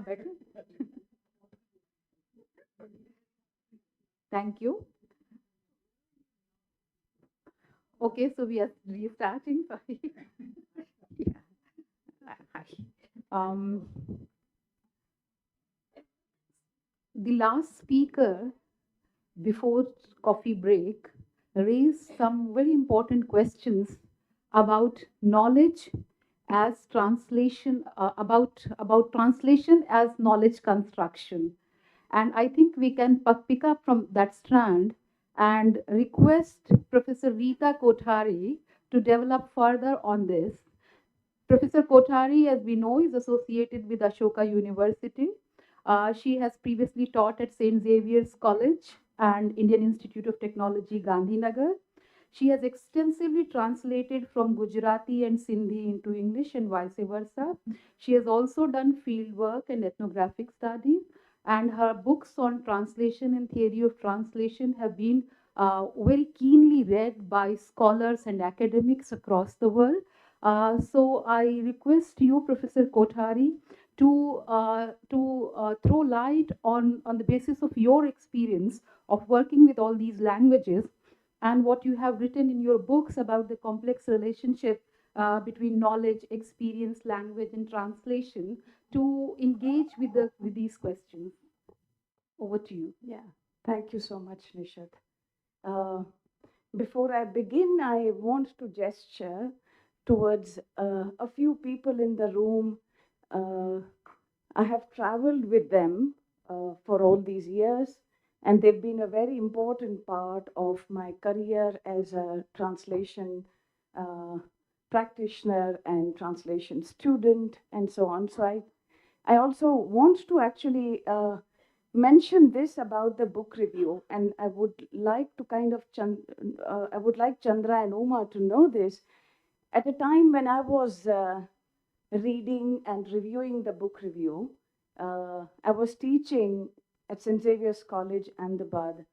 Better. Thank you. Okay, so we are restarting. Sorry. Yeah. Hi. Um, the last speaker before coffee break raised some very important questions about knowledge as translation, about translation as knowledge construction. And I think we can pick up from that strand and request Professor Rita Kothari to develop further on this. Professor Kothari, as we know, is associated with Ashoka University. She has previously taught at St. Xavier's College and Indian Institute of Technology, Gandhinagar. She has extensively translated from Gujarati and Sindhi into English and vice versa. She has also done field work and ethnographic studies, and her books on translation and theory of translation have been very keenly read by scholars and academics across the world. So I request you, Professor Kothari, to throw light on the basis of your experience of working with all these languages and what you have written in your books about the complex relationship between knowledge, experience, language, and translation to engage with these questions. Over to you. Yeah, thank you so much, Nishat. Uh, Before I begin, I want to gesture towards a few people in the room. Uh, I have traveled with them for all these years, and they've been a very important part of my career as a translation uh, practitioner and translation student, and so on. So I also want to actually mention this about the book review, and I would like to I would like Chandra and Uma to know this. At a time when I was reading and reviewing the book review, I was teaching at St. Xavier's College, Ahmedabad,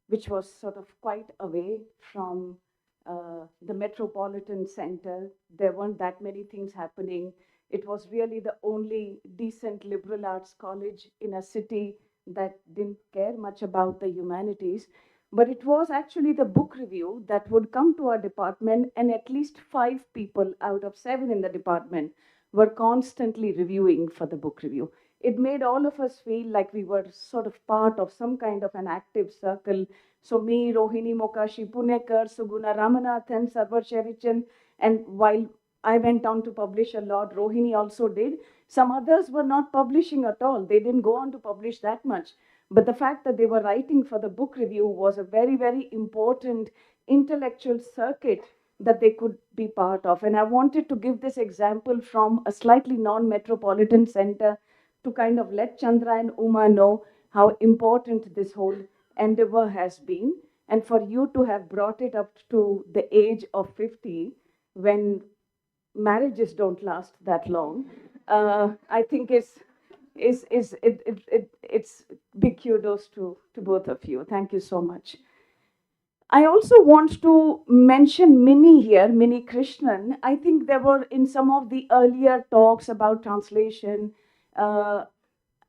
which was sort of quite away from the metropolitan center. There weren't that many things happening. It was really the only decent liberal arts college in a city that didn't care much about the humanities. But it was actually the book review that would come to our department, and at least 5 people out of 7 in the department were constantly reviewing for the book review. It made all of us feel like we were sort of part of some kind of an active circle. So me, Rohini Mokashi Punekar, Suguna Ramanathan, Sarvar Sherichan, and while I went on to publish a lot, Rohini also did. Some others were not publishing at all. They didn't go on to publish that much. But the fact that they were writing for the book review was a very, very important intellectual circuit that they could be part of. And I wanted to give this example from a slightly non-metropolitan center to kind of let Chandra and Uma know how important this whole endeavor has been. And for you to have brought it up to the age of 50, when marriages don't last that long, I think it's big kudos to both of you. Thank you so much. I also want to mention Mini here, Mini Krishnan. I think there were in some of the earlier talks about translation. I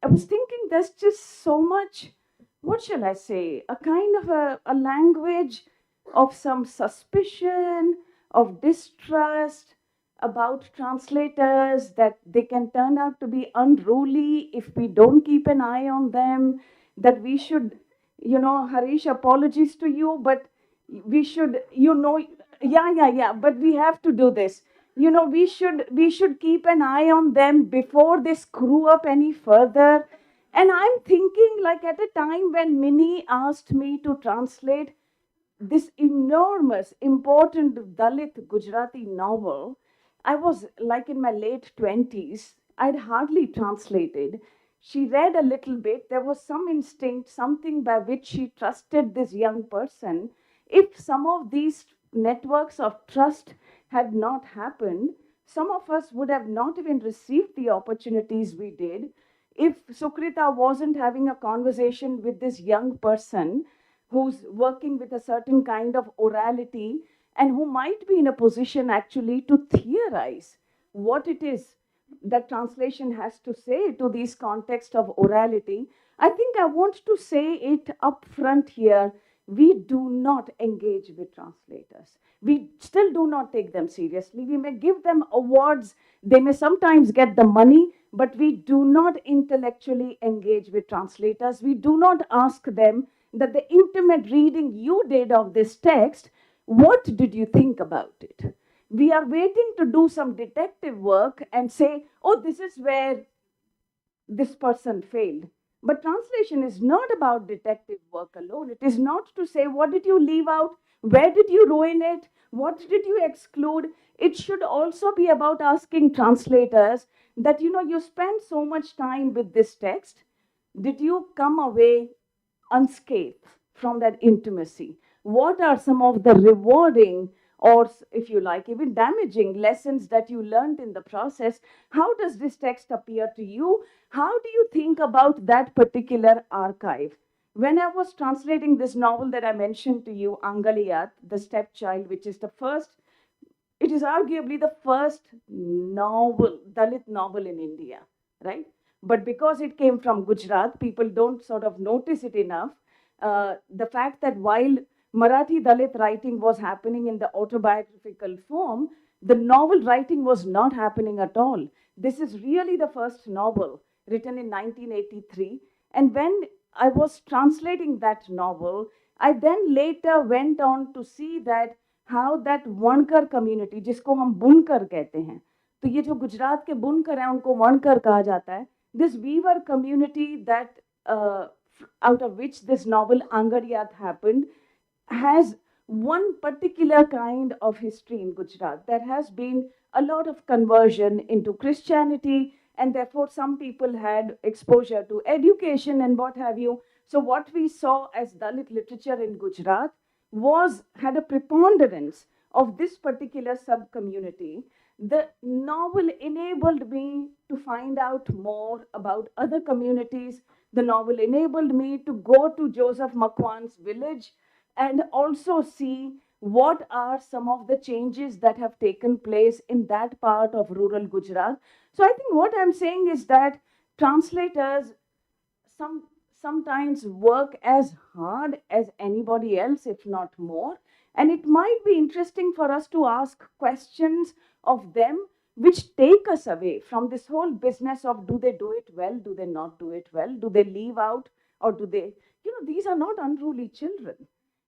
was thinking there's just so much, what shall I say, a kind of a language of some suspicion, of distrust about translators, that they can turn out to be unruly if we don't keep an eye on them, that we should, Harish, apologies to you, but we should, yeah, but we have to do this. We should keep an eye on them before they screw up any further. And I'm thinking, like, at a time when Minnie asked me to translate this enormous, important Dalit Gujarati novel, I was like in my late 20s. I'd hardly translated. She read a little bit. There was some instinct, something by which she trusted this young person. If some of these networks of trust had not happened, some of us would have not even received the opportunities we did. If Sukrita wasn't having a conversation with this young person who's working with a certain kind of orality and who might be in a position actually to theorize what it is that translation has to say to these contexts of orality, I think I want to say it up front here. We do not engage with translators. We still do not take them seriously. We may give them awards, they may sometimes get the money, but we do not intellectually engage with translators. We do not ask them that the intimate reading you did of this text, what did you think about it? We are waiting to do some detective work and say, oh, this is where this person failed. But translation is not about detective work alone. It is not to say, what did you leave out? Where did you ruin it? What did you exclude? It should also be about asking translators that, you spend so much time with this text. Did you come away unscathed from that intimacy? What are some of the rewarding or, if you like, even damaging lessons that you learned in the process? How does this text appear to you? How do you think about that particular archive? When I was translating this novel that I mentioned to you, Angaliyat, The Stepchild, which is the first, it is arguably the first novel, Dalit novel in India, right? But because it came from Gujarat, people don't sort of notice it enough. The fact that while Marathi Dalit writing was happening in the autobiographical form, the novel writing was not happening at all. This is really the first novel written in 1983. And when I was translating that novel, I then later went on to see that how that Vankar community, जिसको हम बुनकर कहते हैं, तो ये जो गुजरात के बुनकर हैं उनको वणकर कहा जाता है. This weaver community that out of which this novel Angariyat happened has one particular kind of history in Gujarat. There has been a lot of conversion into Christianity, and therefore some people had exposure to education and what have you. So what we saw as Dalit literature in Gujarat had a preponderance of this particular sub-community. The novel enabled me to find out more about other communities. The novel enabled me to go to Joseph Makwan's village and also see what are some of the changes that have taken place in that part of rural Gujarat. So I think what I'm saying is that translators sometimes work as hard as anybody else, if not more. And it might be interesting for us to ask questions of them which take us away from this whole business of do they do it well, do they not do it well, do they leave out, or do they, these are not unruly children.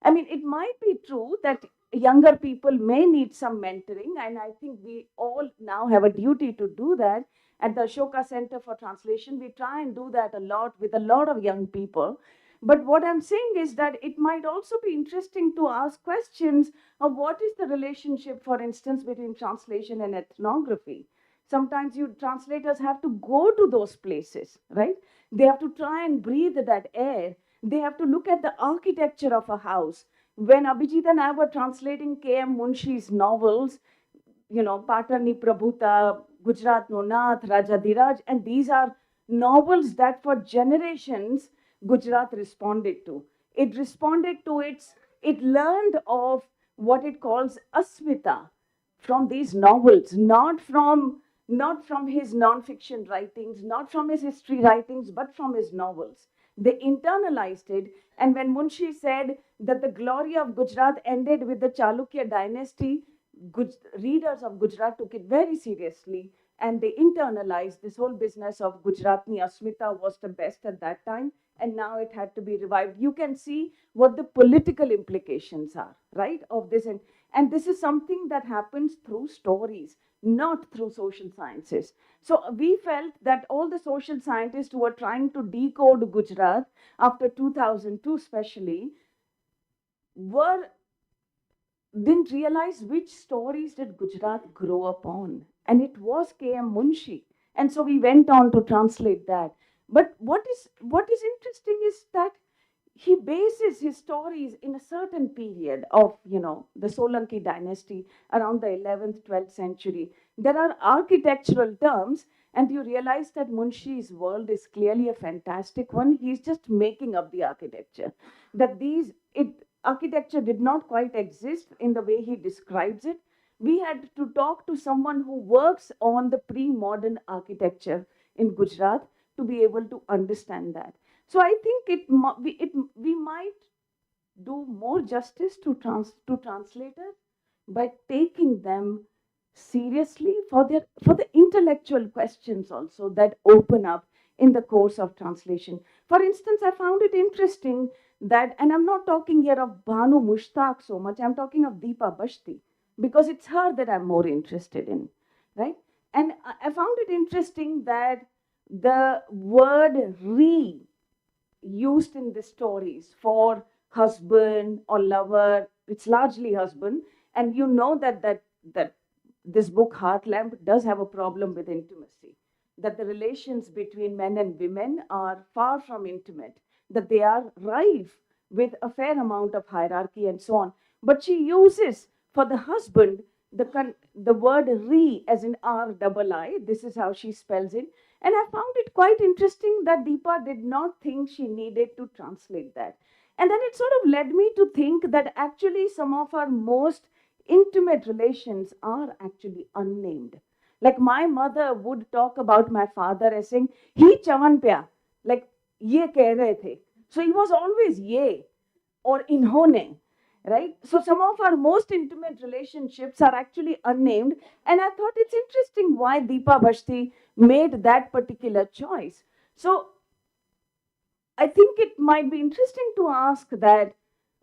I mean, it might be true that younger people may need some mentoring, and I think we all now have a duty to do that. At the Ashoka Center for Translation, we try and do that a lot with a lot of young people. But what I'm saying is that it might also be interesting to ask questions of what is the relationship, for instance, between translation and ethnography. Sometimes you translators have to go to those places, right? They have to try and breathe that air. They have to look at the architecture of a house. When Abhijit and I were translating K.M. Munshi's novels, Patani Prabhuta, Gujarat No Nath, Raja Dhiraj, and these are novels that for generations Gujarat responded to. It responded to it learned of what it calls asmita from these novels, not from his non-fiction writings, not from his history writings, but from his novels. They internalized it. And when Munshi said that the glory of Gujarat ended with the Chalukya dynasty, readers of Gujarat took it very seriously and they internalized this whole business of Gujaratni Asmita was the best at that time, and now it had to be revived. You can see what the political implications are, right, of this. And this is something that happens through stories, not through social sciences. So we felt that all the social scientists who were trying to decode Gujarat after 2002 especially didn't realize which stories did Gujarat grow up on. And it was K.M. Munshi. And so we went on to translate that. But what is interesting is that he bases his stories in a certain period of, the Solanki dynasty around the 11th, 12th century. There are architectural terms, and you realize that Munshi's world is clearly a fantastic one. He's just making up the architecture. That architecture did not quite exist in the way he describes it, We had to talk to someone who works on the pre-modern architecture in Gujarat to be able to understand that. So I think we might do more justice to translators by taking them seriously for the intellectual questions also that open up in the course of translation. For instance, I found it interesting that, and I'm not talking here of Bhanu Mushtaq so much, I'm talking of Deepa Bashti, because it's her that I'm more interested in, right? And I found it interesting that the word re used in the stories for husband or lover, it's largely husband, and you know that this book Heart Lamp does have a problem with intimacy, that the relations between men and women are far from intimate, that they are rife with a fair amount of hierarchy and so on. But she uses for the husband the word re as in R double I. This is how she spells it. And I found it quite interesting that Deepa did not think she needed to translate that. And then it sort of led me to think that actually some of our most intimate relations are actually unnamed. Like my mother would talk about my father as saying, he chavan pya, like ye keh rahe the. So he was always ye or inhone, right? So some of our most intimate relationships are actually unnamed. And I thought it's interesting why Deepa Bhashti made that particular choice. So I think it might be interesting to ask that,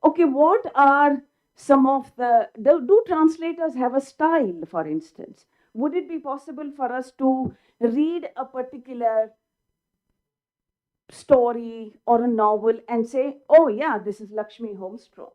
okay, what are some of do translators have a style, for instance? Would it be possible for us to read a particular story or a novel and say, oh yeah, this is Lakshmi Holmstrom,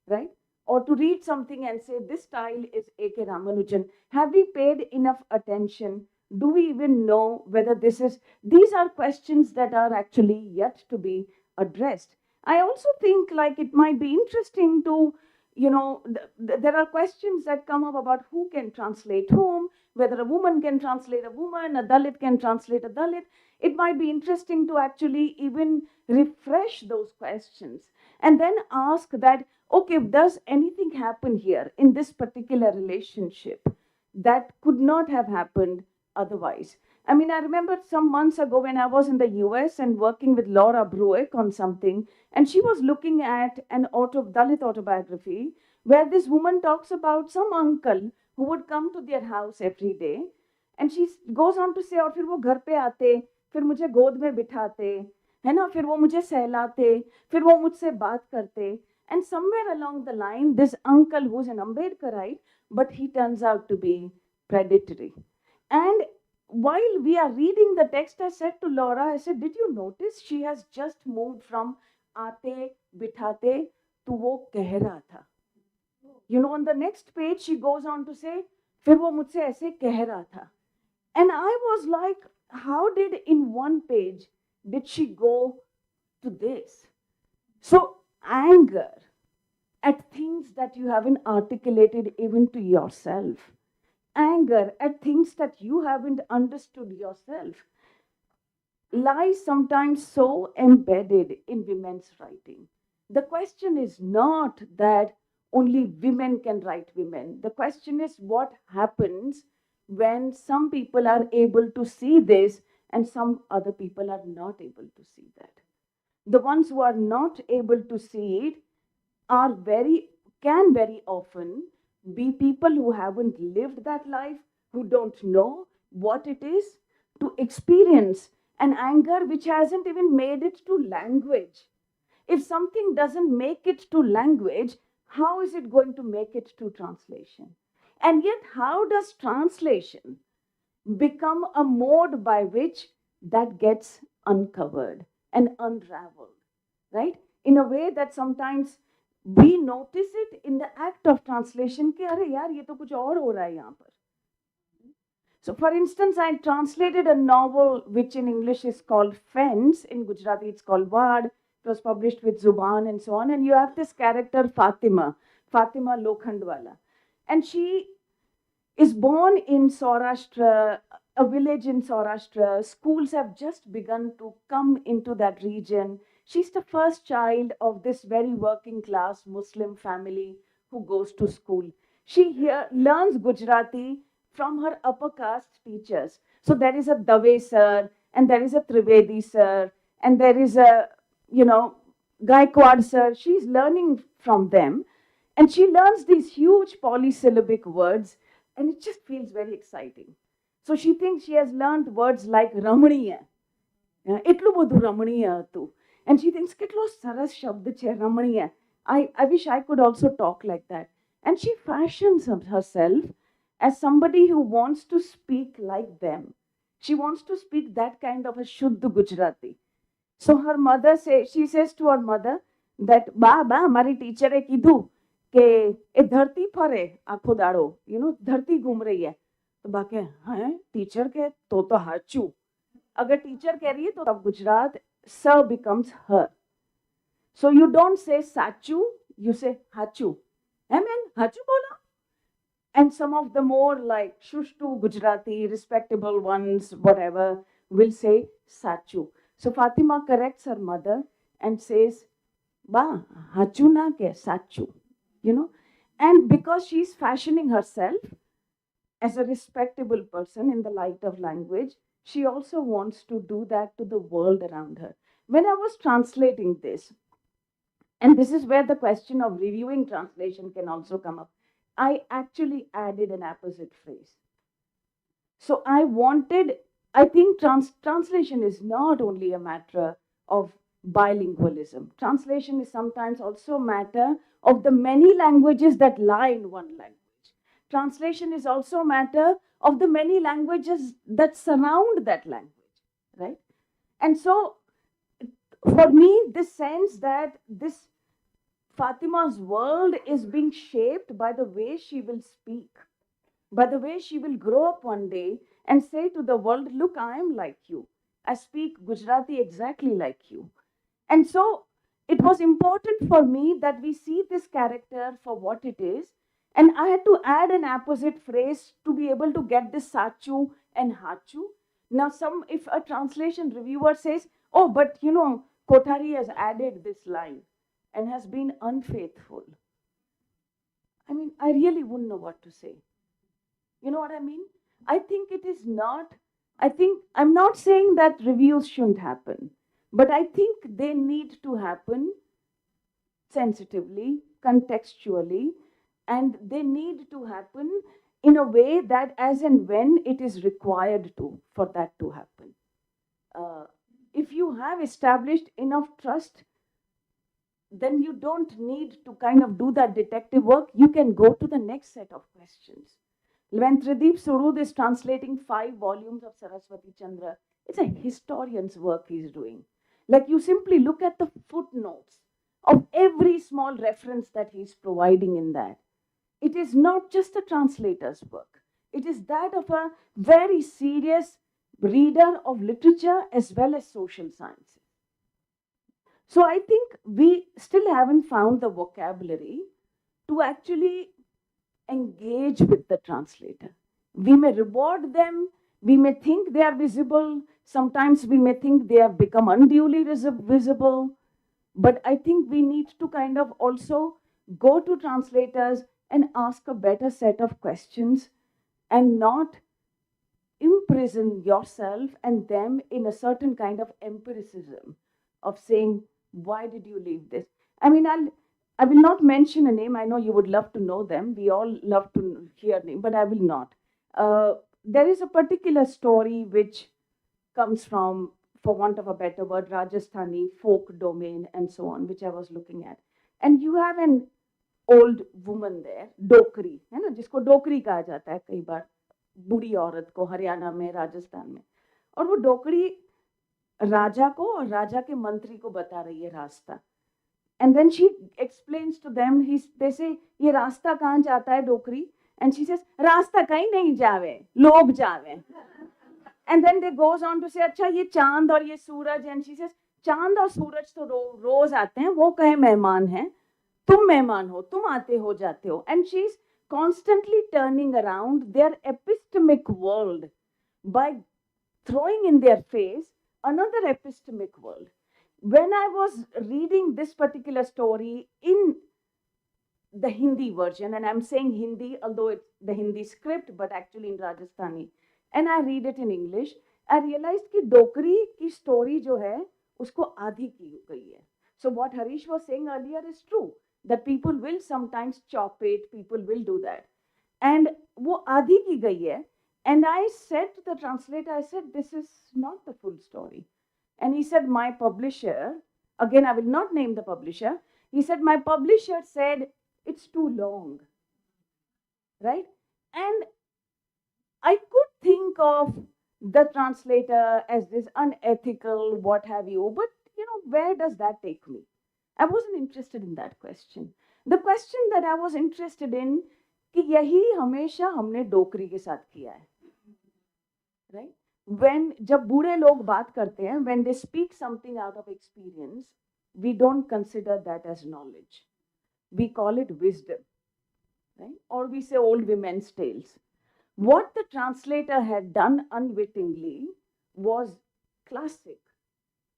right? Or to read something and say, this style is A.K. Ramanujan. Have we paid enough attention? Do we even know whether these are questions that are actually yet to be addressed. I also think like it might be interesting to, there are questions that come up about who can translate whom, whether a woman can translate a woman, a Dalit can translate a Dalit. It might be interesting to actually even refresh those questions and then ask that, okay, does anything happen here in this particular relationship that could not have happened otherwise? I mean, I remember some months ago when I was in the US and working with Laura Bruick on something, and she was looking at an Dalit autobiography where this woman talks about some uncle who would come to their house every day. And she goes on to say, और फिर वो घर पे आते, फिर मुझे गोद में बिठाते, है ना, फिर वो मुझे सहलाते, फिर वो मुझसे बात करते. And somewhere along the line, this uncle who's an Ambedkarite, but he turns out to be predatory. And while we are reading the text, I said to Laura, I said, did you notice she has just moved from aate, bithate to wo keh raha tha? You know, on the next page, she goes on to say, fir wo mujhse aise keh raha tha. And I was like, how did in one page did she go to this? So anger at things that you haven't articulated even to yourself, anger at things that you haven't understood yourself, lies sometimes so embedded in women's writing. The question is not that only women can write women. The question is what happens when some people are able to see this and some other people are not able to see that. The ones who are not able to see it can very often be people who haven't lived that life, who don't know what it is to experience an anger which hasn't even made it to language. If something doesn't make it to language, how is it going to make it to translation? And yet, how does translation become a mode by which that gets uncovered and unraveled, right? In a way that sometimes we notice it in the act of translation कि अरे यार ये तो कुछ और हो रहा है यहाँ पर. So for instance, I translated a novel which in English is called Fence. In Gujarati, it's called Wad. It was published with Zuban and so on. And you have this character Fatima Lokhandwala. And she is born in Saurashtra, a village in Saurashtra. Schools have just begun to come into that region. She's the first child of this very working class Muslim family who goes to school. She learns Gujarati from her upper caste teachers. So there is a Dave sir, and there is a Trivedi sir, and there is a, Gaikwad sir. She's learning from them. And she learns these huge polysyllabic words, and it just feels very exciting. So she thinks she has learned words like Ramaniya. એટલું બધું રમણીય હતું. And she thinks, કેટલો સરસ શબ્દ છે રમણીય. I wish I could also talk like that. And she fashions herself as somebody who wants to speak like them. She wants to speak that kind of a Shuddha Gujarati. So her mother she says to her mother that, બા મારી ટીચરે કીધું કે એ ધરતી ફરે આખો દાડો, ધરતી ઘૂમ રહી है. તો બા કે હા ટીચર કે તો હાચું. अगर टीचर कह रही है तो अब गुजरात स becomes her. So you don't say sachu, you say hachu. Amen, hachu bola. And some of the more like shushtu Gujarati, respectable ones, whatever, will say sachu. So Fatima corrects her mother and says, ba, hachu na ke sachu. And because she's fashioning herself as a respectable person in the light of language, she also wants to do that to the world around her. When I was translating this, and this is where the question of reviewing translation can also come up, I actually added an apposite phrase. So I think translation is not only a matter of bilingualism. Translation is sometimes also a matter of the many languages that lie in one language. Translation is also a matter of the many languages that surround that language, right? And so, for me, this sense that this Fatima's world is being shaped by the way she will speak, by the way she will grow up one day and say to the world, look, I am like you. I speak Gujarati exactly like you. And so, it was important for me that we see this character for what it is. And I had to add an apposite phrase to be able to get this sachu and hachu. Now, if a translation reviewer says, oh, but Kothari has added this line and has been unfaithful, I mean, I really wouldn't know what to say. You know what I mean? I think it is not, I'm not saying that reviews shouldn't happen, but I think they need to happen sensitively, contextually, and they need to happen in a way that as and when it is required for that to happen. If you have established enough trust, then you don't need to kind of do that detective work. You can go to the next set of questions. When Trideep Surud is translating 5 volumes of Saraswati Chandra, it's a historian's work he's doing. Like, you simply look at the footnotes of every small reference that he's providing in that. It is not just a translator's work. It is that of a very serious reader of literature as well as social sciences. So I think we still haven't found the vocabulary to actually engage with the translator. We may reward them. We may think they are visible. Sometimes we may think they have become unduly visible. But I think we need to kind of also go to translators and ask a better set of questions and not imprison yourself and them in a certain kind of empiricism of saying, why did you leave this? I mean, I will not mention a name. I know you would love to know them. We all love to hear name, but I will not. There is a particular story which comes from, for want of a better word, Rajasthani folk domain and so on, which I was looking at. And you have an old woman there, डोकरी, है ना, जिसको डोकरी कहा जाता है कई बार, बूढ़ी औरत को हरियाणा में, राजस्थान में. और वो डोकरी राजा को और राजा के मंत्री को बता रही है रास्ता. And then she explains to them, they say, ये रास्ता कहाँ जाता है डोकरी? And she says, रास्ता कहीं नहीं जावे, लोग जावे. And then they goes on to say, अच्छा ये चांद और ये सूरज. And she says, चांद और सूरज तो रोज आते हैं, वो कहे मेहमान हैं, तुम मेहमान हो, तुम आते हो जाते हो. And she's constantly turning around their epistemic world by throwing in their face another epistemic world. When I was reading this particular story in the Hindi version, and I'm saying Hindi, although it's the Hindi script, but actually in Rajasthani. And I read it in English. I realized कि डोकरी की story जो है उसको आधी की गई है. So what Harish was saying earlier is true, that people will sometimes chop it, people will do that. And वो आधी की गई है. And I said to the translator, I said, this is not the full story. And he said, my publisher, again, I will not name the publisher. He said, my publisher said, it's too long, right? And I could think of the translator as this unethical, what have you, but where does that take me? I wasn't interested in that question. The question that I was interested in, कि यही हमेशा हमने डोकरी के साथ किया है, right? When जब बूढ़े लोग बात करते हैं, when they speak something out of experience, we don't consider that as knowledge. We call it wisdom, right? Or we say old women's tales. What the translator had done unwittingly was classic.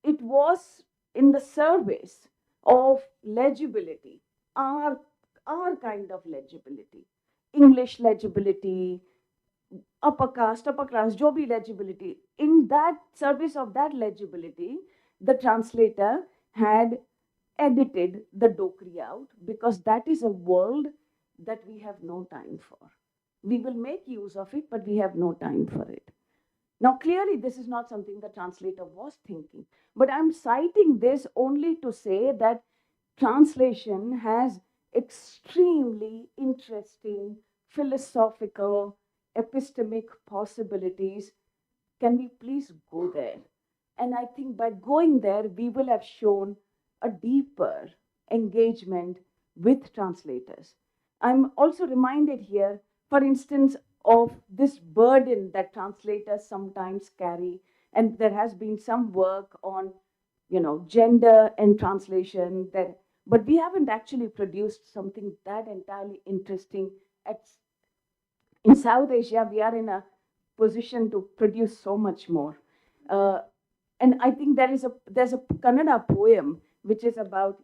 It was in the service of legibility, our kind of legibility, English legibility, upper class, jo bhi legibility. In that service of that legibility, the translator had edited the Dokri out, because that is a world that we have no time for. We will make use of it, but we have no time for it. Now, clearly, this is not something the translator was thinking, but I'm citing this only to say that translation has extremely interesting philosophical, epistemic possibilities. Can we please go there? And I think by going there, we will have shown a deeper engagement with translators. I'm also reminded here, for instance, of this burden that translators sometimes carry. And there has been some work on, gender and translation, but we haven't actually produced something that entirely interesting. In South Asia, we are in a position to produce so much more. And I think there's a Kannada poem which is about,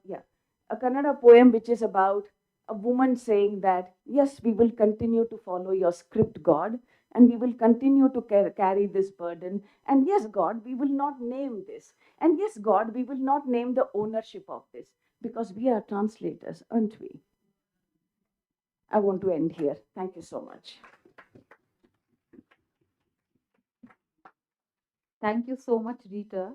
a Kannada poem which is about a woman saying that, yes, we will continue to follow your script, God, and we will continue to carry this burden. And yes, God, we will not name this. And yes, God, we will not name the ownership of this, because we are translators, aren't we? I want to end here. Thank you so much. Thank you so much, Rita.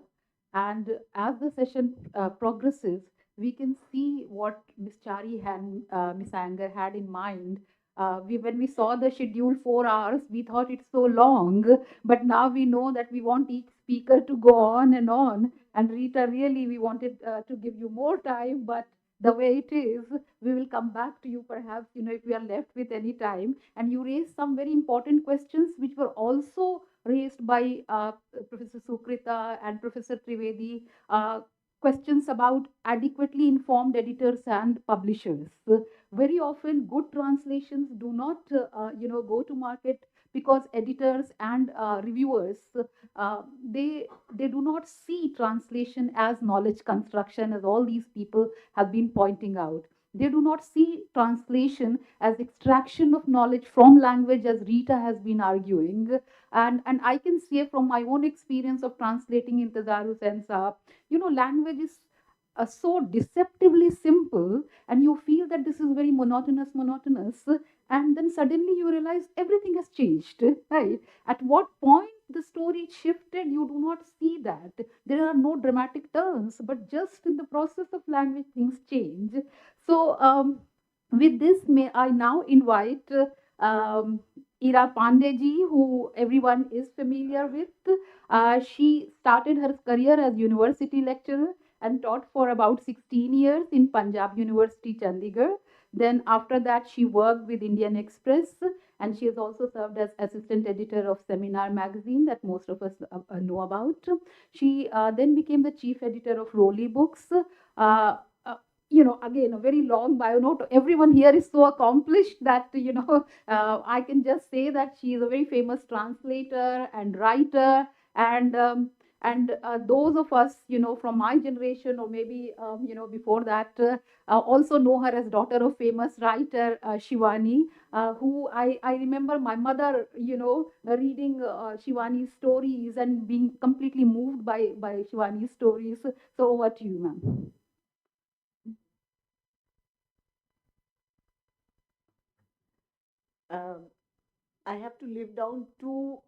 And as the session progresses, we can see what Ms. Chari and Ms. Anger had in mind. When we saw the schedule 4 hours, we thought it's so long, but now we know that we want each speaker to go on and on. And Rita, really, we wanted to give you more time, but the way it is, we will come back to you perhaps, if we are left with any time. And you raised some very important questions, which were also raised by Professor Sukrita and Professor Trivedi, questions about adequately informed editors and publishers. Very often, good translations do not, go to market because editors and reviewers, they do not see translation as knowledge construction, as all these people have been pointing out. They do not see translation as extraction of knowledge from language, as Rita has been arguing. And I can say from my own experience of translating Intazaru Sensa, language is so deceptively simple, and you feel that this is very monotonous, and then suddenly you realize everything has changed, right? At what point the story shifted, you do not see that. There are no dramatic turns, but just in the process of language, things change. So, with this, may I now invite Ira Pandeji, who everyone is familiar with. She started her career as university lecturer and taught for about 16 years in Punjab University, Chandigarh. Then after that, she worked with Indian Express, and she has also served as assistant editor of Seminar magazine that most of us know about. She then became the chief editor of Rowley Books. Again, a very long bio note. Everyone here is so accomplished that, I can just say that she is a very famous translator and writer. And And those of us, from my generation or maybe, before that, also know her as daughter of famous writer Shivani, who I remember my mother, reading Shivani's stories and being completely moved by Shivani's stories. So over to you, ma'am. Um, I have to live down two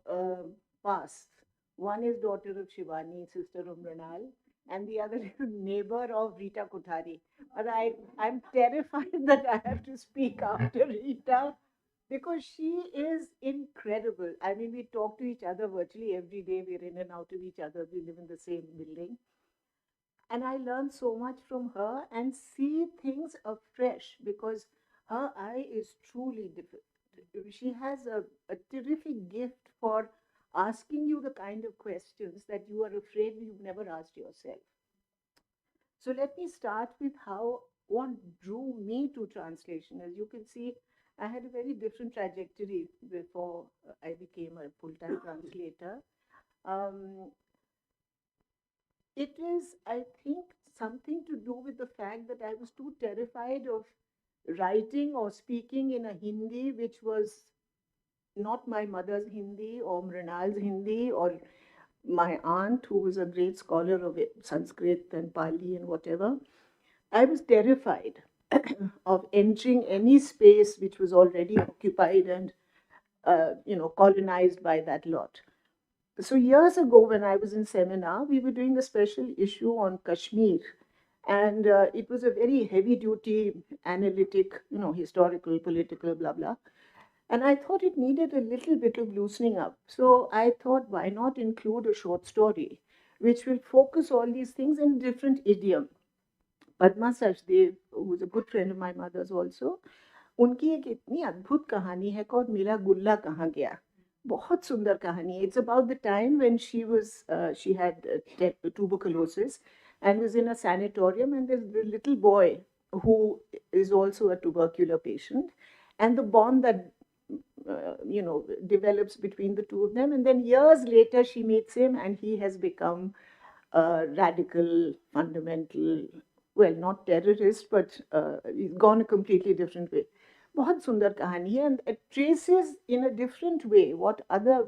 pasts. One is daughter of Shivani, sister of Mrinal, and the other is neighbor of Rita Kothari. But I'm terrified that I have to speak after Rita because she is incredible. I mean, we talk to each other virtually every day. We're in and out of each other. We live in the same building. And I learn so much from her and see things afresh because her eye is truly different. She has a terrific gift for asking you the kind of questions that you are afraid you've never asked yourself. So let me start with how what drew me to translation. As you can see, I had a very different trajectory before I became a full-time translator. Um, It is, I think, something to do with the fact that I was too terrified of writing or speaking in a Hindi which was not my mother's Hindi or Mrinal's Hindi or my aunt, who was a great scholar of Sanskrit and Pali and whatever. I was terrified of entering any space which was already occupied and colonized by that lot. So years ago, when I was in seminar, we were doing a special issue on Kashmir, and it was a very heavy-duty, analytic, historical, political, blah blah. And I thought it needed a little bit of loosening up. So I thought, why not include a short story, which will focus all these things in different idiom. Padma Sachdev, who was a good friend of my mother's also, उनकी एक इतनी अद्भुत कहानी है कौन मेरा गुल्ला कहाँ गया बहुत सुंदर कहानी है. It's about the time when she had tuberculosis and was in a sanatorium, and there's the little boy who is also a tubercular patient, and the bond that develops between the two of them, and then years later she meets him and he has become a radical, fundamental, well, not terrorist, but he's gone a completely different way. बहुत सुंदर कहानी है, and it traces in a different way what other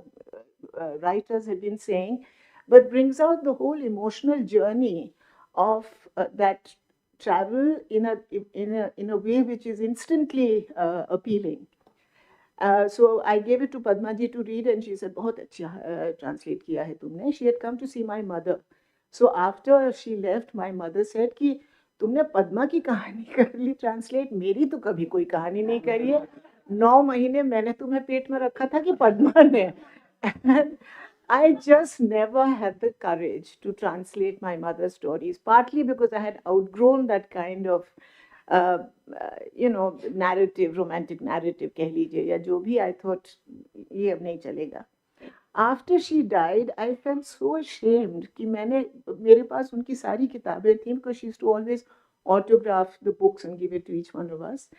writers have been saying, but brings out the whole emotional journey of that travel in a way which is instantly appealing. So I gave it to Padma ji to read, and she said, "बहुत अच्छा translate किया है तुमने." She had come to see my mother. So after she left, my mother said कि तुमने पद्मा की कहानी कर ली ट्रांसलेट, मेरी तो कभी कोई कहानी नहीं करी है. 9 महीने मैंने तुम्हें पेट में रखा था कि पद्मा ने. And I just never had the courage to translate my mother's stories, partly because I had outgrown that kind of narrative, romantic narrative कह लीजिए या जो भी. I thought ये अब नहीं चलेगा. After she died, I felt so ashamed कि मेरे पास उनकी सारी किताबें थी, because she used to always autograph the books and give it to each one of us.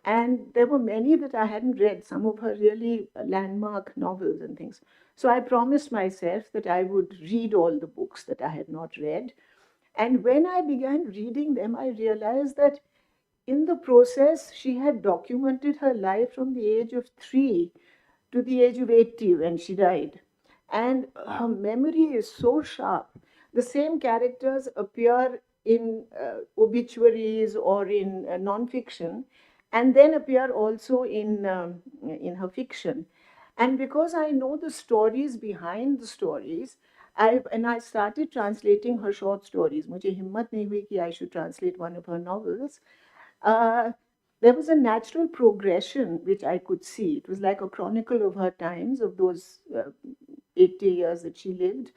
And there were many that I hadn't read, some of her really landmark novels and things. So I promised myself that I would read all the books that I had not read. And when I began reading them, I realized that in the process, she had documented her life from the age of 3 to the age of 80 when she died. And her memory is so sharp. The same characters appear in obituaries or in non-fiction, and then appear also in her fiction. And because I know the stories behind the stories, I started translating her short stories. मुझे हिम्मत नहीं हुई कि I should translate one of her novels. There was a natural progression which I could see. It was like a chronicle of her times, of those 80 years that she lived.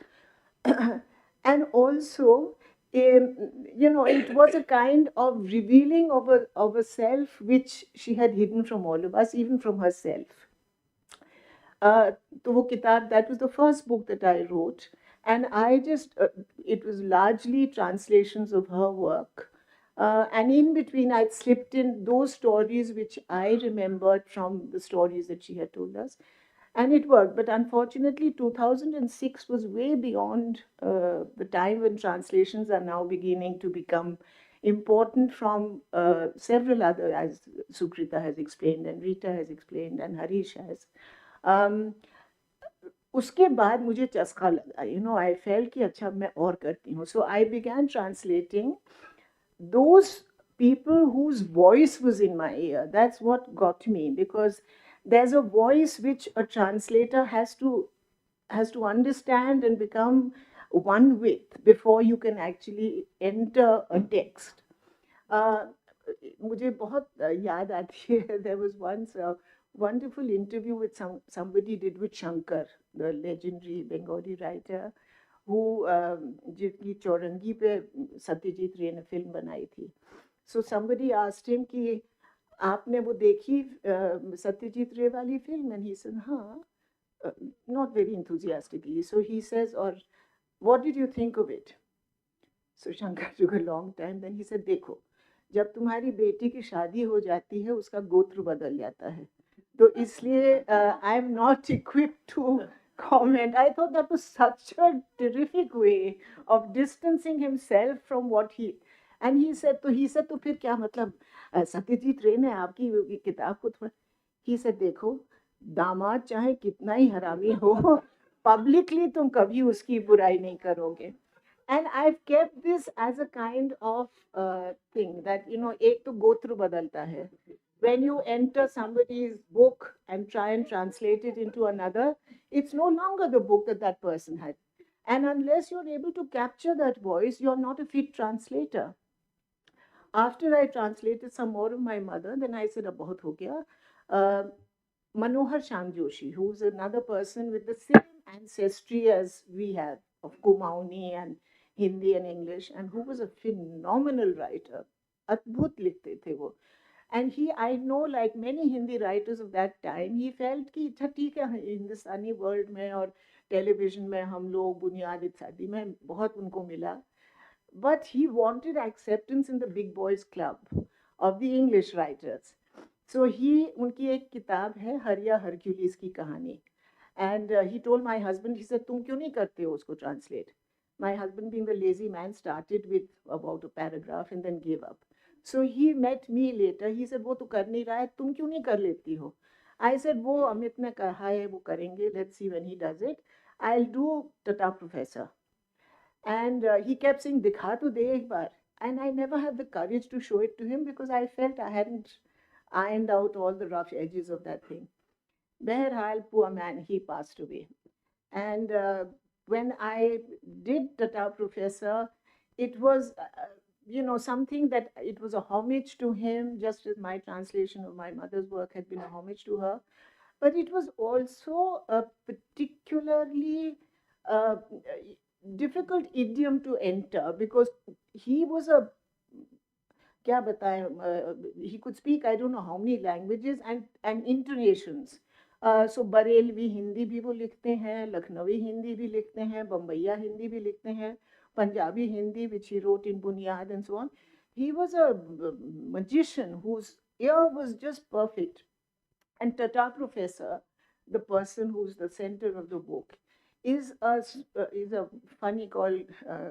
And also, it was a kind of revealing of a self which she had hidden from all of us, even from herself. तो वो किताब, that was the first book that I wrote, and I just, it was largely translations of her work. And in between, I'd slipped in those stories which I remembered from the stories that she had told us. And it worked, but unfortunately 2006 was way beyond the time when translations are now beginning to become important from several other, as Sukrita has explained and Rita has explained and Harish has. उसके बाद मुझे चस्का लगा, I felt कि अच्छा मैं और करती हूँ. So I began translating those people whose voice was in my ear. That's what got me, because there's a voice which a translator has to understand and become one with before you can actually enter a text. मुझे बहुत याद आती है, there was once a wonderful interview with somebody did with Shankar, the legendary Bengali writer, who जिनकी चौरंगी पे सत्यजीत रे ने film बनाई थी. So somebody asked him कि आपने वो देखी सत्यजीत रे वाली film, and he said हाँ, not very enthusiastically. So he says, or what did you think of it? So Shankar took a long time. Then he said, देखो, जब तुम्हारी बेटी की शादी हो जाती है उसका गोत्र बदल जाता है, तो इसलिए I am not equipped to comment. I thought that was such a terrific way of distancing himself from what he. And he said तो फिर क्या मतलब सत्यजीत रे ने आपकी किताब को थोड़ा. He said देखो, दामाद चाहे कितना ही हरामी हो, publicly तुम कभी उसकी बुराई नहीं करोगे. And I've kept this as a kind of thing that, एक तो गोत्र बदलता है. When you enter somebody's book and try and translate it into another, it's no longer the book that person had. And unless you're able to capture that voice, you're not a fit translator. After I translated some more of my mother, then I said, अब बहुत हो गया. Manohar Shyam Joshi, who's another person with the same ancestry as we have of Kumauni and Hindi and English, and who was a phenomenal writer. अद्भुत लिखते थे वो. And I know, like many Hindi writers of that time, he felt कि अच्छा ठीक है, हिंदुस्तानी world में और टेलीविजन में हम लोग बुनियाद इत्यादि में बहुत उनको मिला. But he wanted acceptance in the big boys club of the English writers. So उनकी एक किताब है हरिया हरक्यूलिस की कहानी. And he told my husband, he said, तुम क्यों नहीं करते हो उसको translate? My husband, being the lazy man, started with about a paragraph and then gave up. So he met me later. He said, वो तो कर नहीं रहा है, तुम क्यों नहीं कर लेती हो? I said, वो अमित ने कहा है वो करेंगे. Let's see when he does it. I'll do Tata Professor. And he kept saying, दिखा तो दे एक बार. And I never had the courage to show it to him because I felt I hadn't ironed out all the rough edges of that thing. Beharhal, poor man, he passed away. And when I did Tata Professor, it was, something that it was a homage to him, just as my translation of my mother's work had been a homage to her. But it was also a particularly difficult idiom to enter because he was a, क्या बताएं, he could speak I don't know how many languages and intonations. So Barelvi Hindi भी वो लिखते हैं, लखनवी हिंदी भी लिखते हैं, बम्बैया हिंदी भी लिखते हैं, Punjabi Hindi which he wrote in Bunyad and so on. He was a magician whose ear was just perfect. And Tata Professor, the person who's the center of the book, is a funny called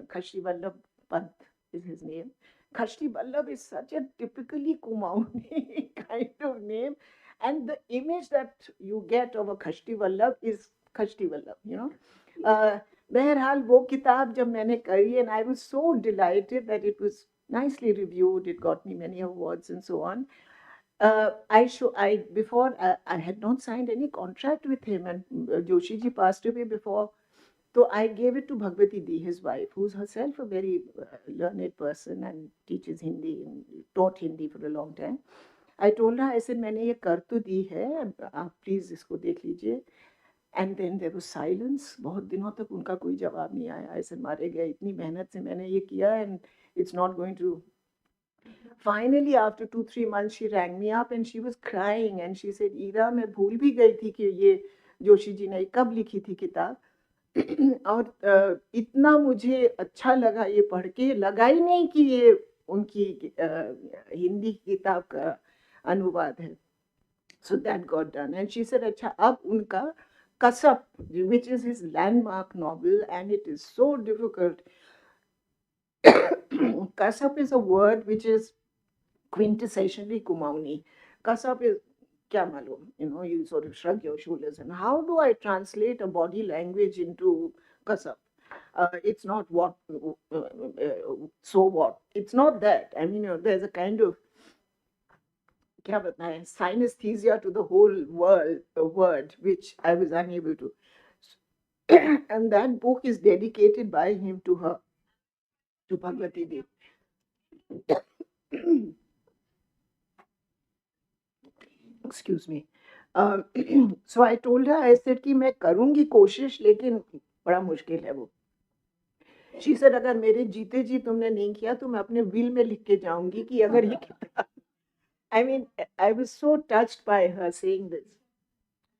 Kashti Vallabh Pant is his name. Kashti Vallabh is such a typically Kumauni kind of name. And the image that you get of a Kashti Vallabh is Kashti Vallabh, Beharhal, wo kitab jab maine kari, and I was so delighted that it was nicely reviewed. It got me many awards and so on. Before I had not signed any contract with him, and Joshi ji passed away before. So I gave it to Bhagwati Di, his wife, who's herself a very learned person and teaches Hindi and taught Hindi for a long time. I told her, I said, मैंने ये कर तो दी है, आप please इसको देख लीजिए. And then there was silence. बहुत दिनों तक उनका कोई जवाब नहीं आया. I said, मारे गए, इतनी मेहनत से मैंने ये किया and it's not going to. Finally, after 2-3 months, she rang me up and she was crying and she said, Ira मैं भूल भी गई थी कि ये जोशी जी ने कब लिखी थी किताब. और इतना मुझे अच्छा लगा ये पढ़ के, लगा ही नहीं कि ये उनकी हिंदी किताब का अनुवाद है. So that got done. And she said, अच्छा अब उनका Kasap, which is his landmark novel, and it is so difficult. Kasap is a word which is quintessentially Kumauni. Kasap is kya malum, you sort of shrug your shoulders. And how do I translate a body language into Kasap? It's not what, so what? It's not that. I mean, there's a kind of kya bataya, synesthesia to the whole world, word, which I was unable to. And that book is dedicated by him to her, to Bhagwati Devi. Excuse me. So I told her, I said कि मैं करूँगी कोशिश लेकिन बड़ा मुश्किल है वो. She said अगर मेरे जीते जी तुमने नहीं किया तो मैं अपने विल में लिख के जाऊँगी कि अगर ये किताब. I mean, I was so touched by her saying this.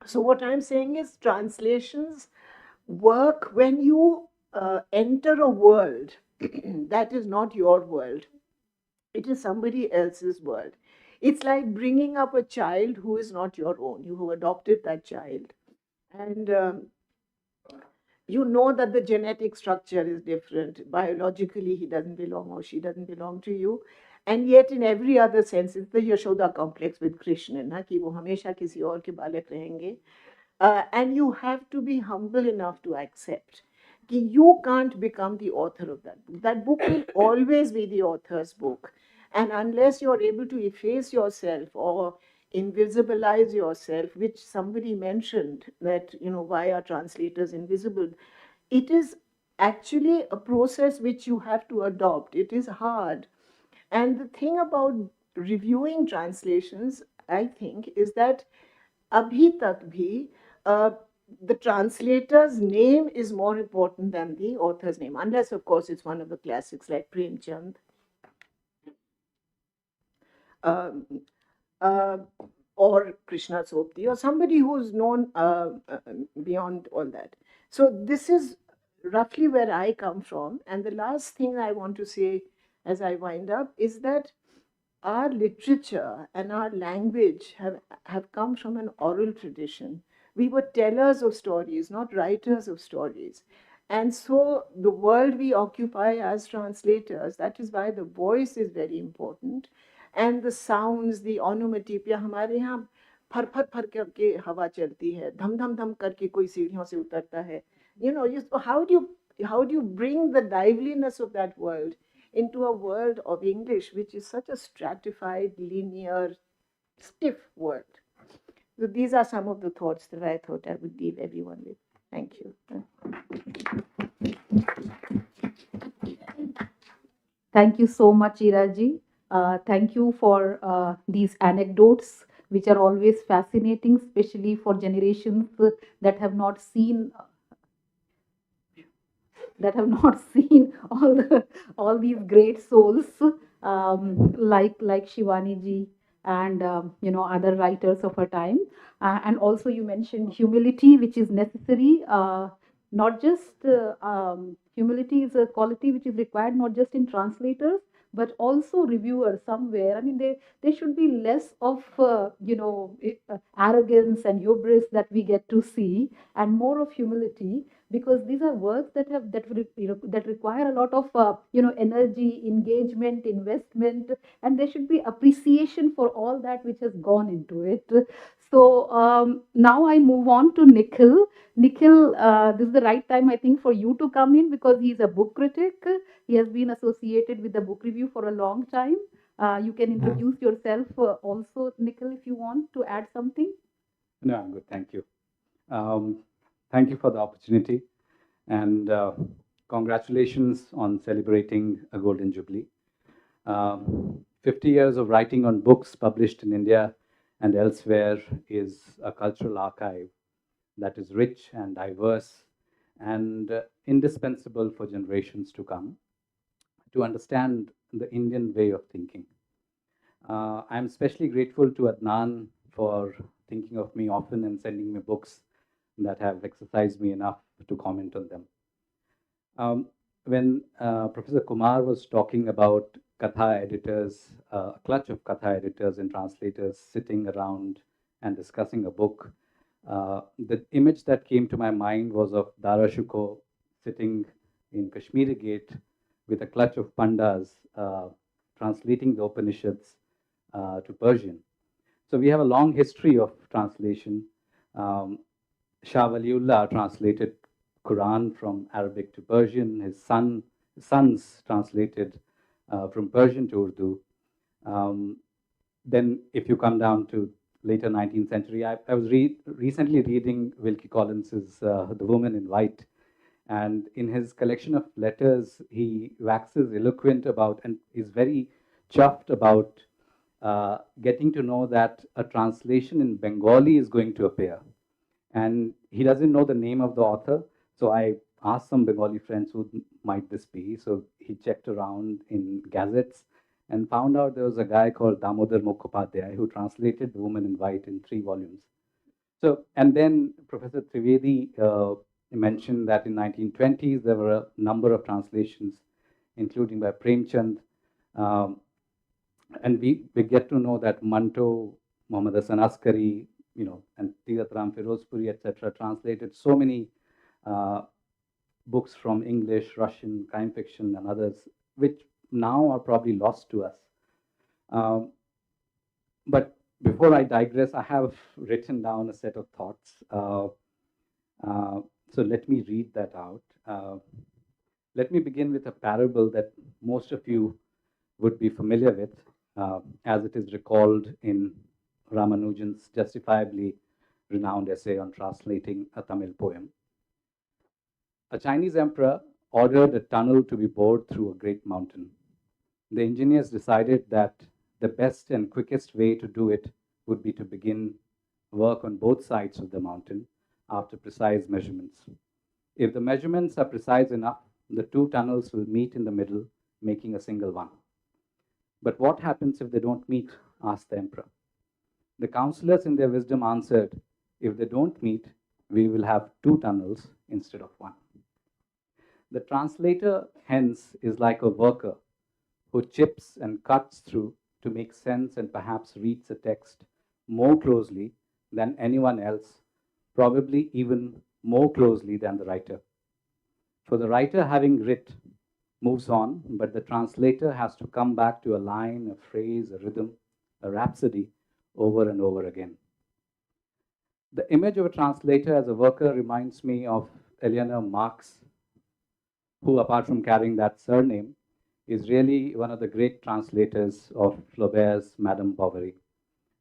So what I'm saying is translations work when you enter a world that is not your world. It is somebody else's world. It's like bringing up a child who is not your own. You have adopted that child. And you know that the genetic structure is different. Biologically, he doesn't belong or she doesn't belong to you. And yet, in every other sense, it's the Yashoda complex with Krishnan, कि वो हमेशा किसी और के बालक रहेंगे. And you have to be humble enough to accept that you can't become the author of that book. That book will always be the author's book. And unless you're able to efface yourself or invisibilize yourself, which somebody mentioned that, why are translators invisible? It is actually a process which you have to adopt. It is hard. And the thing about reviewing translations, I think, is that abhi tak bhi, the translator's name is more important than the author's name, unless, of course, it's one of the classics like Premchand. Uh, or Krishna Sopti, or somebody who's known beyond all that. So this is roughly where I come from. And the last thing I want to say as I wind up is that our literature and our language have come from an oral tradition. We were tellers of stories, not writers of stories. And so the world we occupy as translators, that is why the voice is very important. And the sounds, the onomatopoeia, हमारे यहाँ फर फर फर करके हवा चलती है, धम धम धम करके कोई सीढ़ियों से उतरता है. How do you bring the liveliness of that world into a world of English, which is such a stratified, linear, stiff world? So these are some of the thoughts that I thought I would leave everyone with. Thank you. Thank you so much, Iraji. Thank you for these anecdotes, which are always fascinating, especially for generations that have not seen all these great souls, like Shivani ji and other writers of her time. And also you mentioned humility, which is necessary. Not just humility is a quality which is required not just in translators but also reviewers somewhere. I mean, there should be less of arrogance and hubris that we get to see, and more of humility, because these are works that require a lot of energy, engagement, investment, and there should be appreciation for all that which has gone into it. So now I move on to Nikhil. Nikhil, this is the right time, I think, for you to come in, because he's a book critic. He has been associated with the book review for a long time. You can introduce yourself also, Nikhil, if you want to add something. No, I'm good. Thank you. Thank you for the opportunity, and congratulations on celebrating a Golden Jubilee. 50 years of writing on books published in India and elsewhere is a cultural archive that is rich and diverse and indispensable for generations to come to understand the Indian way of thinking. I'm especially grateful to Adnan for thinking of me often and sending me books that have exercised me enough to comment on them. When Professor Kumar was talking about Katha editors, a clutch of Katha editors and translators sitting around and discussing a book, The image that came to my mind was of Dara Shikoh sitting in Kashmiri Gate with a clutch of pandas translating the Upanishads to Persian. So we have a long history of translation. Shah Waliullah translated Quran from Arabic to Persian. His sons translated from Persian to Urdu. Then, if you come down to later 19th century, I was recently reading Wilkie Collins's The Woman in White, and in his collection of letters, he waxes eloquent about and is very chuffed about getting to know that a translation in Bengali is going to appear. And he doesn't know the name of the author. So I asked some Bengali friends who might this be. So he checked around in gazettes and found out there was a guy called Damodar Mukhopadhyay who translated The Woman in White in 3 volumes. So, and then Professor Trivedi mentioned that in 1920s there were a number of translations, including by Premchand. And we get to know that Manto, Muhammad Hasan Askari, and Tirat Ram Firozpuri, etc., translated so many books from English, Russian, crime fiction, and others, which now are probably lost to us. But before I digress, I have written down a set of thoughts. So let me read that out. Let me begin with a parable that most of you would be familiar with, as it is recalled in Ramanujan's justifiably renowned essay on translating a Tamil poem. A Chinese emperor ordered a tunnel to be bored through a great mountain. The engineers decided that the best and quickest way to do it would be to begin work on both sides of the mountain after precise measurements. If the measurements are precise enough, the 2 tunnels will meet in the middle, making a single one. But what happens if they don't meet? Asked the emperor. The counselors in their wisdom answered, if they don't meet, we will have 2 tunnels instead of 1. The translator, hence, is like a worker who chips and cuts through to make sense and perhaps reads a text more closely than anyone else, probably even more closely than the writer. For the writer, having writ, moves on, but the translator has to come back to a line, a phrase, a rhythm, a rhapsody over and over again. The image of a translator as a worker reminds me of Eleanor Marx, who, apart from carrying that surname, is really one of the great translators of Flaubert's Madame Bovary,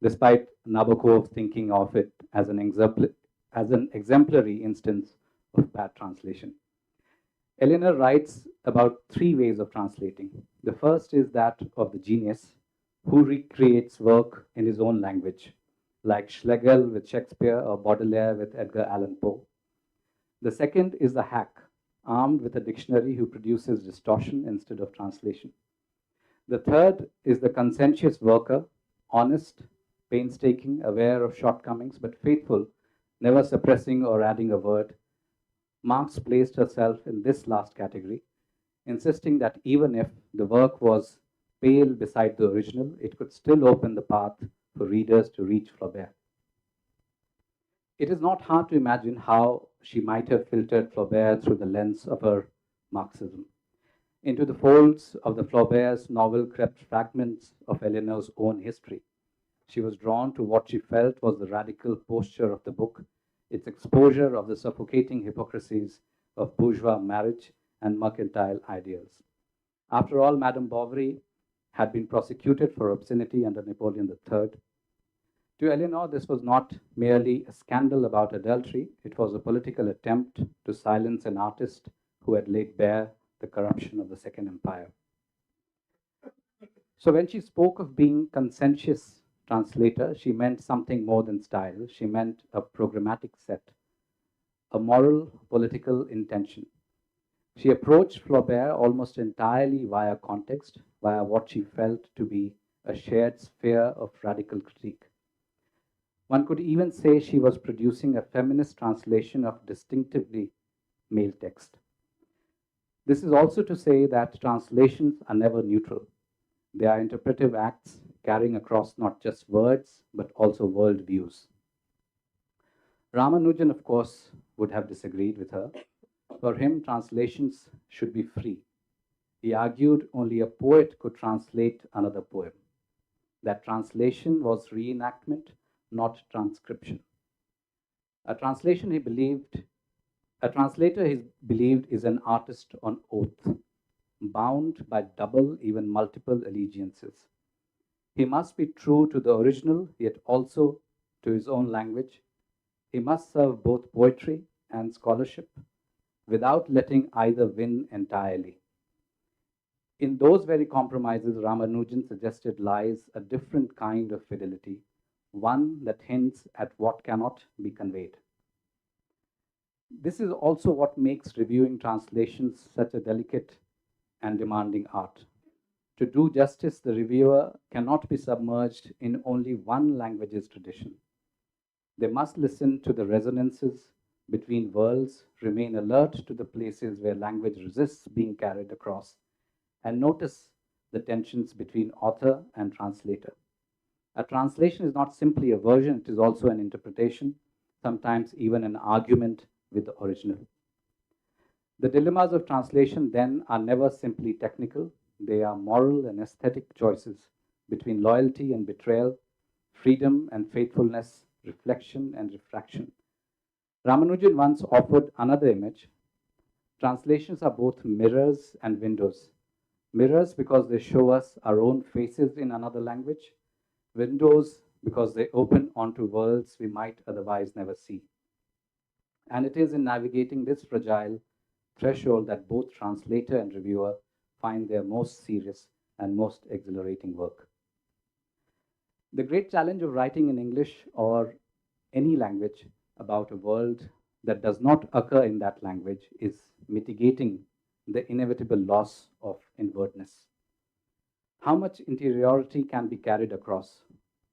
despite Nabokov thinking of it as an exemplary instance of bad translation. Eleanor writes about 3 ways of translating. The first is that of the genius, who recreates work in his own language, like Schlegel with Shakespeare or Baudelaire with Edgar Allan Poe. The second is the hack, armed with a dictionary, who produces distortion instead of translation. The third is the conscientious worker, honest, painstaking, aware of shortcomings, but faithful, never suppressing or adding a word. Marx placed herself in this last category, insisting that even if the work was pale beside the original, it could still open the path for readers to reach Flaubert. It is not hard to imagine how she might have filtered Flaubert through the lens of her Marxism. Into the folds of the Flaubert's novel crept fragments of Eleanor's own history. She was drawn to what she felt was the radical posture of the book, its exposure of the suffocating hypocrisies of bourgeois marriage and mercantile ideals. After all, Madame Bovary had been prosecuted for obscenity under Napoleon III. To Eleanor, this was not merely a scandal about adultery, it was a political attempt to silence an artist who had laid bare the corruption of the Second Empire. So when she spoke of being conscientious translator, she meant something more than style. She meant a programmatic set, a moral, political intention. She approached Flaubert almost entirely via context, via what she felt to be a shared sphere of radical critique. One could even say she was producing a feminist translation of distinctively male text. This is also to say that translations are never neutral. They are interpretive acts carrying across not just words, but also worldviews. Ramanujan, of course, would have disagreed with her. For him, translations should be free. He argued only a poet could translate another poem. That translation was reenactment, not transcription. A translation, he believed, a translator, he believed, is an artist on oath, bound by double, even multiple allegiances. He must be true to the original, yet also to his own language. He must serve both poetry and scholarship without letting either win entirely. In those very compromises, Ramanujan suggested lies a different kind of fidelity, one that hints at what cannot be conveyed. This is also what makes reviewing translations such a delicate and demanding art. To do justice, the reviewer cannot be submerged in only one language's tradition. They must listen to the resonances between worlds, remain alert to the places where language resists being carried across, and notice the tensions between author and translator. A translation is not simply a version, it is also an interpretation, sometimes even an argument with the original. The dilemmas of translation then are never simply technical, they are moral and aesthetic choices between loyalty and betrayal, freedom and faithfulness, reflection and refraction. Ramanujan once offered another image. Translations are both mirrors and windows. Mirrors because they show us our own faces in another language, windows because they open onto worlds we might otherwise never see. And it is in navigating this fragile threshold that both translator and reviewer find their most serious and most exhilarating work. The great challenge of writing in English or any language about a world that does not occur in that language is mitigating the inevitable loss of inwardness. How much interiority can be carried across?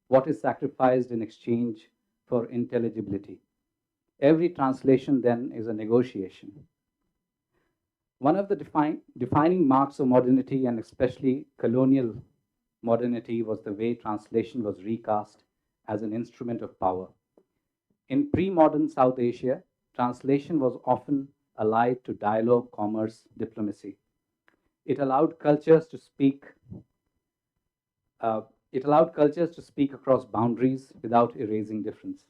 What is sacrificed in exchange for intelligibility? Every translation then is a negotiation. One of the defining marks of modernity, and especially colonial modernity, was the way translation was recast as an instrument of power. In pre-modern South Asia, translation was often allied to dialogue, commerce, diplomacy. It allowed cultures to speak. Across boundaries without erasing difference.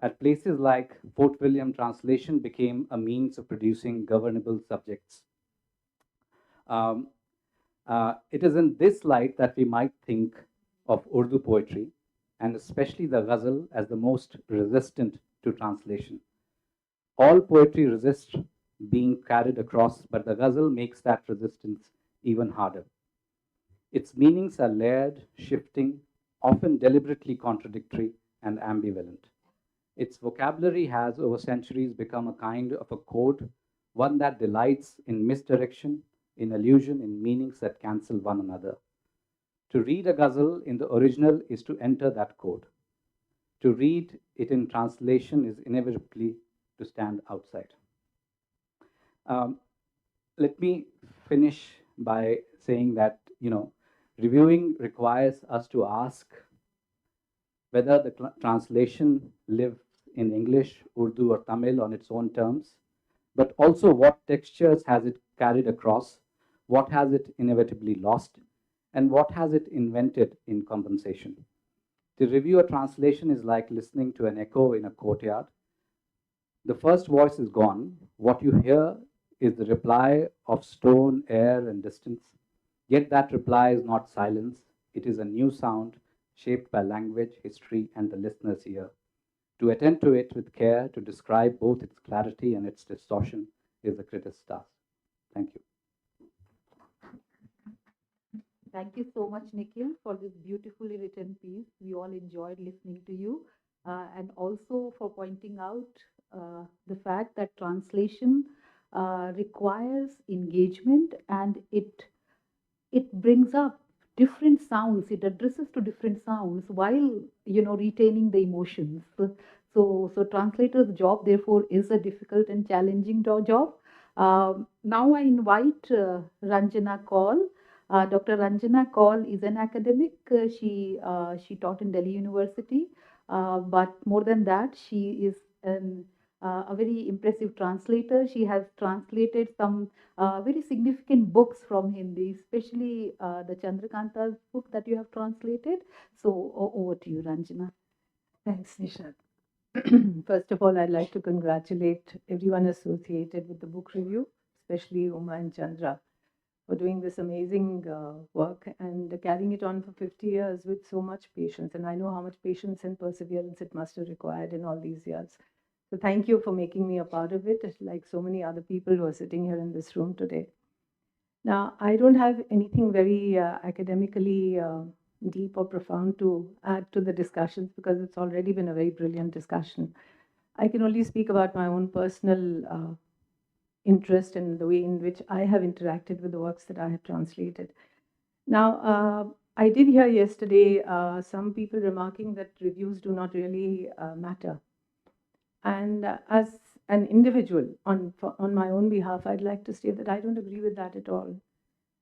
At places like Fort William, translation became a means of producing governable subjects. It is in this light that we might think of Urdu poetry, and especially the ghazal, as the most resistant to translation. All poetry resists being carried across, but the ghazal makes that resistance even harder. Its meanings are layered, shifting, often deliberately contradictory and ambivalent. Its vocabulary has over centuries become a kind of a code, one that delights in misdirection, in allusion, in meanings that cancel one another. To read a ghazal in the original is to enter that code. To read it in translation is inevitably to stand outside. Let me finish by saying that, reviewing requires us to ask whether the translation lives in English, Urdu, or Tamil on its own terms, but also what textures has it carried across, what has it inevitably lost, and what has it invented in compensation. To review a translation is like listening to an echo in a courtyard. The first voice is gone. What you hear is the reply of stone, air, and distance. Yet that reply is not silence. It is a new sound shaped by language, history, and the listener's ear. To attend to it with care, to describe both its clarity and its distortion, is the critic's task. Thank you. Thank you so much, Nikhil, for this beautifully written piece. We all enjoyed listening to you, and also for pointing out the fact that translation requires engagement, and it brings up different sounds. It addresses to different sounds while retaining the emotions. So translator's job therefore is a difficult and challenging job. Now I invite Ranjana Kaul Dr. Ranjana Kaul is an academic. She taught in Delhi University, but more than that, she is a very impressive translator. She has translated some very significant books from Hindi, especially the Chandrakanta book that you have translated. So over to you, Ranjana. Thanks, Nishat. First of all, I'd like to congratulate everyone associated with the book review, especially Uma and Chandra, for doing this amazing work and carrying it on for 50 years with so much patience. And I know how much patience and perseverance it must have required in all these years. So thank you for making me a part of it, like so many other people who are sitting here in this room today. Now, I don't have anything very academically deep or profound to add to the discussions because it's already been a very brilliant discussion. I can only speak about my own personal interest and the way in which I have interacted with the works that I have translated. Now, I did hear yesterday some people remarking that reviews do not really matter. And as an individual, on my own behalf, I'd like to say that I don't agree with that at all.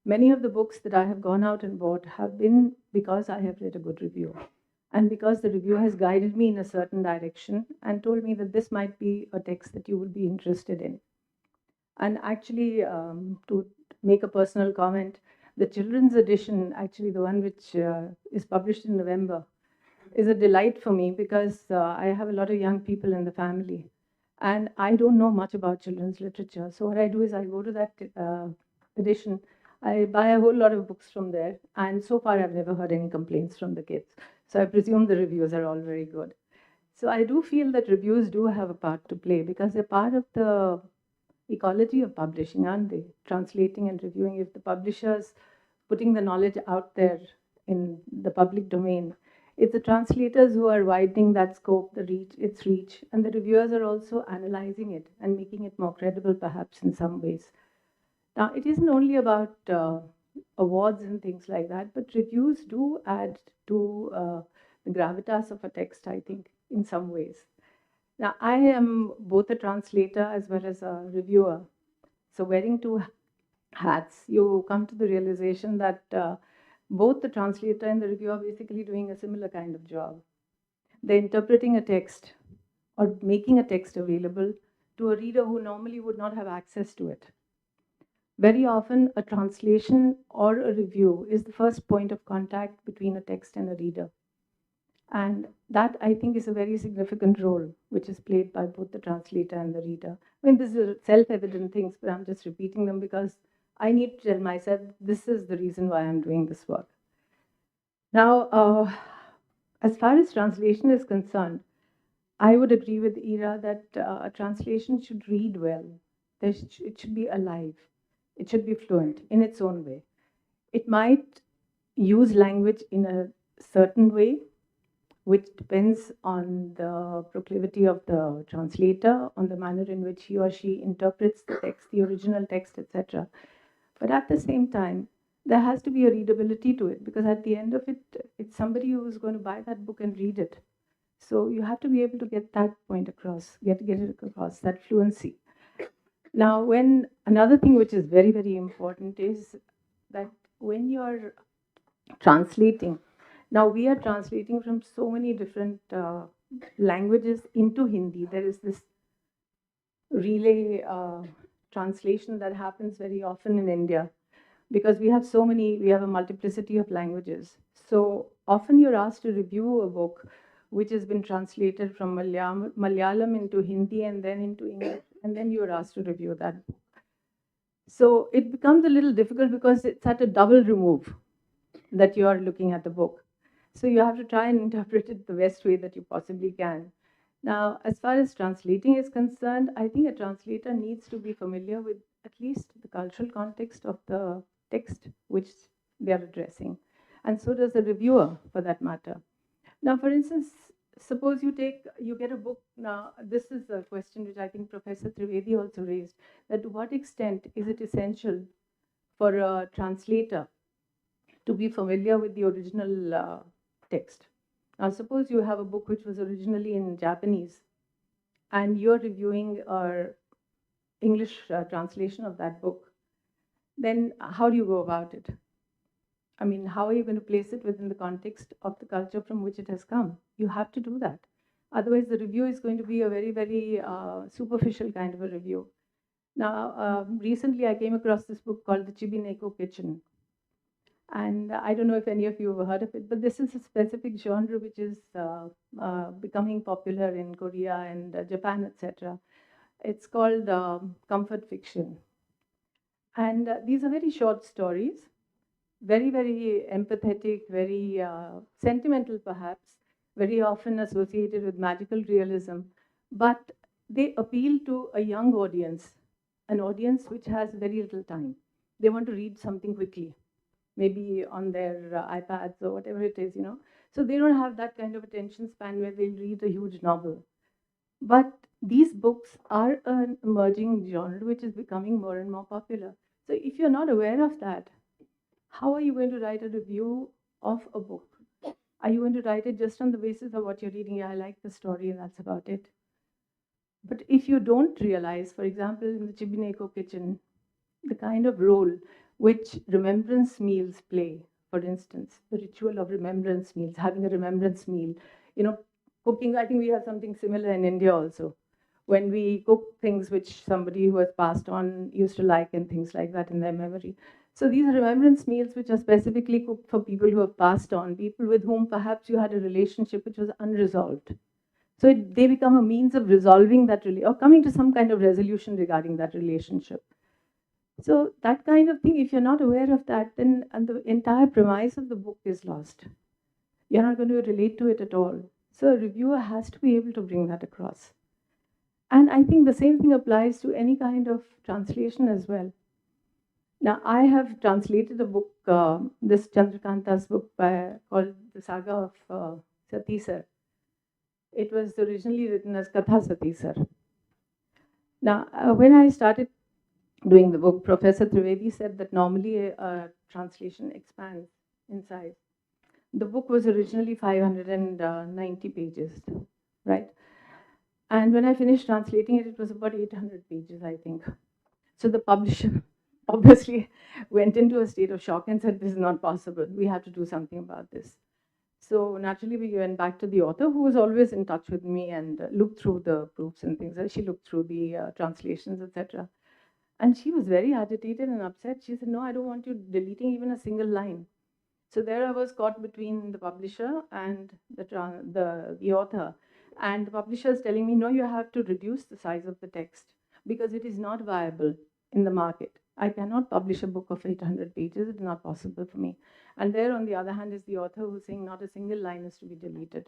Many of the books that I have gone out and bought have been because I have read a good review and because the review has guided me in a certain direction and told me that this might be a text that you would be interested in. And actually, to make a personal comment, the children's edition, actually the one which is published in November, is a delight for me because I have a lot of young people in the family. And I don't know much about children's literature. So what I do is I go to that edition, I buy a whole lot of books from there. And so far, I've never heard any complaints from the kids. So I presume the reviews are all very good. So I do feel that reviews do have a part to play because they're part of the ecology of publishing, aren't they? Translating and reviewing. If the publisher's putting the knowledge out there in the public domain, it's the translators who are widening that scope, its reach, and the reviewers are also analyzing it and making it more credible, perhaps in some ways. Now, it isn't only about awards and things like that, but reviews do add to the gravitas of a text, I think, in some ways. Now, I am both a translator as well as a reviewer. So, wearing two hats, you come to the realization that both the translator and the reviewer are basically doing a similar kind of job. They're interpreting a text or making a text available to a reader who normally would not have access to it. Very often, a translation or a review is the first point of contact between a text and a reader. And that, I think, is a very significant role which is played by both the translator and the reader. I mean, these are self-evident things, but I'm just repeating them because I need to tell myself this is the reason why I'm doing this work. Now, as far as translation is concerned, I would agree with Ira that a translation should read well. It should be alive. It should be fluent in its own way. It might use language in a certain way, which depends on the proclivity of the translator, on the manner in which he or she interprets the text, the original text, etc. But at the same time, there has to be a readability to it because at the end of it, it's somebody who is going to buy that book and read it. So you have to be able to get that point across, get it across, that fluency. Now, when another thing which is very, very important is that when you're translating, now we are translating from so many different languages into Hindi. There is this relay translation that happens very often in India because we have a multiplicity of languages. So often you're asked to review a book which has been translated from Malayalam into Hindi and then into English, and then you're asked to review that book. So it becomes a little difficult because it's at a double remove that you are looking at the book. So you have to try and interpret it the best way that you possibly can. Now, as far as translating is concerned, I think a translator needs to be familiar with at least the cultural context of the text which they are addressing. And so does the reviewer, for that matter. Now, for instance, suppose you get a book. Now, this is a question which I think Professor Trivedi also raised, that to what extent is it essential for a translator to be familiar with the original text? Now, suppose you have a book which was originally in Japanese and you're reviewing an English translation of that book, then how do you go about it? I mean, how are you going to place it within the context of the culture from which it has come? You have to do that. Otherwise, the review is going to be a very, very superficial kind of a review. Now, recently I came across this book called The Chibineko Kitchen. And I don't know if any of you have heard of it, but this is a specific genre which is becoming popular in Korea and Japan, etc. It's called comfort fiction. And these are very short stories, very, very empathetic, very sentimental perhaps, very often associated with magical realism, but they appeal to a young audience, an audience which has very little time. They want to read something quickly, maybe on their iPads or whatever it is, you know. So they don't have that kind of attention span where they'll read a huge novel. But these books are an emerging genre which is becoming more and more popular. So if you're not aware of that, how are you going to write a review of a book? Are you going to write it just on the basis of what you're reading? Yeah, I like the story and that's about it. But if you don't realize, for example, in the Chibineko Kitchen, the kind of role which remembrance meals play, for instance, the ritual of remembrance meals, having a remembrance meal, you know, cooking, I think we have something similar in India also. When we cook things which somebody who has passed on used to like and things like that in their memory. So these are remembrance meals which are specifically cooked for people who have passed on, people with whom perhaps you had a relationship which was unresolved. So they become a means of resolving that or coming to some kind of resolution regarding that relationship. So that kind of thing, if you're not aware of that, then the entire premise of the book is lost. You're not going to relate to it at all. So a reviewer has to be able to bring that across. And I think the same thing applies to any kind of translation as well. Now, I have translated a book, this Chandrakantha's book called The Saga of Sati Sir. It was originally written as Katha Sati Sir. Now, when I started doing the book, Professor Trivedi said that normally a translation expands in size. The book was originally 590 pages, right? And when I finished translating it, it was about 800 pages, I think. So the publisher obviously went into a state of shock and said, this is not possible. We have to do something about this. So naturally, we went back to the author, who was always in touch with me and looked through the proofs and things. She looked through the translations, etc. And she was very agitated and upset. She said, no, I don't want you deleting even a single line. So there I was caught between the publisher and the author. And the publisher is telling me, no, you have to reduce the size of the text because it is not viable in the market. I cannot publish a book of 800 pages. It's not possible for me. And there, on the other hand, is the author who's saying not a single line is to be deleted.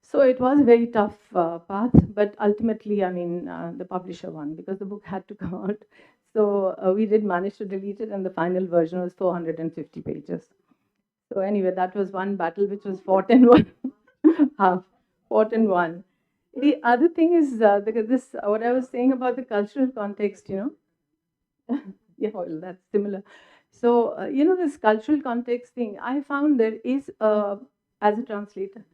So it was a very tough path, but ultimately, I mean, the publisher won because the book had to come out. So we did manage to delete it, and the final version was 450 pages. So anyway, that was one battle which was fought and won. Fought and won. The other thing is what I was saying about the cultural context, you know. Yeah, well, that's similar. So, you know, this cultural context thing, I found there is, as a translator.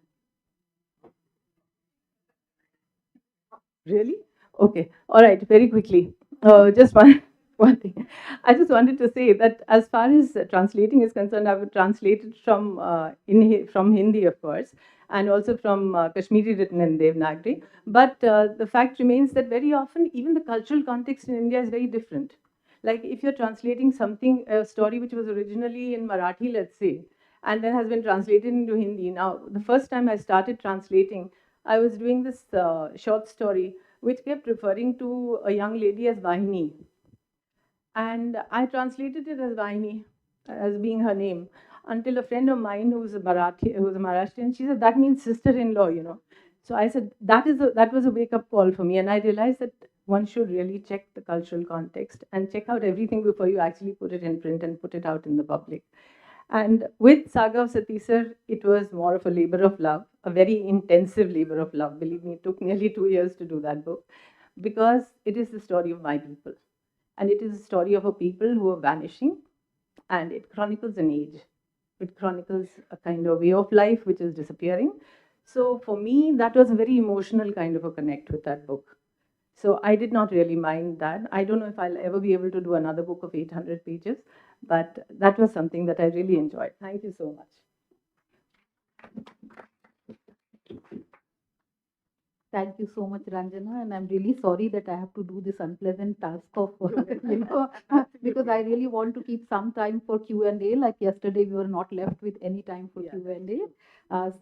Really? Okay. All right. Very quickly. Just one thing. I just wanted to say that as far as translating is concerned, I would translate it from Hindi, of course, and also from Kashmiri written in Devanagari. But the fact remains that very often, even the cultural context in India is very different. Like if you're translating something, a story which was originally in Marathi, let's say, and then has been translated into Hindi. Now, the first time I started translating, I was doing this short story which kept referring to a young lady as Vahini. And I translated it as Vahini, as being her name, until a friend of mine who's a Maharashtrian, she said, that means sister-in-law, you know. So I said, that was a wake-up call for me. And I realized that one should really check the cultural context and check out everything before you actually put it in print and put it out in the public. And with Saga of Sati Sir, it was more of a labor of love, a very intensive labor of love. Believe me, it took nearly 2 years to do that book because it is the story of my people. And it is a story of a people who are vanishing, and it chronicles an age. It chronicles a kind of way of life which is disappearing. So for me, that was a very emotional kind of a connect with that book. So I did not really mind that. I don't know if I'll ever be able to do another book of 800 pages, But that was something that I really enjoyed. Thank you so much. Thank you so much, Ranjana, and I'm really sorry that I have to do this unpleasant task of, because I really want to keep some time for Q&A. Like yesterday, we were not left with any time for Q&A.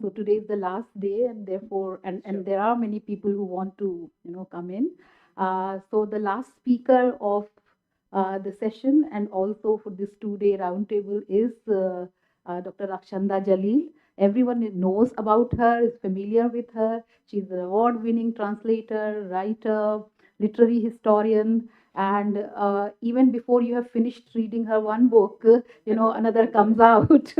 So today is the last day, and therefore, and there are many people who want to, come in. So the last speaker of the session and also for this two-day roundtable is Dr. Rakhshanda Jalil. Everyone knows about her, is familiar with her. She's an award-winning translator, writer, literary historian, and even before you have finished reading her one book, another comes out.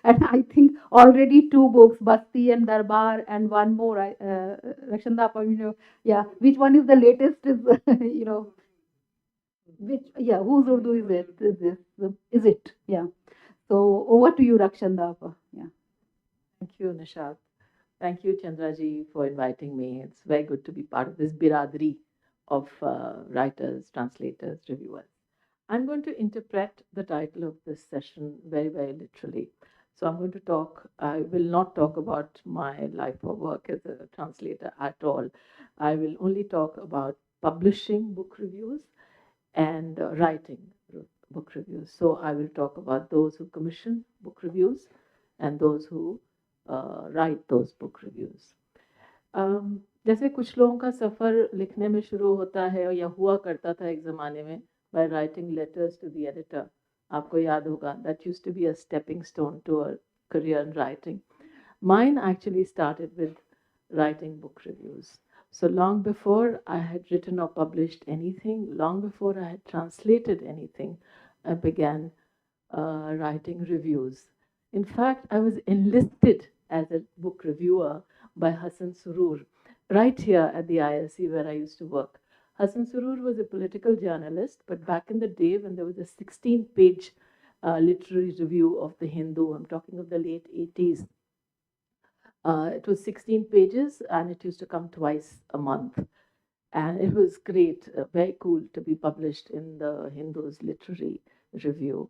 And I think already two books, Basti and Darbar, and one more. Rakshanda, yeah. Which one is the latest? Is which? Yeah, whose Urdu is it? Is it? Yeah. So over to you, Rakshanda. Yeah. Thank you, Nishat. Thank you, Chandraji, for inviting me. It's very good to be part of this biradri of writers, translators, reviewers. I'm going to interpret the title of this session very, very literally. So I'm going to talk, I will not talk about my life or work as a translator at all. I will only talk about publishing book reviews and writing book reviews. So I will talk about those who commission book reviews and those who write those book reviews. जैसे कुछ लोगों का सफ़र लिखने में शुरू होता है या हुआ करता था एक ज़माने में by writing letters to the editor. आपको याद होगा, that used to be a stepping stone to a career in writing. Mine actually started with writing book reviews. So long before I had written or published anything, long before I had translated anything, I began writing reviews. In fact, I was enlisted as a book reviewer by Hassan Surur, right here at the ISC where I used to work. Hassan Surur was a political journalist, but back in the day when there was a 16-page literary review of The Hindu, I'm talking of the late 80s, it was 16 pages and it used to come twice a month. And it was great, very cool to be published in the Hindu's literary review.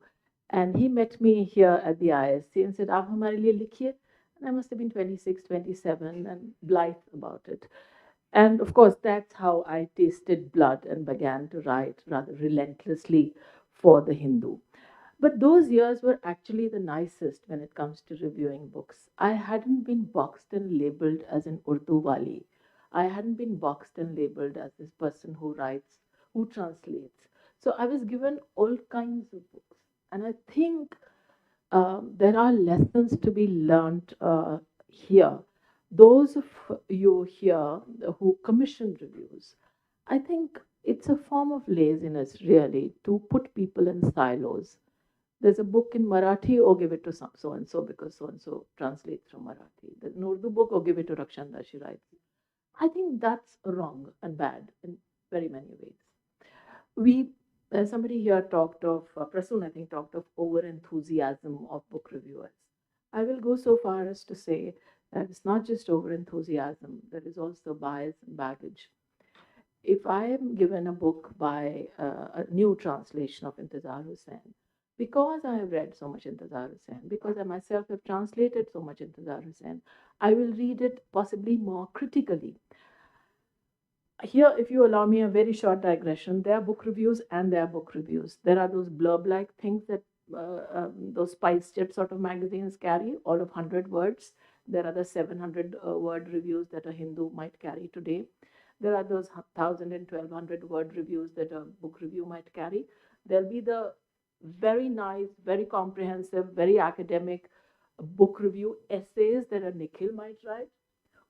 And he met me here at the ISC and said, "Aap hamare liye likhiye." And I must have been 26, 27 and blithe about it. And of course, that's how I tasted blood and began to write rather relentlessly for the Hindu. But those years were actually the nicest when it comes to reviewing books. I hadn't been boxed and labeled as an Urdu wali. I hadn't been boxed and labeled as this person who writes, who translates. So I was given all kinds of books. And I think there are lessons to be learned here. Those of you here who commission reviews, I think it's a form of laziness, really, to put people in silos. There's a book in Marathi, oh, give it to so and so because so and so translates from Marathi. There's an Urdu book, oh, give it to Rakhshanda, she writes. I think that's wrong and bad in very many ways. Somebody here talked of, Prasun, I think, talked of over enthusiasm of book reviewers. I will go so far as to say that it's not just over enthusiasm, there is also bias and baggage. If I am given a book by a new translation of Intezar Hussain, because I have read so much Intezar Hussain, because I myself have translated so much Intezar Hussain, I will read it possibly more critically. Here, if you allow me a very short digression, there are book reviews and there are book reviews. There are those blurb-like things that those spice jet sort of magazines carry, all of 100 words. There are the 700 word reviews that a Hindu might carry today. There are those 1,000 and 1,200 word reviews that a book review might carry. There'll be the very nice, very comprehensive, very academic book review essays that a Nikhil might write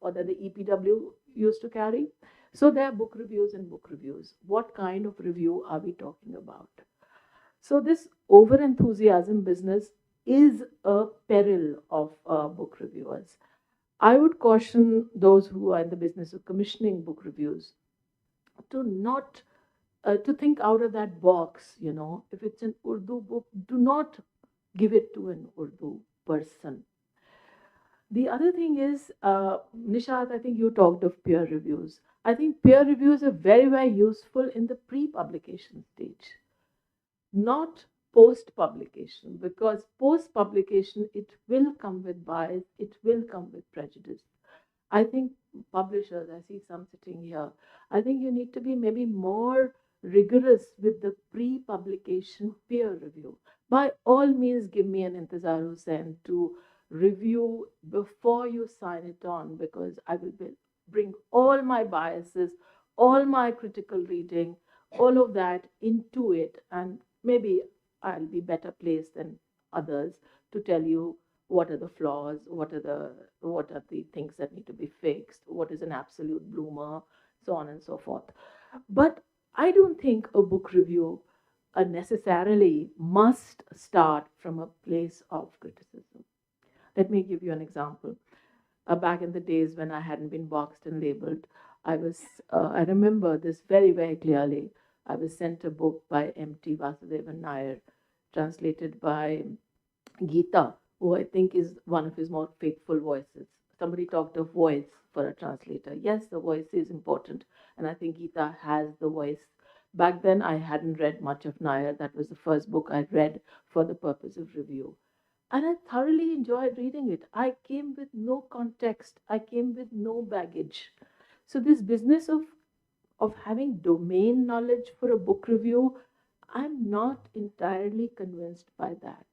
or that the EPW used to carry. So there are book reviews and book reviews. What kind of review are we talking about? So this over-enthusiasm business is a peril of book reviewers. I would caution those who are in the business of commissioning book reviews to not to think out of that box. If it's an Urdu book, do not give it to an Urdu person. The other thing is, Nishat, I think you talked of peer reviews. I think peer reviews are very, very useful in the pre-publication stage. Not post publication, because post publication it will come with bias, it will come with prejudice. I think publishers, I see some sitting here, I think you need to be maybe more rigorous with the pre publication peer review. By all means, give me an Intezar Hussain to review before you sign it on, because I will bring all my biases, all my critical reading, all of that into it, and maybe I'll be better placed than others to tell you what are the flaws, what are the things that need to be fixed, what is an absolute bloomer, so on and so forth. But I don't think a book review necessarily must start from a place of criticism. Let me give you an example. Back in the days when I hadn't been boxed and labeled, I remember this very, very clearly. I was sent a book by M.T. Vasudevan Nair, translated by Gita, who I think is one of his more faithful voices. Somebody talked of voice for a translator. Yes, the voice is important, and I think Gita has the voice. Back then, I hadn't read much of Nair. That was the first book I read for the purpose of review. And I thoroughly enjoyed reading it. I came with no context, I came with no baggage. So, this business of having domain knowledge for a book review, I'm not entirely convinced by that.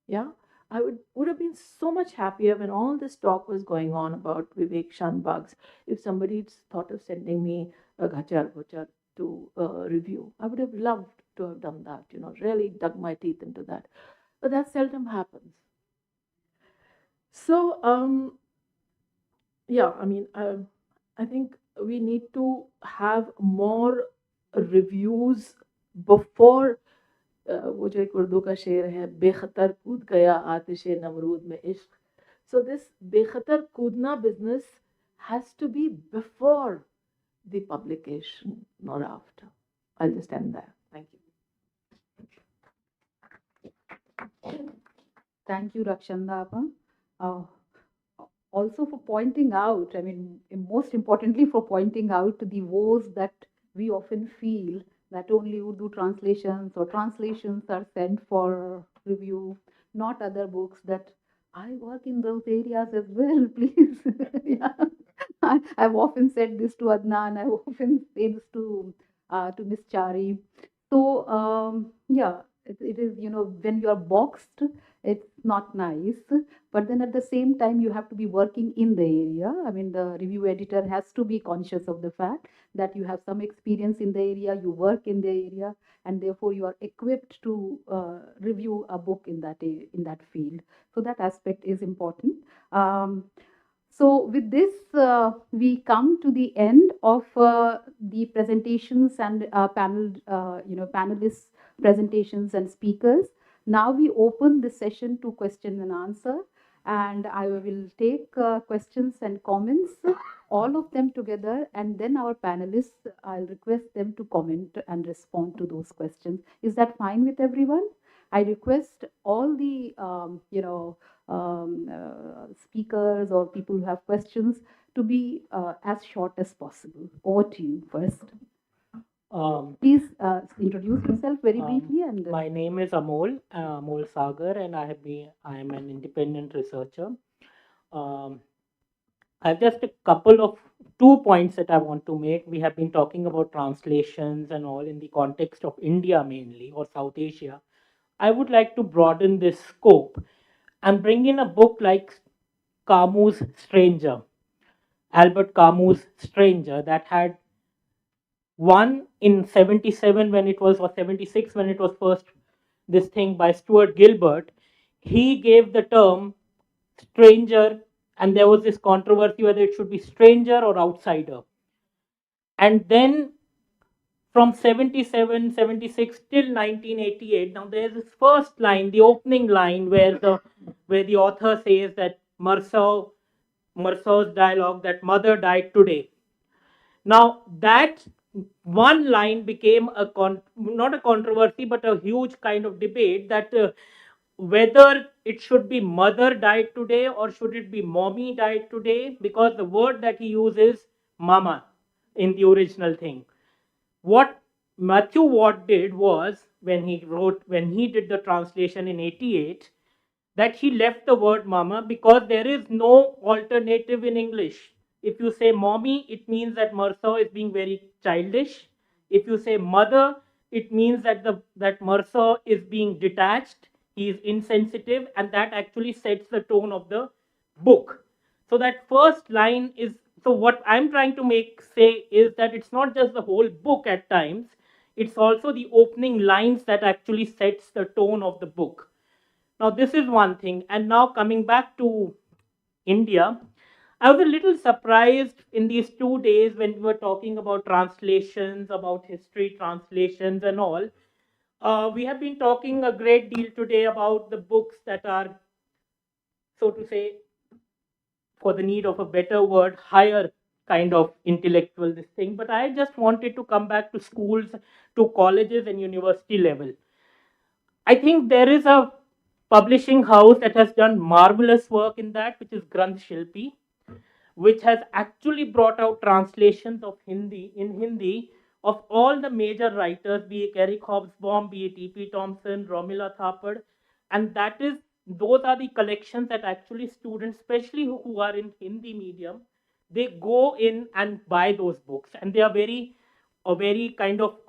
Yeah, I would have been so much happier when all this talk was going on about Vivek Shanbag's if somebody thought of sending me a Ghachar to review. I would have loved to have done that, really dug my teeth into that. But that seldom happens. So, yeah, I mean, I think we need to have more reviews before वो जो एक उर्दू का शेर है बेखतर कूद गया आतिश नमरूद में इश्क. So this बेखतर कूदना business has to be before the publication, not after. I'll just end there. Thank you. Thank you, Rakhshanda. Also for pointing out, I mean, most importantly for pointing out the woes that we often feel that only Urdu translations or translations are sent for review, not other books, that I work in those areas as well, please. Yeah. I've often said this to Adnan, I've often said this to Miss Chari. So, yeah, it is, when you're boxed, it's not nice. But then at the same time, you have to be working in the area. I mean, the review editor has to be conscious of the fact that you have some experience in the area, you work in the area, and therefore you are equipped to review a book in that field. So that aspect is important. So with this, we come to the end of the presentations and panelists' presentations and speakers. Now we open the session to question and answer, and I will take questions and comments, all of them together, and then our panelists, I'll request them to comment and respond to those questions. Is that fine with everyone? I request all the, speakers or people who have questions to be as short as possible. Over to you first. Please introduce yourself very briefly. And my name is Amol Sagar, and I am an independent researcher. I have just a couple of 2 points that I want to make. We have been talking about translations and all in the context of India mainly, or South Asia. I would like to broaden this scope and bring in a book like Camus' Stranger, Albert Camus' Stranger, that had won in 77 when it was, or 76 when it was first, this thing by Stuart Gilbert. He gave the term stranger, and there was this controversy whether it should be stranger or outsider. And then from 77, 76 till 1988, now there's this first line, the opening line, where the author says that Marceau's dialogue, that mother died today. Now that one line became not a controversy, but a huge kind of debate, that whether it should be mother died today or should it be mommy died today, because the word that he uses, mama, in the original thing. What Matthew Watt did was when he did the translation in 88, that he left the word mama because there is no alternative in English. If you say mommy, it means that Mercer is being very childish. If you say mother, it means that that Mercer is being detached, he is insensitive, and that actually sets the tone of the book. So that first line is, so what I'm trying to make say is that it's not just the whole book at times, it's also the opening lines that actually sets the tone of the book. Now, this is one thing. And now, coming back to India, I was a little surprised in these 2 days when we were talking about translations, about history translations, and all. We have been talking a great deal today about the books that are, so to say, for the need of a better word, higher kind of intellectual this thing. But I just wanted to come back to schools, to colleges, and university level. I think there is a publishing house that has done marvelous work in that, which is Granth Shilpi, which has actually brought out translations of Hindi of all the major writers, be it Eric Hobsbawm, be it E.P. Thompson, Romila Thapar, and those are the collections that actually students, especially who are in Hindi medium, they go in and buy those books, and they are very kind of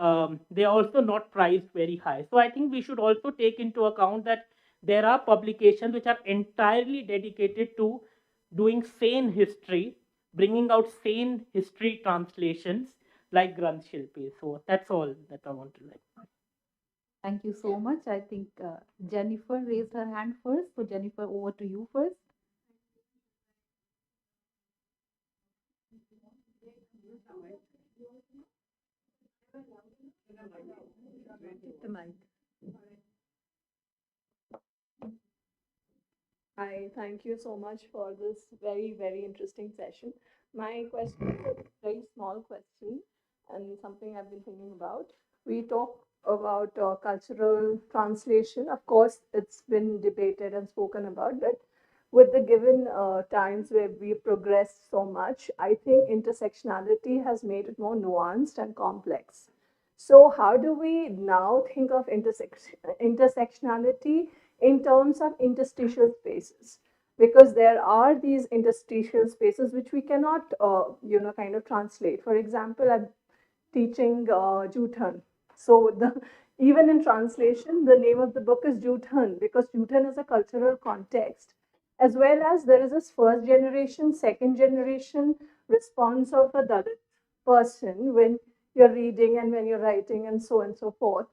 they are also not priced very high. So I think we should also take into account that there are publications which are entirely dedicated to doing sane history, bringing out sane history translations like Granth Shilpi. So that's all that I want to like. Thank you so much. I think Jennifer raised her hand first. So Jennifer, over to you first. Take the mic. Hi, thank you so much for this very, very interesting session. My question is a very small question and something I've been thinking about. We talk about cultural translation. Of course, it's been debated and spoken about, but with the given times where we progress so much, I think intersectionality has made it more nuanced and complex. So, how do we now think of intersectionality in terms of interstitial spaces? Because there are these interstitial spaces which we cannot, kind of translate. For example, I'm teaching Juthan. So, even in translation, the name of the book is Juthan because Juthan is a cultural context, as well as there is this first generation, second generation response of a Dalit person when you're reading and when you're writing and so forth.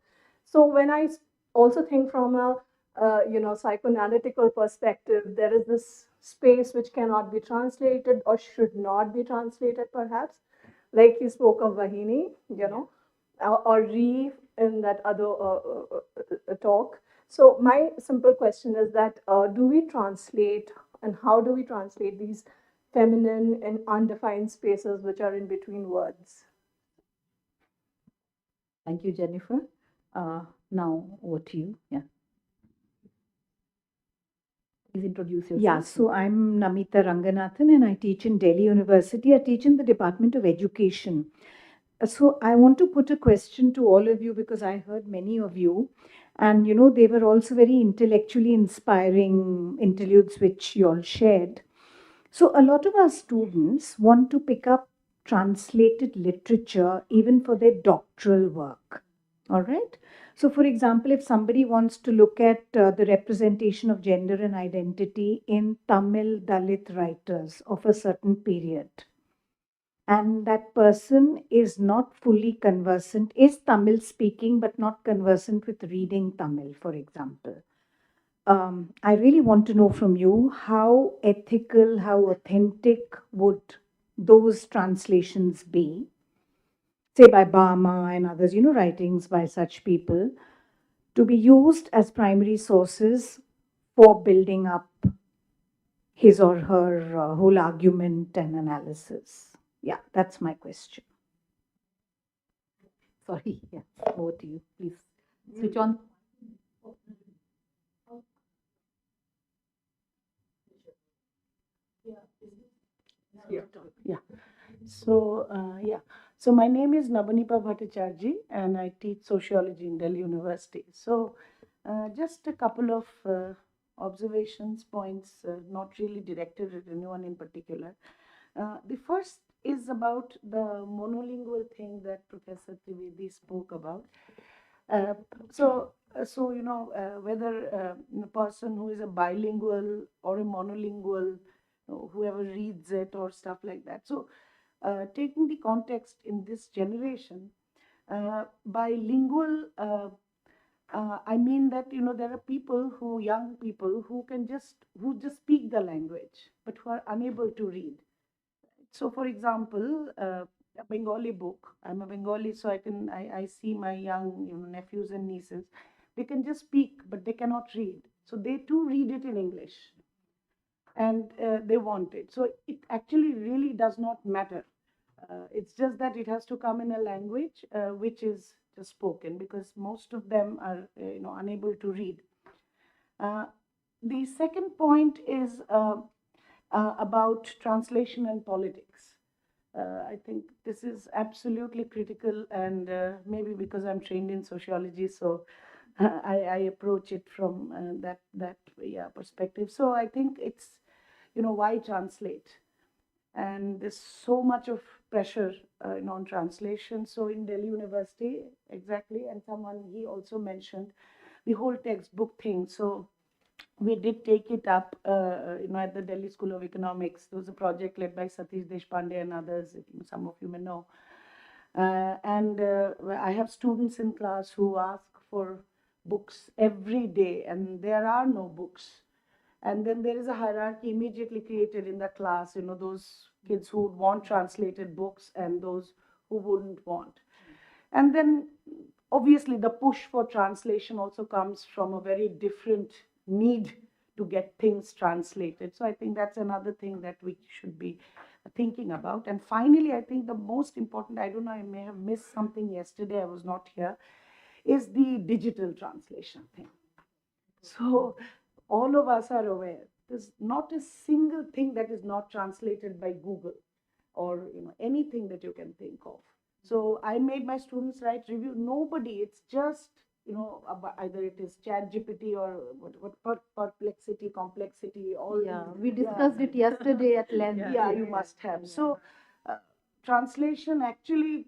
So when I also think from a psychoanalytical perspective, there is this space which cannot be translated or should not be translated, perhaps. Like you spoke of Vahini, or Re in that other talk. So my simple question is that do we translate and how do we translate these feminine and undefined spaces which are in between words? Thank you, Jennifer. Now over to you. Yeah. Please introduce yourself. Yeah, so I'm Namita Ranganathan and I teach in Delhi University. I teach in the Department of Education. So I want to put a question to all of you because I heard many of you, and they were also very intellectually inspiring interludes which you all shared. So a lot of our students want to pick up translated literature even for their doctoral work. All right. So, for example, if somebody wants to look at the representation of gender and identity in Tamil Dalit writers of a certain period, and that person is not fully conversant, is Tamil speaking but not conversant with reading Tamil, for example. I really want to know from you how ethical, how authentic would those translations be, say by Bama and others, writings by such people, to be used as primary sources for building up his or her whole argument and analysis. Yeah, that's my question. Sorry, yeah, over to you. Please switch on. Yeah. So, So my name is Nabanipa Bhattacharjee and I teach sociology in Delhi University. So just a couple of observations, points, not really directed at anyone in particular. The first is about the monolingual thing that Professor Trivedi spoke about. Uh, whether a person who is a bilingual or a monolingual, whoever reads it or stuff like that. So, taking the context in this generation, bilingual, I mean that there are young people who just speak the language, but who are unable to read. So, for example, a Bengali book. I'm a Bengali, so I see my young nephews and nieces. They can just speak, but they cannot read. So they too read it in English, and they want it. So it actually really does not matter. It's just that it has to come in a language which is just spoken, because most of them are unable to read. The second point is about translation and politics. I think this is absolutely critical, and maybe because I'm trained in sociology, so I approach it from that perspective. So I think it's why translate, and there's so much of pressure on translation. So in Delhi University, exactly, and he also mentioned the whole textbook thing. So we did take it up, at the Delhi School of Economics. There was a project led by Satish Deshpande and others. Some of you may know. And I have students in class who ask for books every day, and there are no books. And then there is a hierarchy immediately created in the class. Those kids who would want translated books and those who wouldn't want. And then obviously the push for translation also comes from a very different need to get things translated. So I think that's another thing that we should be thinking about. And finally, I think the most important, I don't know, I may have missed something yesterday, I was not here, is the digital translation thing. So all of us are aware there's not a single thing that is not translated by Google or anything that you can think of. So I made my students write review. Nobody, it's just either it is ChatGPT or what perplexity, complexity. All we discussed it yesterday at length. Yeah, you must have. So translation actually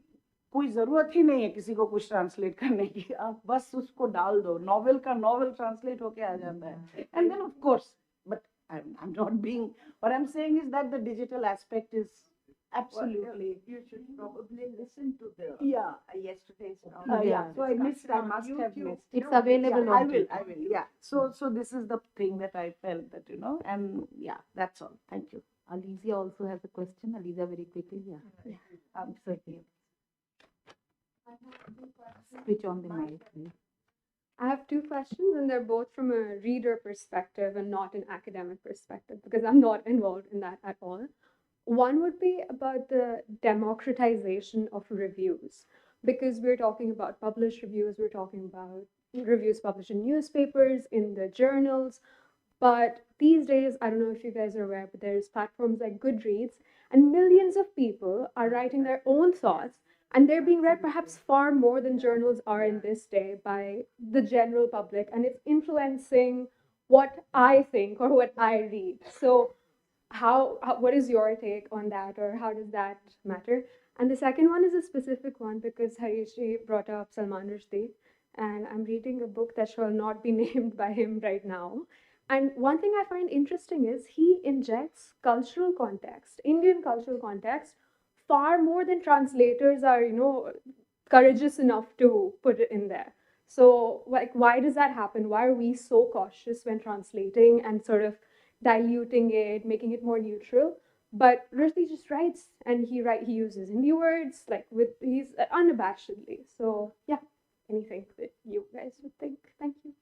कोई ज़रूरत ही नहीं है किसी को कुछ translate करने की, आप बस उसको डाल दो, नॉवेल का नॉवेल ट्रांसलेट होके आ जाता है. And then of course, but I'm not being, what I'm saying is that the digital aspect is absolutely. Well, you should probably listen to the yesterday's So I must have missed. It's available. I will. Yeah. So this is the thing that I felt that and that's all. Thank you. Alizia also has a question. Alizia, very quickly. Yeah. Absolutely. Switch on the mic, please. I have two questions, and they're both from a reader perspective and not an academic perspective, because I'm not involved in that at all. One would be about the democratization of reviews, because we're talking about published reviews, we're talking about reviews published in newspapers, in the journals. But these days, I don't know if you guys are aware, but there's platforms like Goodreads, and millions of people are writing their own thoughts, and they're being read perhaps far more than journals are in this day by the general public, and it's influencing what I think or what I read. So what is your take on that, or how does that matter? And the second one is a specific one, because Harish brought up Salman Rushdie, and I'm reading a book that shall not be named by him right now. And one thing I find interesting is he injects cultural context, Indian cultural context, far more than translators are, courageous enough to put it in there. So, why does that happen? Why are we so cautious when translating and sort of diluting it, making it more neutral? But Rushdie just writes, and he uses Hindi words he's unabashedly. So yeah, anything that you guys would think. Thank you.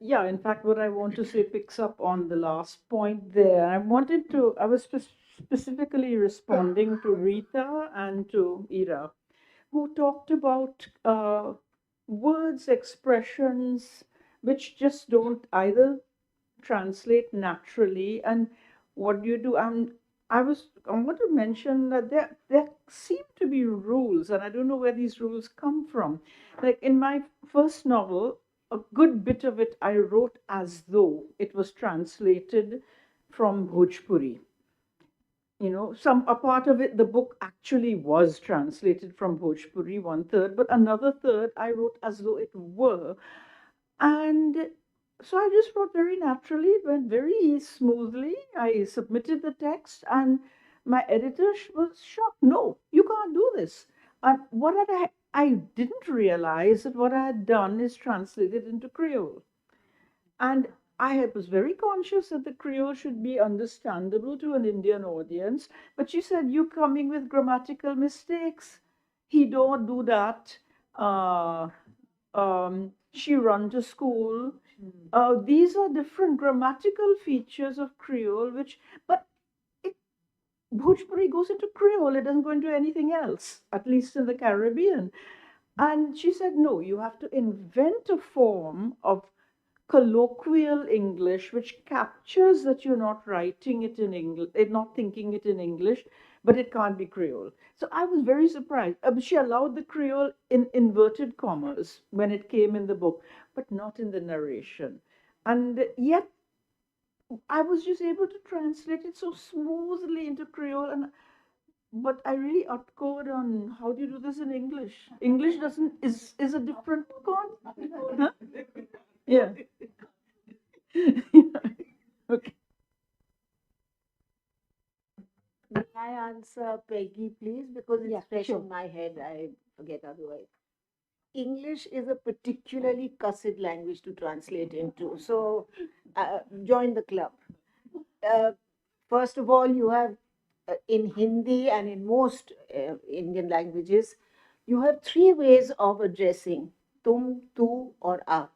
Yeah, in fact, what I want to say picks up on the last point there. I was specifically responding to Rita and to Ira, who talked about words, expressions, which just don't either translate naturally, and what do you do? I want to mention that there seem to be rules, and I don't know where these rules come from. Like in my first novel, a good bit of it I wrote as though it was translated from Bhojpuri. You know, a part of it, the book actually was translated from Bhojpuri, one third, but another third I wrote as though it were. And so I just wrote very naturally, it went very smoothly. I submitted the text, and my editor was shocked. No, you can't do this. And I didn't realize that what I had done is translated into Creole. And was very conscious that the Creole should be understandable to an Indian audience. But she said, "You coming with grammatical mistakes. He don't do that. She run to school. These are different grammatical features of Creole, but Bhojpuri goes into Creole. It doesn't go into anything else, at least in the Caribbean." And she said, "No, you have to invent a form of colloquial English which captures that you're not writing it in English, not thinking it in English, but it can't be Creole." So I was very surprised. She allowed the Creole in inverted commas when it came in the book, but not in the narration. And yet I was just able to translate it so smoothly into Creole, but I really upcode on how do you do this in English. English is a different huh? Yeah. Okay. May I answer Peggy, please? Because it's fresh in my head. I forget otherwise. English is a particularly cussed language to translate into. So join the club. First of all, you have in Hindi and in most Indian languages, you have three ways of addressing: tum, tu, or aap.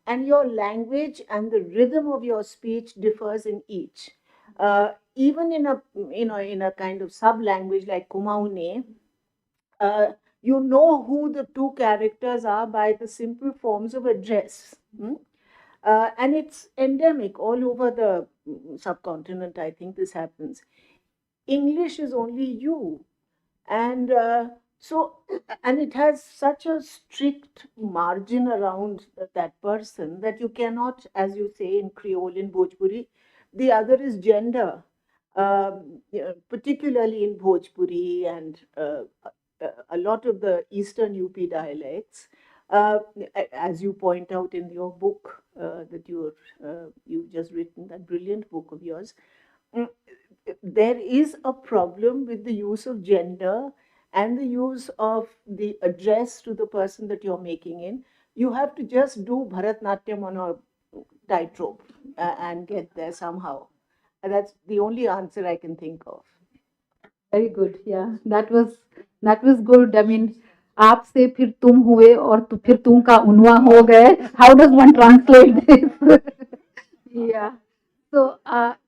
And your language and the rhythm of your speech differs in each. Even in a kind of sub language like Kumaune, you know who the two characters are by the simple forms of address. And it's endemic all over the subcontinent. I think this happens. English is only you, and and it has such a strict margin around that person that you cannot, as you say in Creole, in Bhojpuri. The other is gender, particularly in Bhojpuri and a lot of the Eastern UP dialects. As you point out in your book that you've just written, that brilliant book of yours, there is a problem with the use of gender and the use of the address to the person that you're making in. You have to just do Bharatnatyam on a tightrope and get there somehow. And that's the only answer I can think of. Very good. Yeah, that was good. I mean, आप से फिर तुम हुए और तो फिर तुम का उन्वा हो गए. How does one translate this? Yeah. So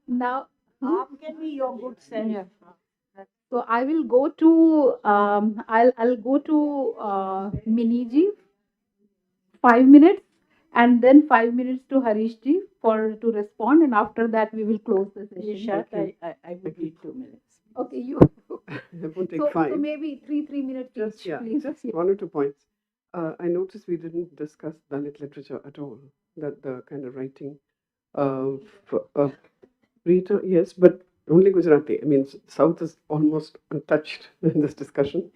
now. Aap can be your good self. Yeah. So I will go to I'll go to Miniji, 5 minutes, and then 5 minutes to Harish ji to respond, and after that we will close the session. Nishat, I would need 2 minutes. Okay, you. It won't take So 5. maybe 3 minutes each, please. Just 1 or 2 points. I noticed we didn't discuss Dalit literature at all. That the kind of writing of Rita, yes, but only Gujarati. I mean, South is almost untouched in this discussion.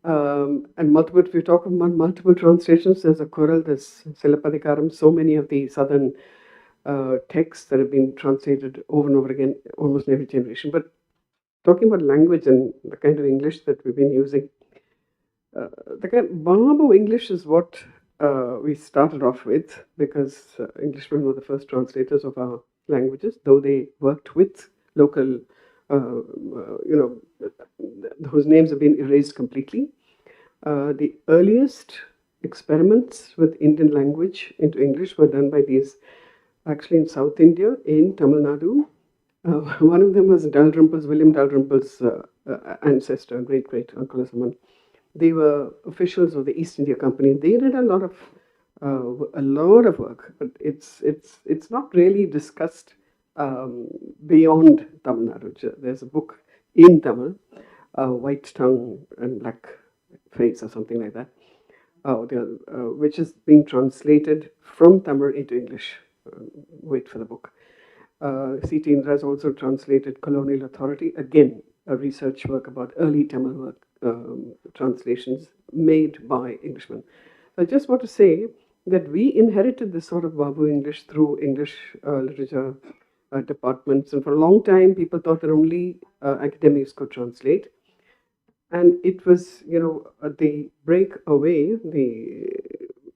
And multiple, if you talk about multiple translations, there's a Kural, there's Silapadikaram, so many of the southern texts that have been translated over and over again, almost in every generation. But talking about language and the kind of English that we've been using, the kind of Babu English is what we started off with, because Englishmen were the first translators of our languages, though they worked with local, whose names have been erased completely. The earliest experiments with Indian language into English were done by these, actually in South India, in Tamil Nadu. One of them was William Dalrymple's ancestor, great uncle or someone. They were officials of the East India Company. They did a lot of a lot of work, but it's not really discussed beyond Tamil Nadu. There's a book in Tamil, White Tongue and Black Face or something like that, which is being translated from Tamil into English. Wait for the book. C.T. Indra has also translated Colonial Authority, again, a research work about early Tamil work, translations made by Englishmen. I just want to say that we inherited this sort of Babu English through English literature departments, and for a long time people thought that only academics could translate. And it was, the breakaway, the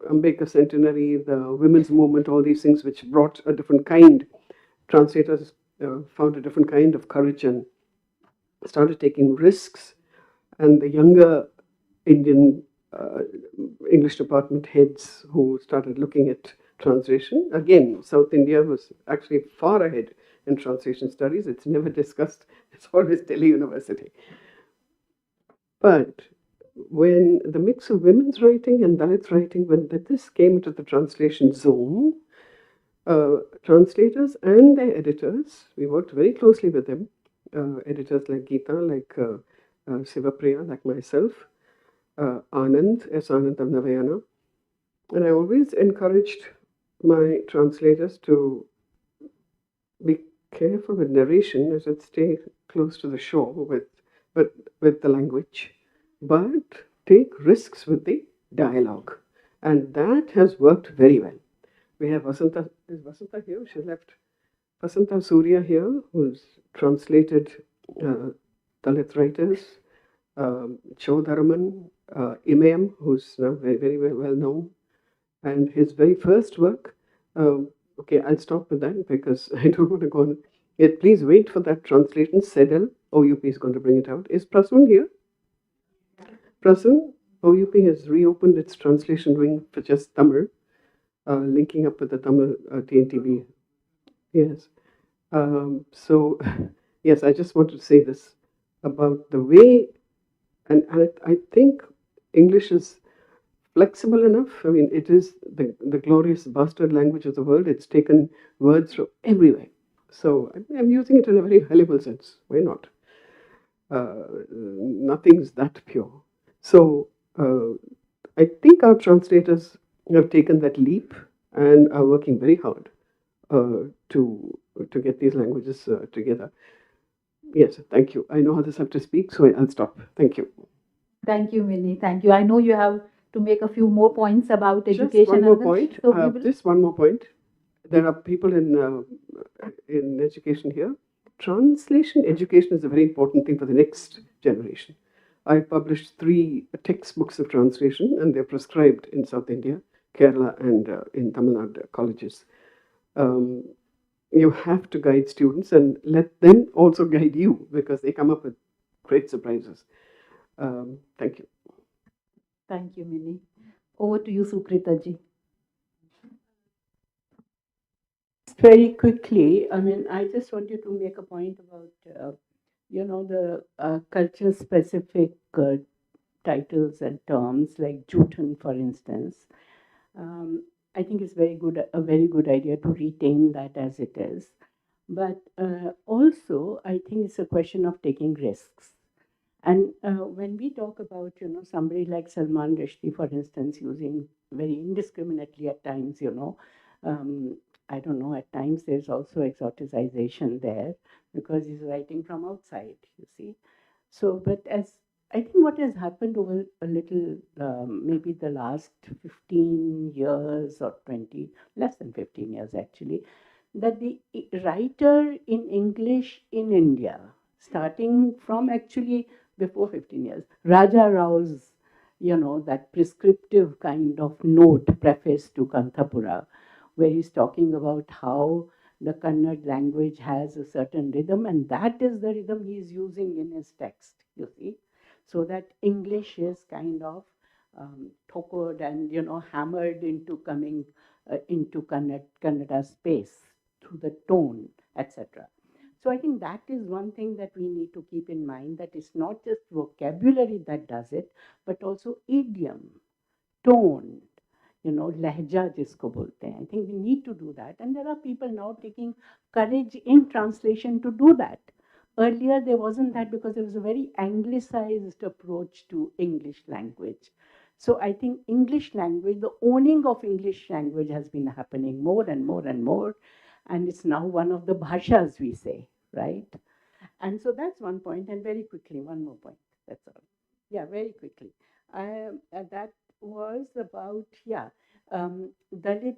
Ambedkar centenary, the women's movement, all these things which brought a different kind. Translators found a different kind of courage and started taking risks. And the younger Indian English department heads who started looking at translation, again, South India was actually far ahead in translation studies. It's never discussed. It's always Delhi University. But when the mix of women's writing and Dalit writing, when this came into the translation zone, translators and their editors, we worked very closely with them, editors like Geeta, like Sivapriya, like myself, Anand, S. Anand of Navayana. And I always encouraged my translators to be careful with narration, as it stay close to the shore with the language, but take risks with the dialogue. And that has worked very well. We have Vasanta. Is Vasanta here? She left. Vasanta Surya here, who's translated Dalit writers. Chaudharaman, Imayam, who's now very, very well known. And his very first work, okay, I'll stop with that because I don't want to go on. Yet please wait for that translation. Sedel, OUP is going to bring it out. Is Prasun here? Prasun, OUP has reopened its translation wing for just Tamil, linking up with the Tamil TNTB. Yes. So, yes, I just want to say this about the way, and I think English is flexible enough. I mean, it is the glorious bastard language of the world. It's taken words from everywhere. So I'm using it in a very valuable sense. Why not? Nothing's that pure. So I think our translators have taken that leap and are working very hard to get these languages together. Yes, thank you. I know others have to speak, so I'll stop. Thank you. Thank you, Minnie. Thank you. I know you have to make a few more points about education. Just one more point. So we will... Just one more point. There are people in education here. Translation education is a very important thing for the next generation. I published 3 textbooks of translation, and they're prescribed in South India, Kerala, and in Tamil Nadu colleges. You have to guide students and let them also guide you because they come up with great surprises. Thank you. Thank you, Minnie. Over to you, Sukrita ji. Very quickly, I mean, I just want you to make a point about, the culture-specific titles and terms like Jutan, for instance. I think it's a very good idea to retain that as it is. But also, I think it's a question of taking risks. And when we talk about, somebody like Salman Rushdie, for instance, using very indiscriminately at times, I don't know, at times there's also exoticization there because he's writing from outside, you see. So, but as I think what has happened over a little, maybe the last 15 years or 20, less than 15 years actually, that the writer in English in India, starting from actually before 15 years, Raja Rao's, that prescriptive kind of note preface to Kanthapura, where he's talking about how the Kannada language has a certain rhythm, and that is the rhythm he's using in his text, you see. So that English is kind of thokoed and, hammered into coming into Kannada space through the tone, etc. So I think that is one thing that we need to keep in mind, that it's not just vocabulary that does it, but also idiom, tone, लहजा जिसको बोलते हैं. I think we need to do that. And there are people now taking courage in translation to do that. Earlier, there wasn't that because there was a very anglicized approach to English language. So I think English language, the owning of English language has been happening more and more and more. And it's now one of the bhashas, we say, right? And so that's one point. And very quickly, one more point. That's all. Yeah, very quickly. That was about, Dalit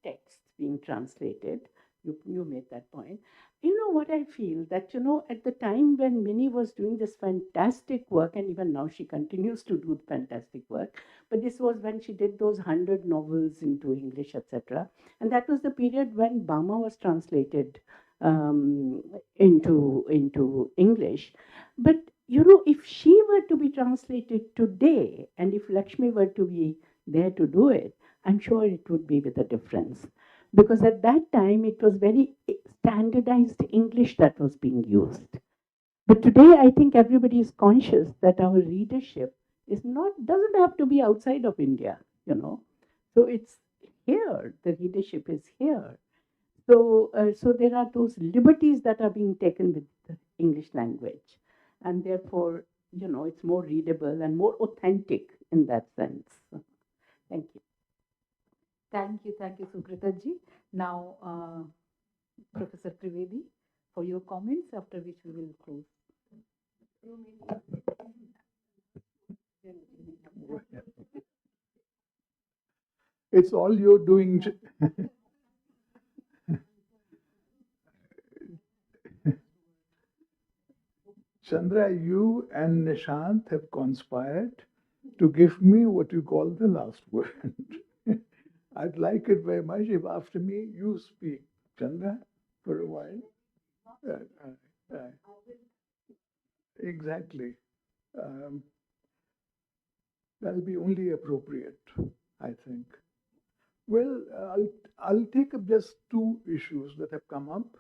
texts being translated. You made that point. You know what I feel? That, at the time when Minnie was doing this fantastic work, and even now she continues to do fantastic work, but this was when she did those 100 novels into English, etc. And that was the period when Bama was translated into English. But if she were to be translated today, and if Lakshmi were to be there to do it, I'm sure it would be with a difference. Because at that time, it was very standardized English that was being used. But today, I think everybody is conscious that our readership doesn't have to be outside of India, So it's here, the readership is here. So there are those liberties that are being taken with the English language. And therefore, it's more readable and more authentic in that sense. Thank you. Thank you, Sukrita ji. Now, Professor Trivedi, for your comments, after which we will close. It's all you're doing. Chandra, you and Nishant have conspired to give me what you call the last word. I'd like it very much if after me you speak, Chandra, for a while. Exactly. That'll be only appropriate, I think. Well, I'll take up just two issues that have come up.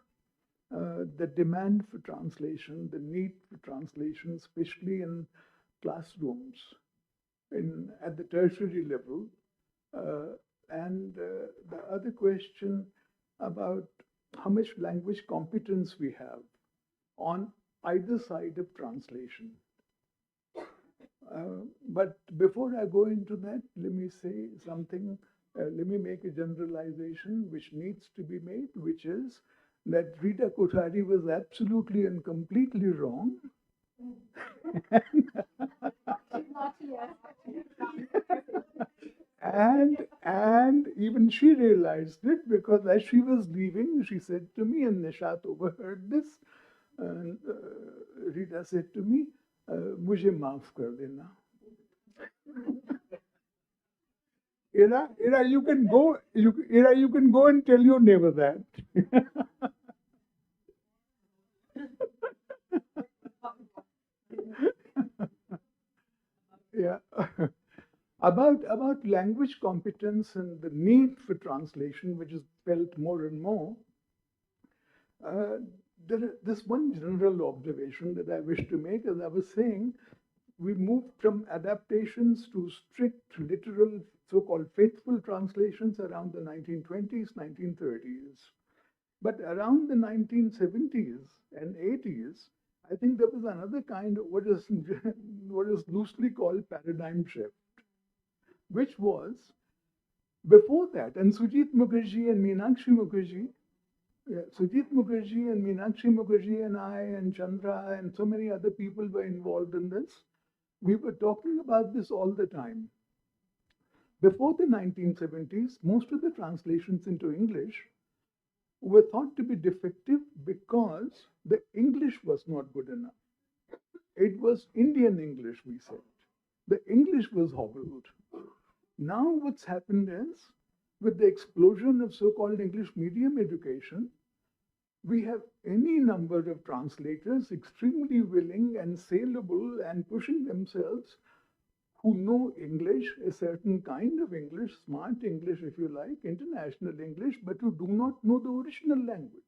The demand for translation, the need for translation, especially in classrooms, at the tertiary level, and the other question about how much language competence we have on either side of translation. But before I go into that, let me say something, let me make a generalization which needs to be made, which is that Rita Kothari was absolutely and completely wrong. And even she realized it, because as she was leaving, she said to me, and Nishat overheard this, and Rita said to me, "Mujhe maaf kar dena." Ira, you can go. You can go and tell your neighbor that. Yeah. About language competence and the need for translation, which is felt more and more, there's one general observation that I wish to make. As I was saying, we moved from adaptations to strict, literal, so-called faithful translations around the 1920s, 1930s. But around the 1970s and 80s, I think there was another kind of what is loosely called paradigm shift, which was before that, and Sujit Mukherjee and Meenakshi Mukherjee, and I and Chandra and so many other people were involved in this. We were talking about this all the time. Before the 1970s, most of the translations into English were thought to be defective because the English was not good enough. It was Indian English, we said. The English was hobbled. Now what's happened is, with the explosion of so-called English medium education, we have any number of translators extremely willing and saleable and pushing themselves, who know English, a certain kind of English, smart English, if you like, international English, but who do not know the original language.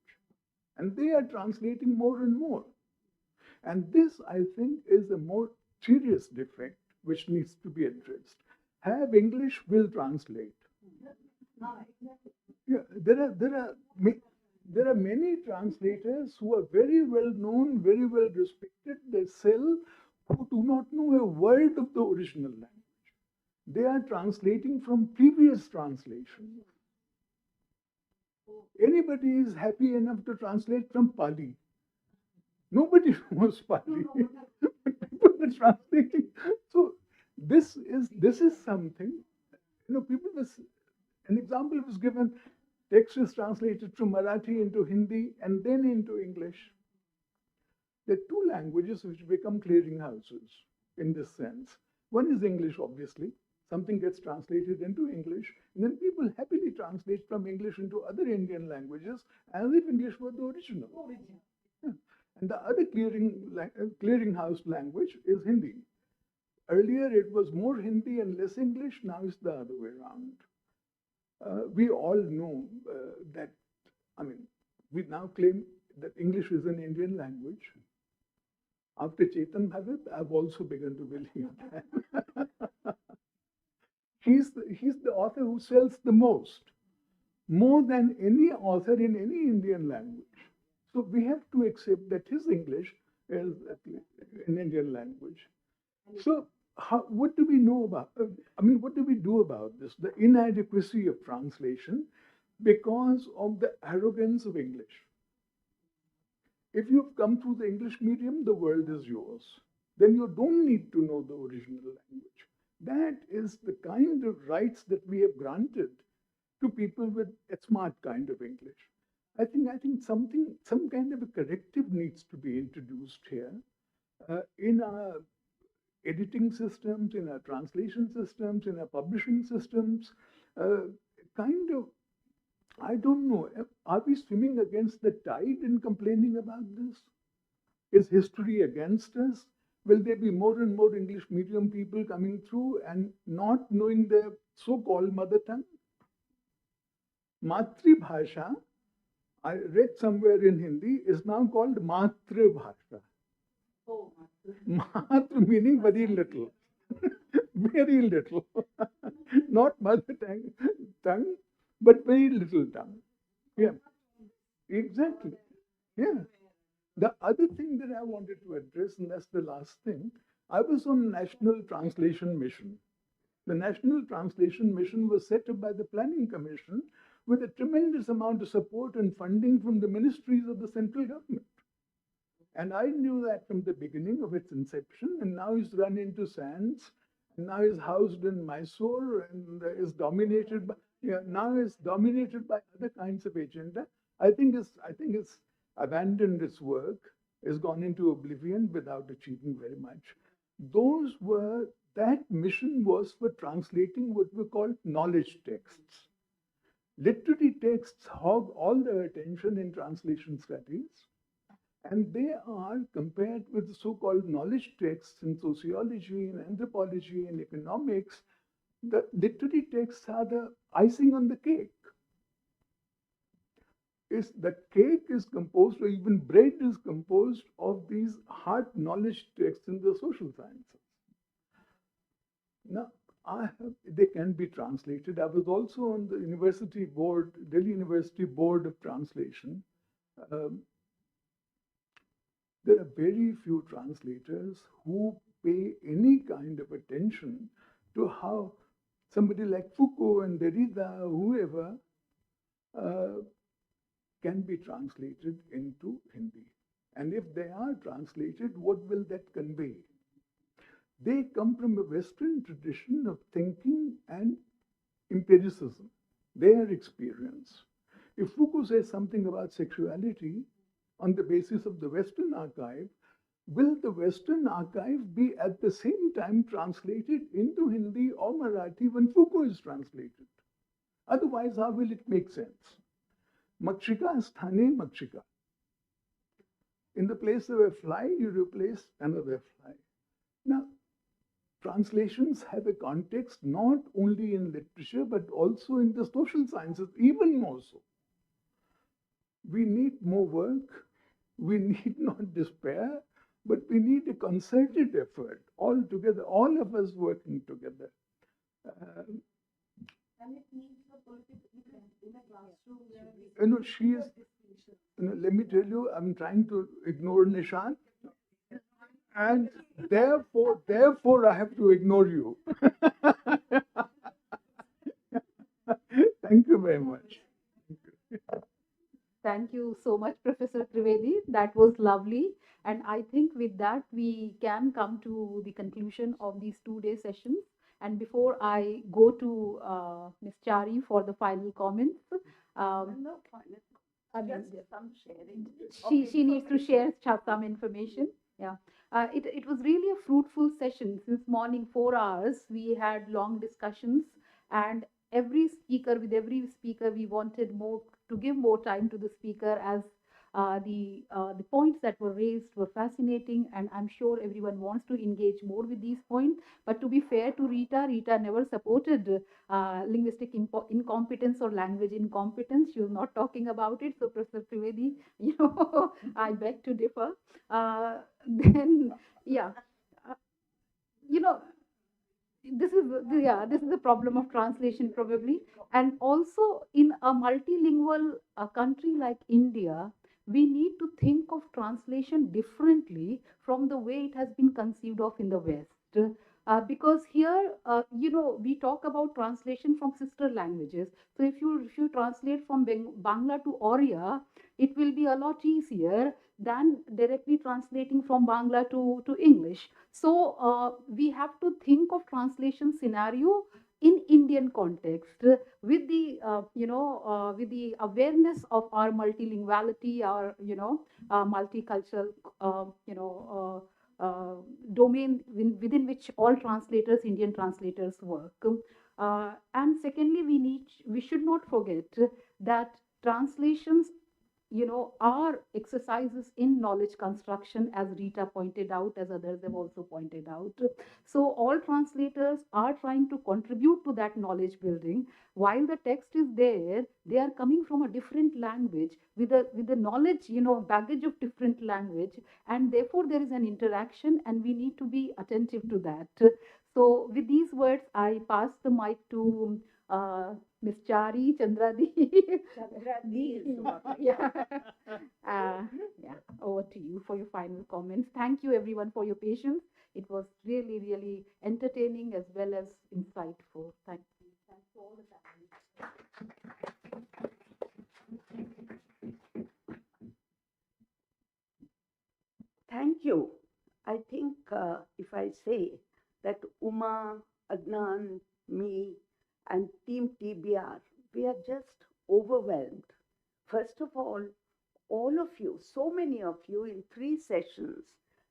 And they are translating more and more. And this, I think, is a more serious defect which needs to be addressed. have English, will translate. Yeah, there are many translators who are very well known, very well respected. They sell, who do not know a word of the original language. They are translating from previous translations. Anybody is happy enough to translate from Pali. Nobody knows Pali. People are translating. So this is something, people was, an example was given, text is translated from Marathi into Hindi and then into English. There are two languages which become clearinghouses in this sense. One is English, obviously. Something gets translated into English, and then people happily translate from English into other Indian languages as if English were the original. Yeah. And the other clearinghouse language is Hindi. Earlier it was more Hindi and less English, now it's the other way around. We all know that, we now claim that English is an Indian language. After Chetan Bhagat, I've also begun to believe that. He's the author who sells the most, more than any author in any Indian language. So we have to accept that his English is an Indian language. So what do we know about, what do we do about this? The inadequacy of translation because of the arrogance of English. If you've come through the English medium, the world is yours. Then you don't need to know the original language. That is the kind of rights that we have granted to people with a smart kind of English. I think some kind of a corrective needs to be introduced here in our editing systems, in our translation systems, in our publishing systems. I don't know, are we swimming against the tide in complaining about this? Is history against us? Will there be more and more English medium people coming through and not knowing their so-called mother tongue? Matribhasha, I read somewhere in Hindi, is now called Matribhasha. Oh, Matra meaning very little. Very little. Not mother tongue, but very little tongue. Yeah, exactly. Yeah. The other thing that I wanted to address, and that's the last thing, I was on National Translation Mission. The National Translation Mission was set up by the Planning Commission with a tremendous amount of support and funding from the ministries of the central government. And I knew that from the beginning of its inception, and now it's run into sands, and now is housed in Mysore, and is dominated by, other kinds of agenda. I think it's abandoned its work, has gone into oblivion without achieving very much. That mission was for translating what we call knowledge texts. Literary texts hog all the attention in translation studies, and they are compared with the so-called knowledge texts in sociology and anthropology and economics. The literary texts are the icing on the cake. The cake is composed, or even bread is composed of these hard knowledge texts in the social sciences. Now, they can be translated. I was also on the university board, Delhi University Board of Translation. There are very few translators who pay any kind of attention to how somebody like Foucault and Derrida, whoever, can be translated into Hindi. And if they are translated, what will that convey? They come from a Western tradition of thinking and empiricism, their experience. If Foucault says something about sexuality on the basis of the Western archive, will the Western archive be at the same time translated into Hindi or Marathi when Foucault is translated? Otherwise, how will it make sense? Makshika sthane makshika. In the place of a fly, you replace another fly. Now, translations have a context not only in literature, but also in the social sciences, even more so. We need more work. We need not despair, but we need a concerted effort all together, all of us working together. Um, And it needs a political event in a classroom where she is, let me tell you, I'm trying to ignore Nishan, and therefore I have to ignore you. Thank you very much. Thank you so much, Professor Trivedi. That was lovely. And I think with that, we can come to the conclusion of these 2 day sessions. And before I go to Ms. Chari for the final comments, no final. I mean, Just some sharing. she needs to share some information. Yeah. It was really a fruitful session. Since morning 4 hours, we had long discussions, and every speaker, we wanted more to give more time to the speaker, as the points that were raised were fascinating, and I'm sure everyone wants to engage more with these points. But to be fair to Rita never supported linguistic incompetence or language incompetence. She was not talking about it. So, Professor Trivedi, I beg to differ. Then, yeah, uh, you know, this is the problem of translation probably. And also in a multilingual country like India, we need to think of translation differently from the way it has been conceived of in the West. Because here, we talk about translation from sister languages. So if you translate from Bangla to Oriya, it will be a lot easier than directly translating from Bangla to English. So we have to think of translation scenario in Indian context, with the with the awareness of our multilinguality, our multicultural domain within which all translators, Indian translators, work. And secondly, we should not forget that translations are exercises in knowledge construction, as Rita pointed out, as others have also pointed out. So all translators are trying to contribute to that knowledge building. While the text is there, they are coming from a different language with the knowledge, baggage of different language, and therefore there is an interaction, and we need to be attentive to that. So with these words, I pass the mic to Miss Chari Chandradi. Yeah. Yeah, over to you for your final comments. Thank you, everyone, for your patience. It was really, really entertaining as well as insightful. Thank you. Thanks to all the Thank you. I think if I say that Uma, Adnan, me, and Team TBR, we are just overwhelmed. First of all of you, so many of you in 3 sessions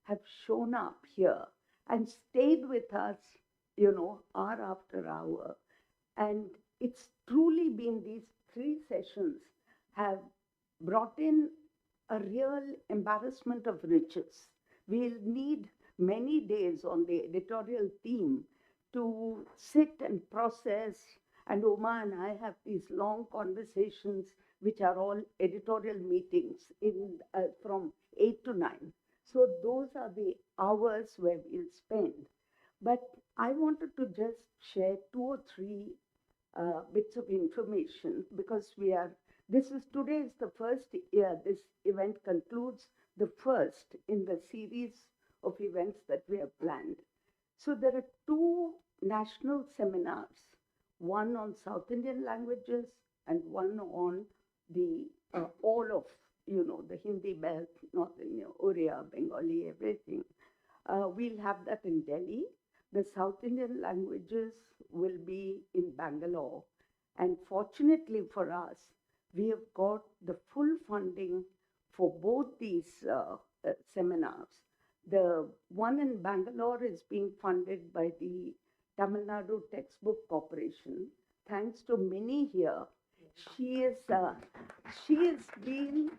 have shown up here and stayed with us, hour after hour. And it's truly been these 3 sessions have brought in a real embarrassment of riches. We'll need many days on the editorial team to sit and process. And Uma and I have these long conversations, which are all editorial meetings from 8 to 9. So those are the hours where we'll spend. But I wanted to just share 2 or 3 bits of information, because today is the first year. This event concludes the first in the series of events that we have planned. So there are 2 national seminars, one on South Indian languages and one on the all of the Hindi belt, North India, Oriya, Bengali, everything. We'll have that in Delhi. The South Indian languages will be in Bangalore. And fortunately for us, we have got the full funding for both these seminars. The one in Bangalore is being funded by the Tamil Nadu Textbook Corporation. Thanks to Minnie here, she has been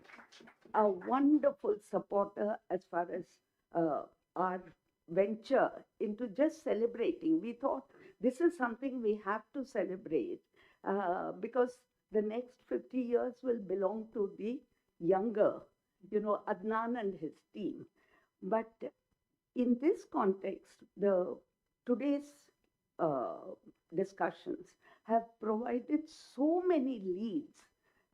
a wonderful supporter as far as our venture into just celebrating. We thought this is something we have to celebrate because the next 50 years will belong to the younger, Adnan and his team. But in this context, today's discussions have provided so many leads,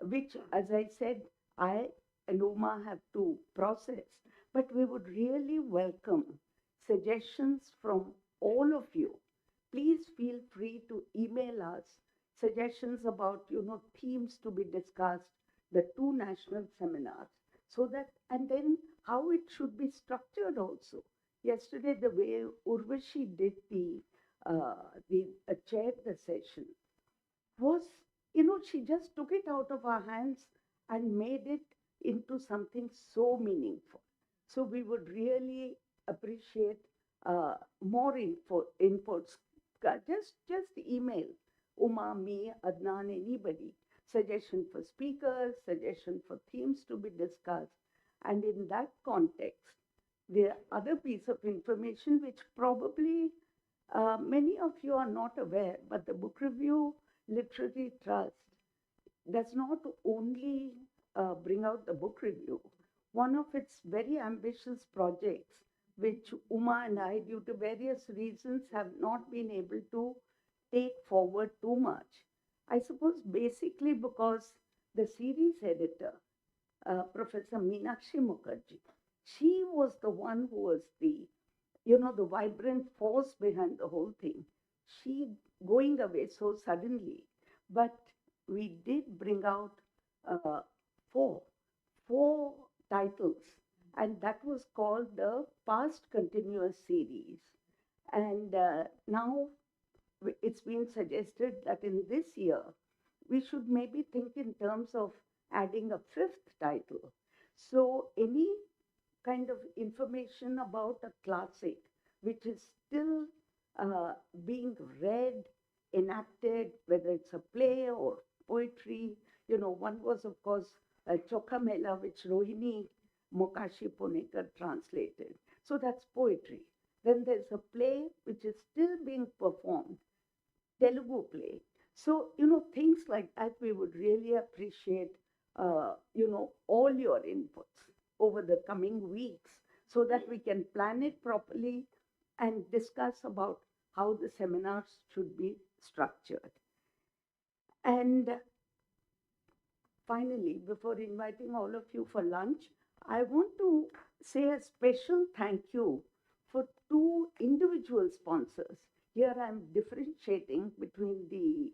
which, as I said, I and Uma have to process. But we would really welcome suggestions from all of you. Please feel free to email us suggestions about, themes to be discussed, the two national seminars, so that, and then how it should be structured also. Yesterday, the way Urvashi did chaired the session was, she just took it out of our hands and made it into something so meaningful. So we would really appreciate more inputs. Just email Uma, me, Adnan, anybody. Suggestion for speakers, suggestion for themes to be discussed. And in that context, the other piece of information which probably many of you are not aware, but the Book Review Literary Trust does not only bring out the book review. One of its very ambitious projects, which Uma and I, due to various reasons, have not been able to take forward too much. I suppose basically because the series editor, Professor Meenakshi Mukherjee, she was the one who was the vibrant force behind the whole thing. She going away so suddenly, but we did bring out four titles, and that was called the Past Continuous Series. And now it's been suggested that in this year, we should maybe think in terms of adding a fifth title. So any kind of information about a classic which is still being read, enacted, whether it's a play or poetry. One was, of course, Chokha Mela, which Rohini Mokashi Ponekar translated. So that's poetry. Then there's a play which is still being performed, Telugu play. So, things like that, we would really appreciate, all your inputs over the coming weeks so that we can plan it properly and discuss about how the seminars should be structured. And finally, before inviting all of you for lunch, I want to say a special thank you for two individual sponsors. Here I'm differentiating between the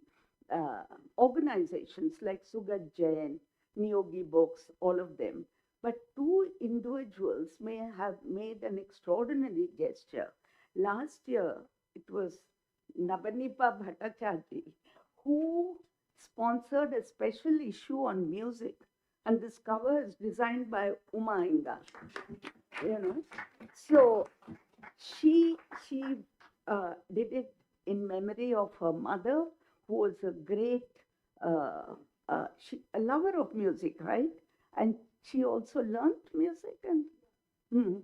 organizations like Sugat Jain, Niyogi Books, all of them. But two individuals may have made an extraordinary gesture. Last year, it was Nabanipa Bhattacharjee who sponsored a special issue on music, and this cover is designed by Uma Inga. So she did it in memory of her mother, who was a great a lover of music, right? And she also learned music, and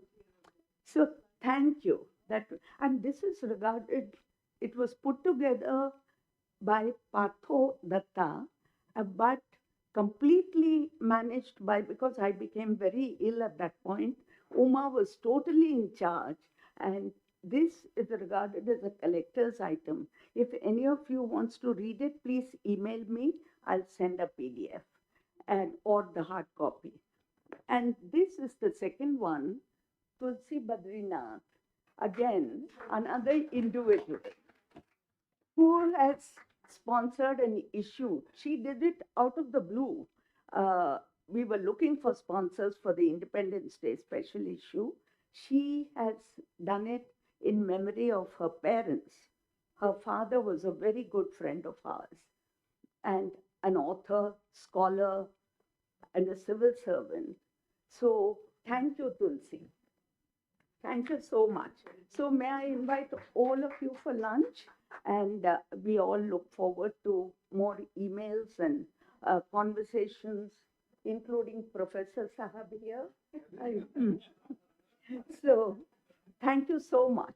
so thank you. And this is regarded. It was put together by Partho Datta, but completely managed by, because I became very ill at that point, Uma was totally in charge, and this is regarded as a collector's item. If any of you wants to read it, please email me. I'll send a PDF or the hard copy. And this is the second one, Tulsi Badrinath, again, another individual who has sponsored an issue. She did it out of the blue. We were looking for sponsors for the Independence Day special issue. She has done it in memory of her parents. Her father was a very good friend of ours and an author, scholar, and a civil servant. So thank you, Tulsi. Thank you so much. So may I invite all of you for lunch? And we all look forward to more emails and conversations, including Professor Sahab here. So thank you so much.